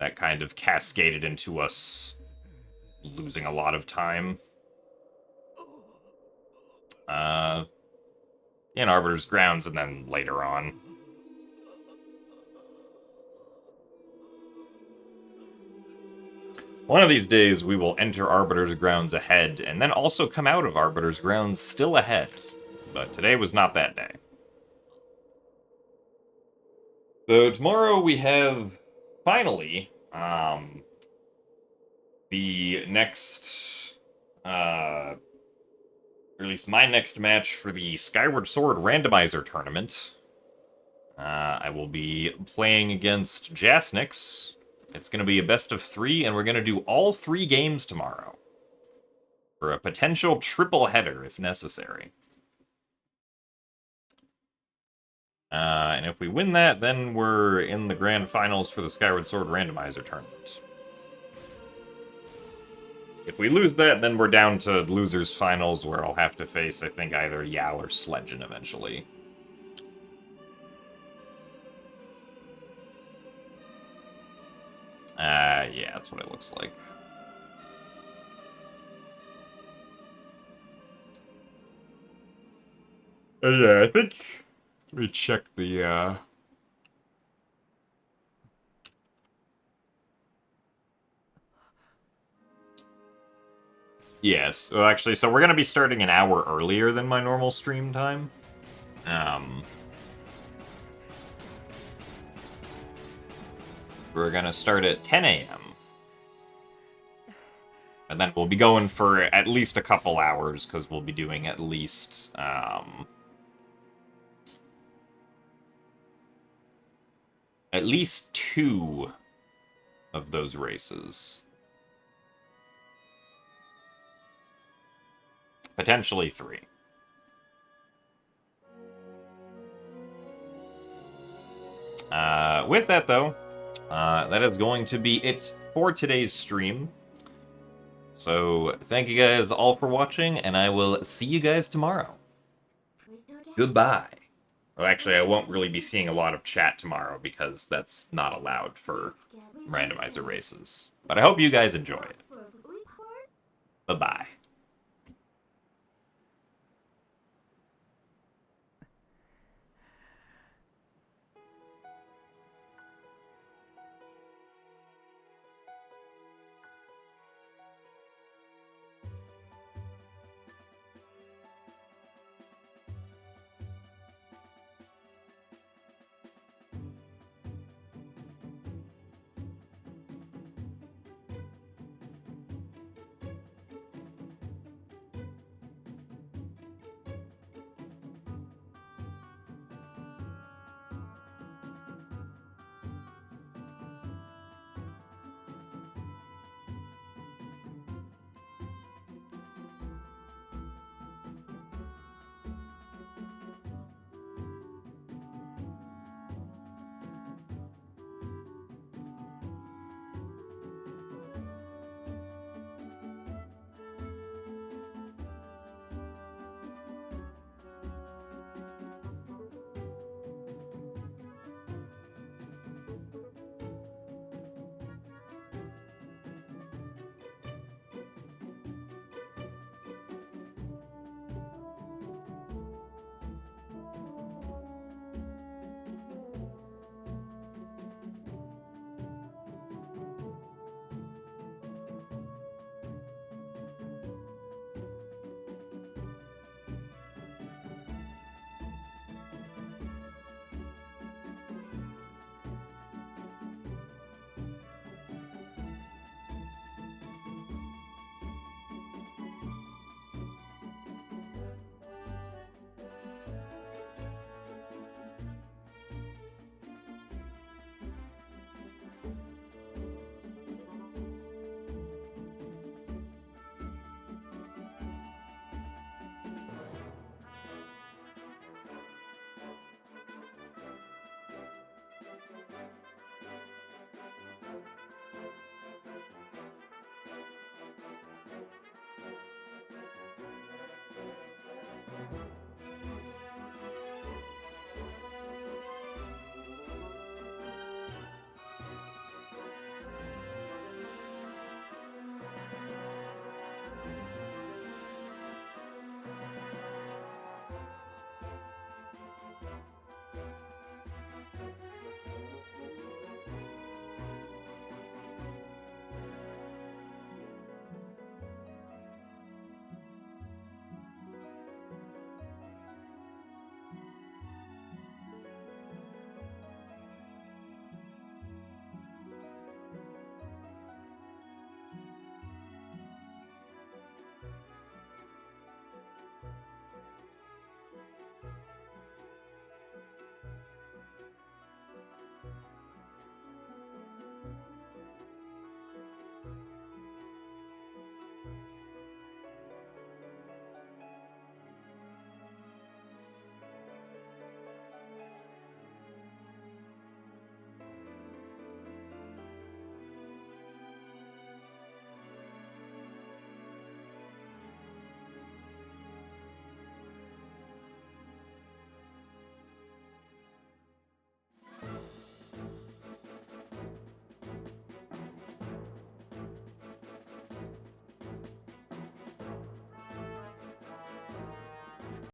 that kind of cascaded into us losing a lot of time. In Arbiter's Grounds and then later on. One of these days we will enter Arbiter's Grounds ahead and then also come out of Arbiter's Grounds still ahead. But today was not that day. So tomorrow we have, finally, the next, or at least my next match for the Skyward Sword Randomizer Tournament. I will be playing against Jasnix. It's going to be a best of 3, and we're going to do all 3 games tomorrow. For a potential triple header, if necessary. And if we win that, then we're in the grand finals for the Skyward Sword Randomizer Tournament. If we lose that, then we're down to losers finals, where I'll have to face, I think, either Yao or Sledgen eventually. Yeah, that's what it looks like. Yeah, I think... Let me check the, Yes, well, actually, so we're gonna be starting an hour earlier than my normal stream time. We're gonna start at 10 a.m. And then we'll be going for at least a couple hours, because we'll be doing at least, at least 2 of those races. Potentially 3. With that, though, that is going to be it for today's stream. So, thank you guys all for watching, and I will see you guys tomorrow. Goodbye. Well, actually, I won't really be seeing a lot of chat tomorrow, because that's not allowed for randomizer races. But I hope you guys enjoy it. Bye-bye.